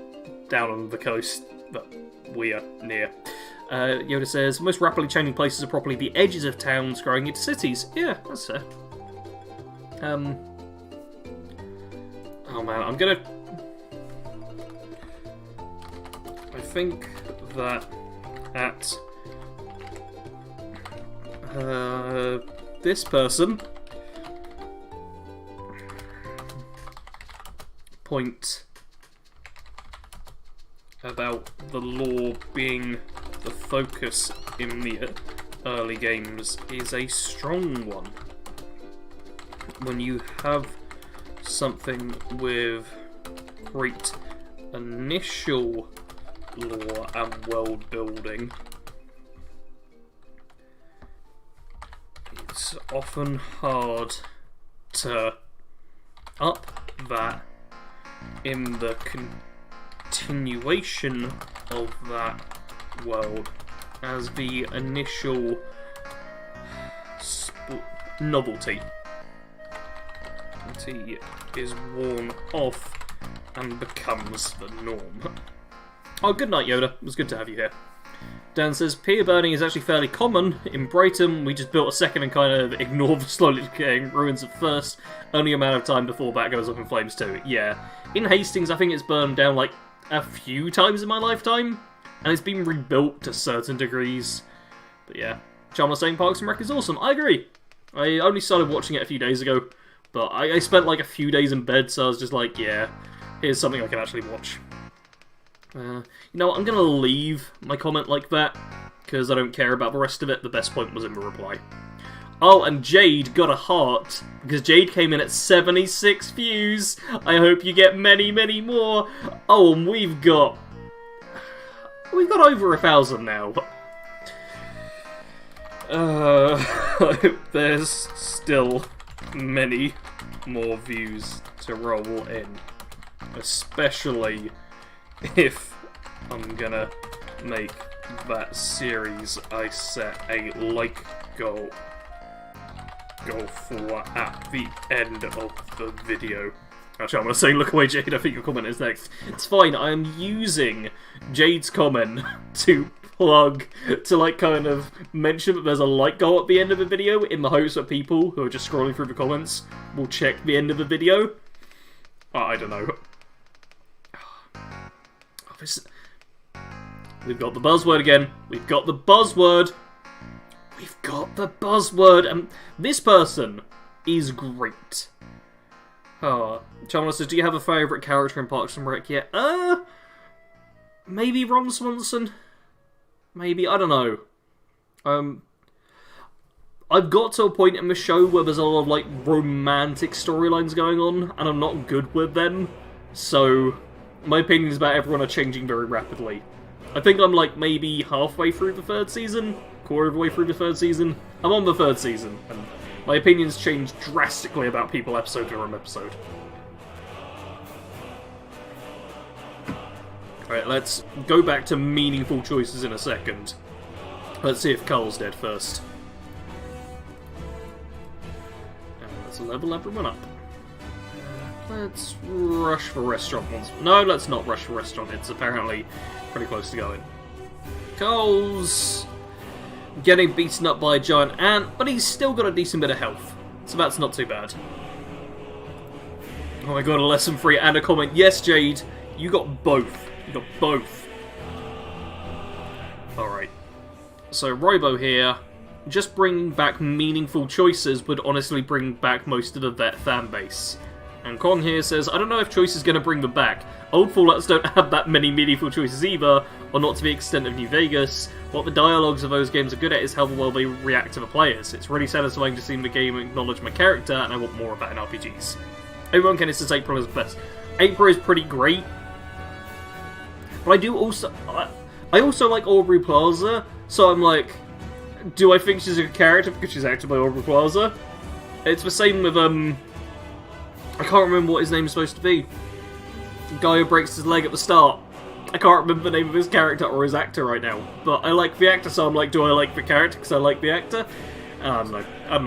down on the coast that we are near. Yoda says, most rapidly changing places are probably the edges of towns growing into cities. Yeah, that's fair. Oh man, I'm gonna... I think that at this person point about the lore being the focus in the early games is a strong one. When you have something with great initial lore and world building, it's often hard to up that in the continuation of that world as the initial novelty is worn off and becomes the norm. Oh, good night, Yoda. It was good to have you here. Dan says, pier burning is actually fairly common. In Brighton, we just built a second and kind of ignored the slowly decaying ruins at first. Only a matter of time before that goes up in flames too. Yeah. In Hastings, I think it's burned down like a few times in my lifetime, and it's been rebuilt to certain degrees. But yeah. Charmander saying Parks and Rec is awesome. I agree. I only started watching it a few days ago, but I spent like a few days in bed, so I was just like, yeah, here's something I can actually watch. You know, I'm gonna leave my comment like that, because I don't care about the rest of it. The best point was in the reply. Oh, and Jade got a heart, because Jade came in at 76 views. I hope you get many, many more. Oh, and we've got over 1,000 now. I hope there's still many more views to roll in, especially if I'm gonna make that series I set a like goal for at the end of the video. Actually, I'm gonna say look away, Jade, I think your comment is next. It's fine, I am using Jade's comment to plug, to like kind of mention that there's a like goal at the end of the video in the hopes that people who are just scrolling through the comments will check the end of the video. I don't know. We've got the buzzword again. We've got the buzzword. We've got the buzzword. And this person is great. Oh, Charmander says, do you have a favourite character in Parks and Rec yet? Maybe Ron Swanson? Maybe, I don't know. I've got to a point in the show where there's a lot of, like, romantic storylines going on, and I'm not good with them, so my opinions about everyone are changing very rapidly. I think I'm, like, maybe halfway through the 3rd season, quarter of the way through the 3rd season. I'm on the 3rd season, and my opinions change drastically about people episode to episode. Alright, let's go back to meaningful choices in a second. Let's see if Carl's dead first. And let's level everyone up. Let's rush for restaurant once. No, let's not rush for restaurant. It's apparently pretty close to going. Carl's getting beaten up by a giant ant, but he's still got a decent bit of health. So that's not too bad. Oh my god, a lesson 3 and a comment. Yes, Jade, you got both. You got both. Alright. So, Robo here just bringing back meaningful choices would honestly bring back most of the vet fan base. And Kong here says, I don't know if choice is going to bring them back. Old Fallouts don't have that many meaningful choices either, or not to the extent of New Vegas. What the dialogues of those games are good at is how well they react to the players. It's really satisfying to see the game acknowledge my character, and I want more of that in RPGs. Everyone can says April is the best. April is pretty great, but I also like Aubrey Plaza, so I'm like, do I think she's a good character because she's acted by Aubrey Plaza? It's the same with, I can't remember what his name is supposed to be. The guy who breaks his leg at the start. I can't remember the name of his character or his actor right now. But I like the actor, so I'm like, do I like the character because I like the actor? I don't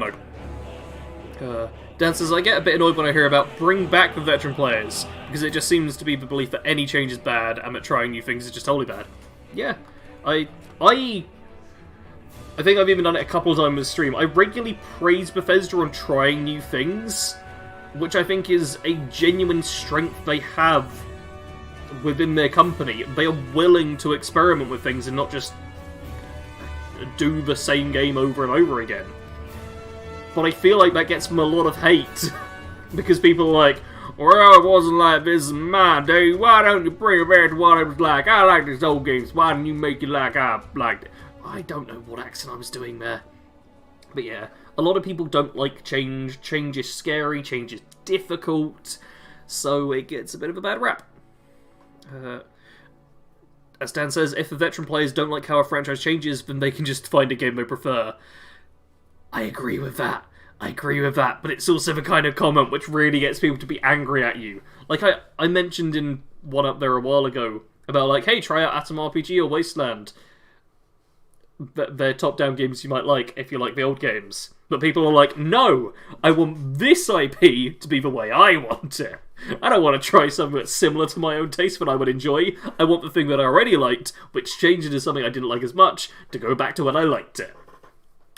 know. Dan says, I get a bit annoyed when I hear about bring back the veteran players, because it just seems to be the belief that any change is bad, and that trying new things is just totally bad. Yeah. I think I've even done it a couple of times in the stream. I regularly praise Bethesda on trying new things, which I think is a genuine strength they have within their company. They are willing to experiment with things and not just do the same game over and over again. But I feel like that gets them a lot of hate, because people are like, well, it wasn't like this in my day, why don't you bring it back to what it was like? I like these old games, why don't you make it like I liked it? I don't know what accent I was doing there. But yeah, a lot of people don't like change. Change is scary, change is difficult, so it gets a bit of a bad rap. As Dan says, if the veteran players don't like how a franchise changes, then they can just find a game they prefer. I agree with that. But it's also the kind of comment which really gets people to be angry at you. Like I mentioned in one up there a while ago, about like, hey, try out Atom RPG or Wasteland. They're top-down games you might like if you like the old games. But people are like, no, I want this IP to be the way I want it. I don't want to try something that's similar to my own taste that I would enjoy. I want the thing that I already liked, which changed into something I didn't like as much, to go back to when I liked it.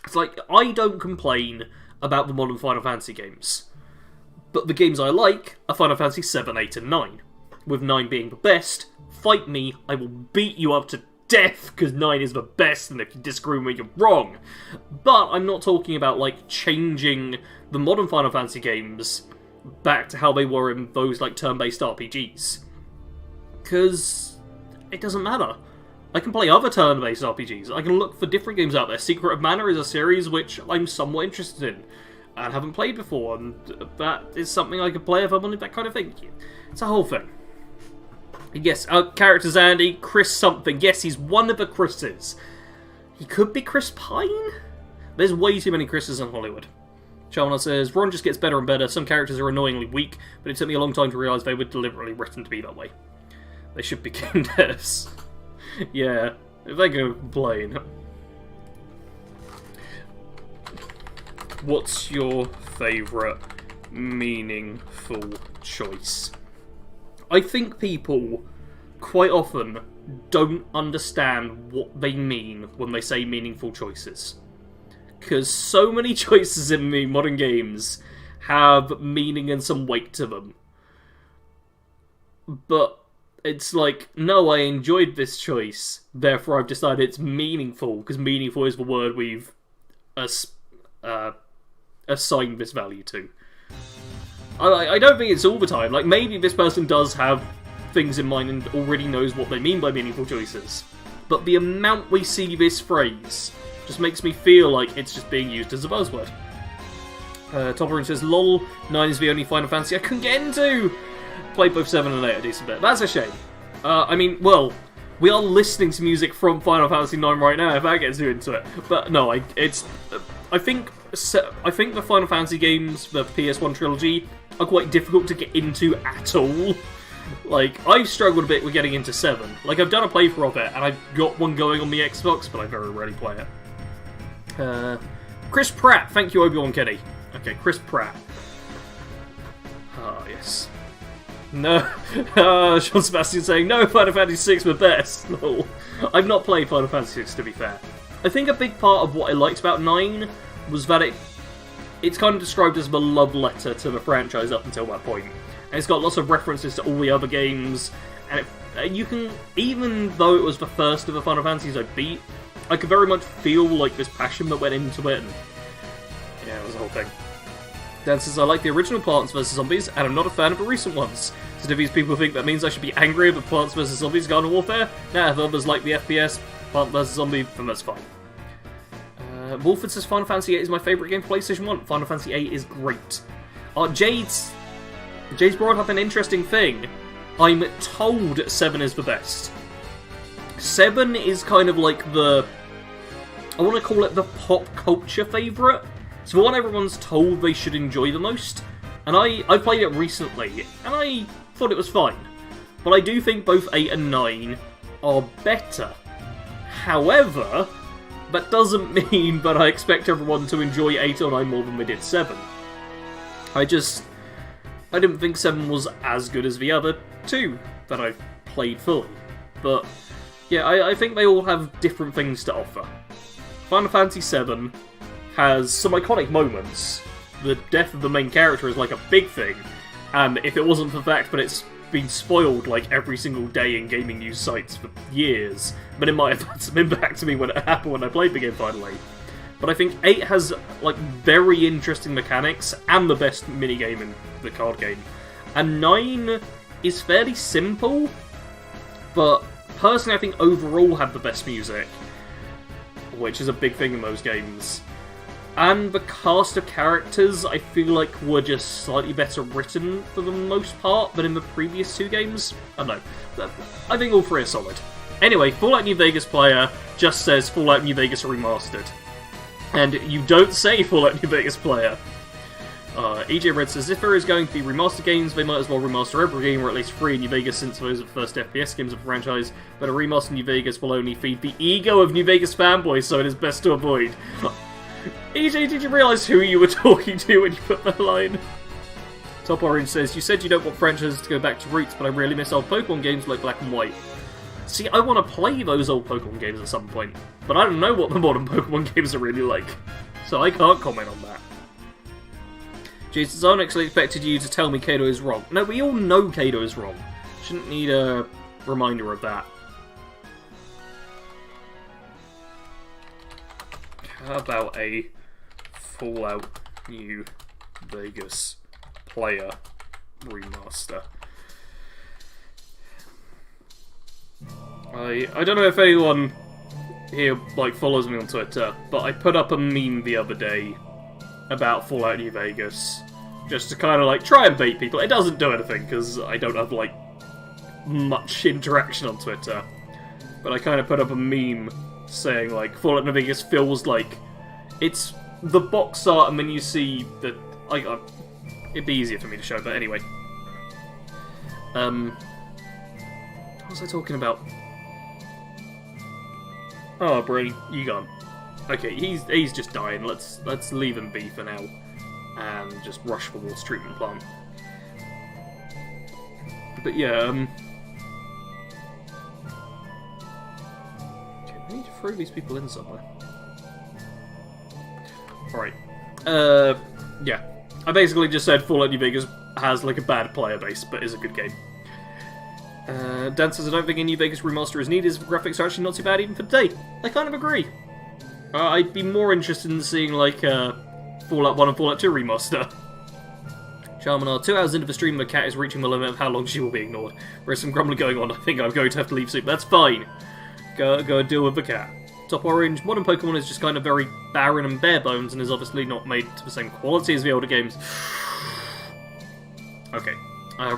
It's like, I don't complain about the modern Final Fantasy games. But the games I like are Final Fantasy 7, 8, and 9. With 9 being the best, fight me, I will beat you up to death, because 9 is the best, and if you disagree with me, you're wrong. But I'm not talking about, like, changing the modern Final Fantasy games back to how they were in those, like, turn-based RPGs. Because it doesn't matter. I can play other turn-based RPGs. I can look for different games out there. Secret of Mana is a series which I'm somewhat interested in, and haven't played before, and that is something I could play if I wanted that kind of thing. It's a whole thing. Yes, our character's Andy, Chris something. Yes, he's one of the Chris's. He could be Chris Pine? There's way too many Chris's in Hollywood. Charmander says, Ron just gets better and better. Some characters are annoyingly weak, but it took me a long time to realise they were deliberately written to be that way. They should be game devs. Yeah, if they can complain. What's your favourite meaningful choice? I think people quite often don't understand what they mean when they say meaningful choices. Because so many choices in the modern games have meaning and some weight to them. But it's like, no, I enjoyed this choice, therefore I've decided it's meaningful, because meaningful is the word we've assigned this value to. I don't think it's all the time. Like, maybe this person does have things in mind and already knows what they mean by meaningful choices. But the amount we see this phrase just makes me feel like it's just being used as a buzzword. Topperin says, lol, 9 is the only Final Fantasy I couldn't get into! Played both 7 and 8 a decent bit. That's a shame. I mean, well, we are listening to music from Final Fantasy 9 right now, if that gets you into it. But no, I think the Final Fantasy games, the PS1 trilogy, are quite difficult to get into at all. Like, I've struggled a bit with getting into 7. Like, I've done a playthrough of it, and I've got one going on the Xbox, but I very rarely play it. Chris Pratt, thank you, Obi-Wan Kenny. Okay, Chris Pratt. Ah, yes. No, Sean Sebastian saying, no, Final Fantasy VI were best. Lol. I've not played Final Fantasy VI, to be fair. I think a big part of what I liked about 9 was that it's kind of described as the love letter to the franchise up until that point. And it's got lots of references to all the other games, and you can, even though it was the first of the Final Fantasies I beat, I could very much feel, like, this passion that went into it, and yeah, it was the whole thing. Dan says, I like the original Plants vs. Zombies, and I'm not a fan of the recent ones. So do these people think that means I should be angry about Plants vs. Zombies Garden Warfare? Nah, if others like the FPS, Plant vs. Zombie, then that's fine. Wolford says, Final Fantasy VIII is my favourite game for PlayStation 1. Final Fantasy VIII is great. Jade's brought up an interesting thing. I'm told 7 is the best. 7 is kind of like the... I want to call it the pop culture favourite. So the one everyone's told they should enjoy the most. And I played it recently, and I thought it was fine. But I do think both 8 and 9 are better. However, that doesn't mean that I expect everyone to enjoy 8 or 9 more than they did 7. I didn't think 7 was as good as the other 2 that I've played fully. But, yeah, I think they all have different things to offer. Final Fantasy VII has some iconic moments. The death of the main character is like a big thing, and if it wasn't for the fact that it's been spoiled like every single day in gaming news sites for years, then it might have had some impact to me when it happened when I played the game finally. But I think 8 has like very interesting mechanics and the best minigame in the card game. And 9 is fairly simple, but personally I think overall had the best music, which is a big thing in those games. And the cast of characters, I feel like, were just slightly better written for the most part than in the previous 2 games. I don't know. I think all 3 are solid. Anyway, Fallout New Vegas player just says Fallout New Vegas Remastered. And you don't say Fallout New Vegas player. EJ Red says, if there is going to be remastered games, they might as well remaster every game, or at least 3 in New Vegas, since those are the first FPS games of the franchise. But a remaster in New Vegas will only feed the ego of New Vegas fanboys, so it is best to avoid. EJ, did you realise who you were talking to when you put that line? Top Orange says, you said you don't want franchises to go back to roots, but I really miss old Pokemon games like Black and White. See, I want to play those old Pokemon games at some point, but I don't know what the modern Pokemon games are really like, so I can't comment on that. Jesus, I actually expected you to tell me Kato is wrong. No, we all know Kato is wrong. Shouldn't need a reminder of that. How about a Fallout New Vegas player remaster? I don't know if anyone here like follows me on Twitter, but I put up a meme the other day about Fallout New Vegas, just to kind of like try and bait people. It doesn't do anything because I don't have like much interaction on Twitter, but I kind of put up a meme saying like Fallout New Vegas feels like it's the box art, and then you see the it'd be easier for me to show, but anyway. What was I talking about? Oh, Bray, you gone. Okay, he's just dying. Let's leave him be for now, and just rush the water treatment plant. But yeah, okay, we need to throw these people in somewhere. Alright. Yeah. I basically just said Fallout New Vegas has like a bad player base, but is a good game. Dan says, I don't think a New Vegas remaster is needed, as the graphics are actually not too bad even for today. I kind of agree. I'd be more interested in seeing like Fallout 1 and Fallout 2 remaster. Charmanar, 2 hours into the stream, the cat is reaching the limit of how long she will be ignored. There's some grumbling going on. I think I'm going to have to leave soon. That's fine. Go and deal with the cat. Top Orange, modern Pokemon is just kind of very barren and bare bones, and is obviously not made to the same quality as the older games. Okay.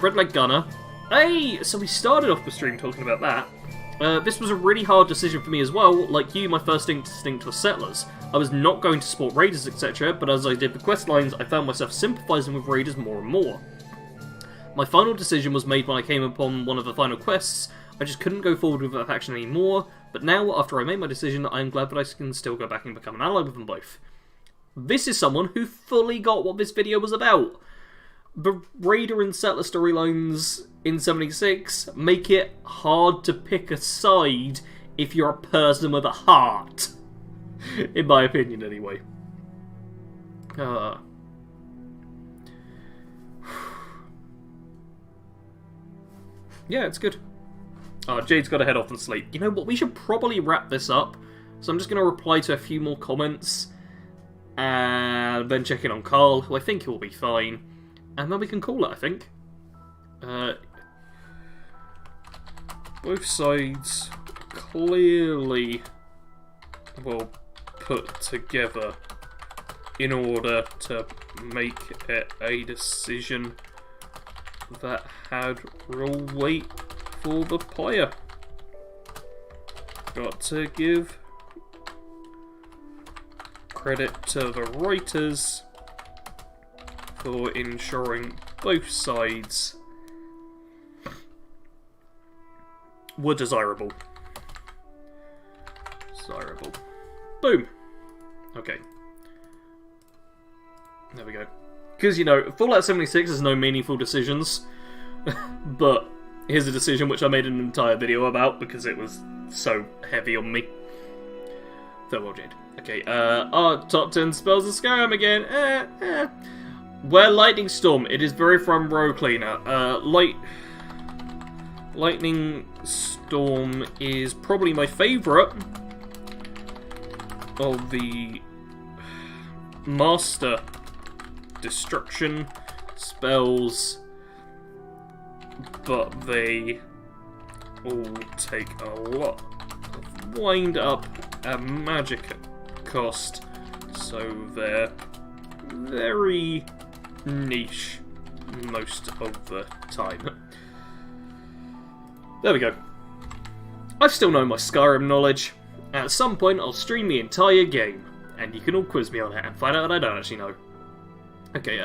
Red Leg Gunner. Hey! So we started off the stream talking about that. This was a really hard decision for me as well. Like you, my first instinct was Settlers. I was not going to support Raiders, etc., but as I did the quest lines, I found myself sympathising with Raiders more and more. My final decision was made when I came upon one of the final quests. I just couldn't go forward with that faction anymore, but now, after I made my decision, I am glad that I can still go back and become an ally with them both. This is someone who fully got what this video was about. The Raider and Settler storylines in 76 make it hard to pick a side if you're a person with a heart. In my opinion, anyway. Yeah, it's good. Jade's got to head off and sleep. You know what? We should probably wrap this up So I'm just going to reply to a few more comments, and then check in on Carl, who I think will be fine, and then we can call it, I think. Both sides clearly well put together in order to make it a decision that had real weight for the player. Got to give credit to the writers for ensuring both sides were desirable. Desirable. Boom! Okay. There we go. Because, you know, Fallout 76 has no meaningful decisions, but here's a decision which I made an entire video about because it was so heavy on me. Farewell, Jade. Okay, our top 10 spells of Skyrim again. Where Lightning Storm, it is very from Row Cleaner. Lightning Storm is probably my favourite of the Master Destruction spells, but they all take a lot of wind up and magic cost, so they're very niche most of the time. There we go. I still know my Skyrim knowledge. At some point I'll stream the entire game, and you can all quiz me on it and find out that I don't actually know. Okay,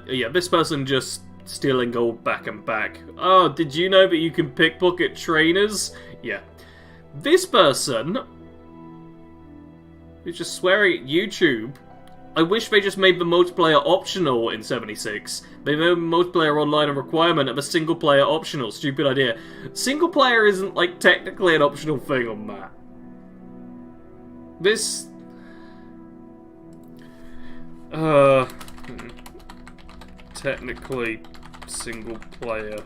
yeah, this person just stealing gold back and back. Oh, did you know that you can pickpocket trainers? Yeah. This person who's just swearing at YouTube. I wish they just made the multiplayer optional in 76. They made multiplayer online a requirement of a single player optional. Stupid idea. Single player isn't, like, technically an optional thing on that. This... technically, single player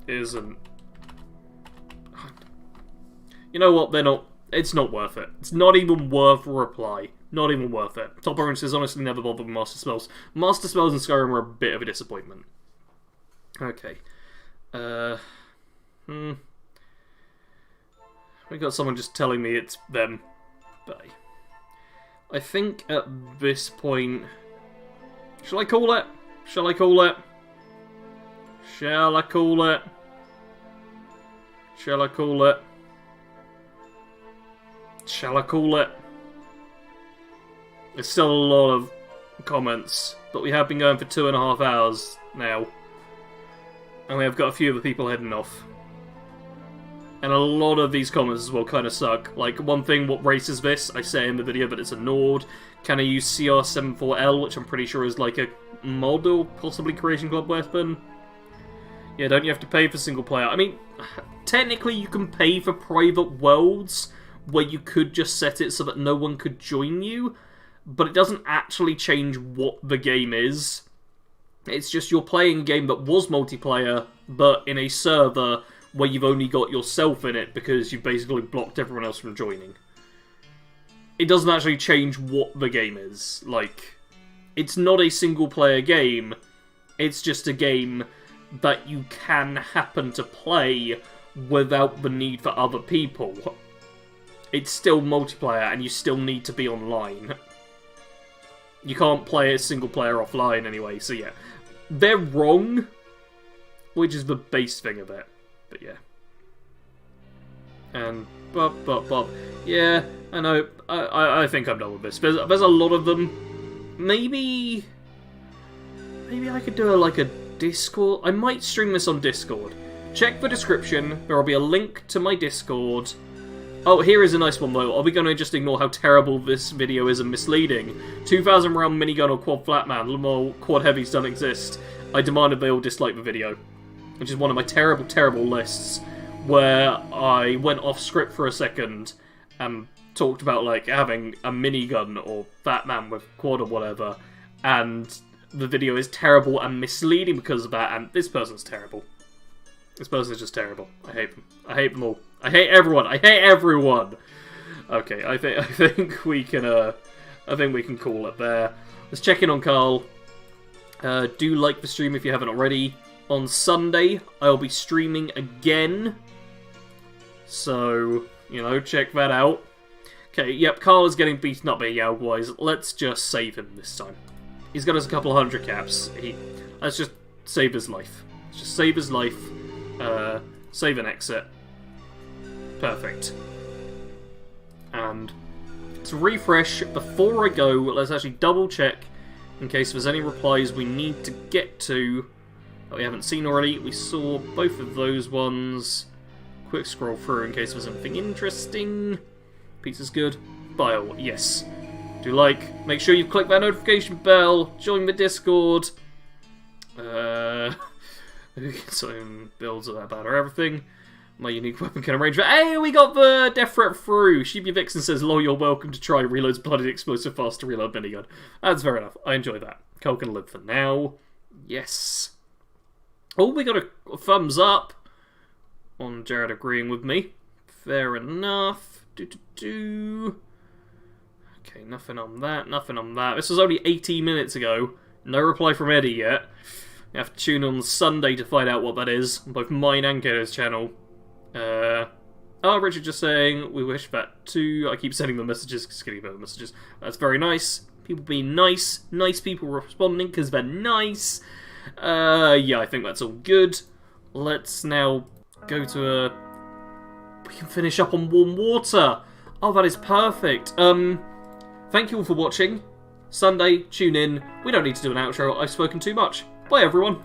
isn't... You know what, they're not... It's not worth it. It's not even worth a reply. Not even worth it. Top audiences honestly never bothered with Master Spells. Master Spells in Skyrim were a bit of a disappointment. Okay. We got someone just telling me it's them. But I think at this point... Shall I call it? Shall I call it? Shall I call it? Shall I call it? Shall I call it? There's still a lot of comments, but we have been going for 2.5 hours now. And we have got a few of the people heading off. And a lot of these comments as well kind of suck. Like, one thing, what race is this? I say in the video, but it's a Nord. Can I use CR74L, which I'm pretty sure is like a model, possibly Creation Club weapon? Yeah, don't you have to pay for single player? I mean, technically you can pay for private worlds, where you could just set it so that no one could join you, but it doesn't actually change what the game is. It's just you're playing a game that was multiplayer, but in a server where you've only got yourself in it because you've basically blocked everyone else from joining. It doesn't actually change what the game is. Like, it's not a single-player game, it's just a game that you can happen to play without the need for other people. It's still multiplayer, and you still need to be online. You can't play a single player offline anyway, so yeah. They're wrong, which is the base thing of it. But yeah. And, Bob. Yeah, I know. I think I'm done with this. There's a lot of them. Maybe I could do like a Discord. I might stream this on Discord. Check the description. There will be a link to my Discord. Oh, here is a nice one though. Are we going to just ignore how terrible this video is and misleading? 2,000 round minigun or quad flatman. Well, quad heavies don't exist. I demanded they all dislike the video. Which is one of my terrible, terrible lists. Where I went off script for a second and talked about like having a minigun or flatman with quad or whatever. And the video is terrible and misleading because of that. And this person's terrible. This person is just terrible. I hate them. I hate them all. I hate everyone. I hate everyone. Okay, I think we can call it there. Let's check in on Carl. Do like the stream if you haven't already. On Sunday, I'll be streaming again. So, check that out. Okay, yep, Carl is getting beaten up by Yao Guys. Let's just save him this time. He's got us a couple 100 caps. Let's just save his life. Let's just save his life. Save an exit. Perfect. And to refresh, before I go, let's actually double check in case there's any replies we need to get to that we haven't seen already. We saw both of those ones. Quick scroll through in case there's anything interesting. Pizza's good. Bile, yes. Do like. Make sure you click that notification bell. Join the Discord. Some builds about everything. My unique weapon can arrange for. Hey, we got the death threat through. Shibu Vixen says, "Lol, you're welcome to try. Reloads bloody explosive fast to reload minigun." That's fair enough. I enjoy that. Cole can live for now. Yes. Oh, we got a thumbs up on Jared agreeing with me. Fair enough. Okay, nothing on that. Nothing on that. This was only 18 minutes ago. No reply from Eddie yet. You have to tune on Sunday to find out what that is on both mine and Kato's channel. Richard just saying, we wish that too. I keep sending them messages, just getting better messages. That's very nice. People being nice. Nice people responding because they're nice. Yeah, I think that's all good. Let's now go to we can finish up on warm water. Oh, that is perfect. Thank you all for watching. Sunday, tune in. We don't need to do an outro. I've spoken too much. Bye, everyone.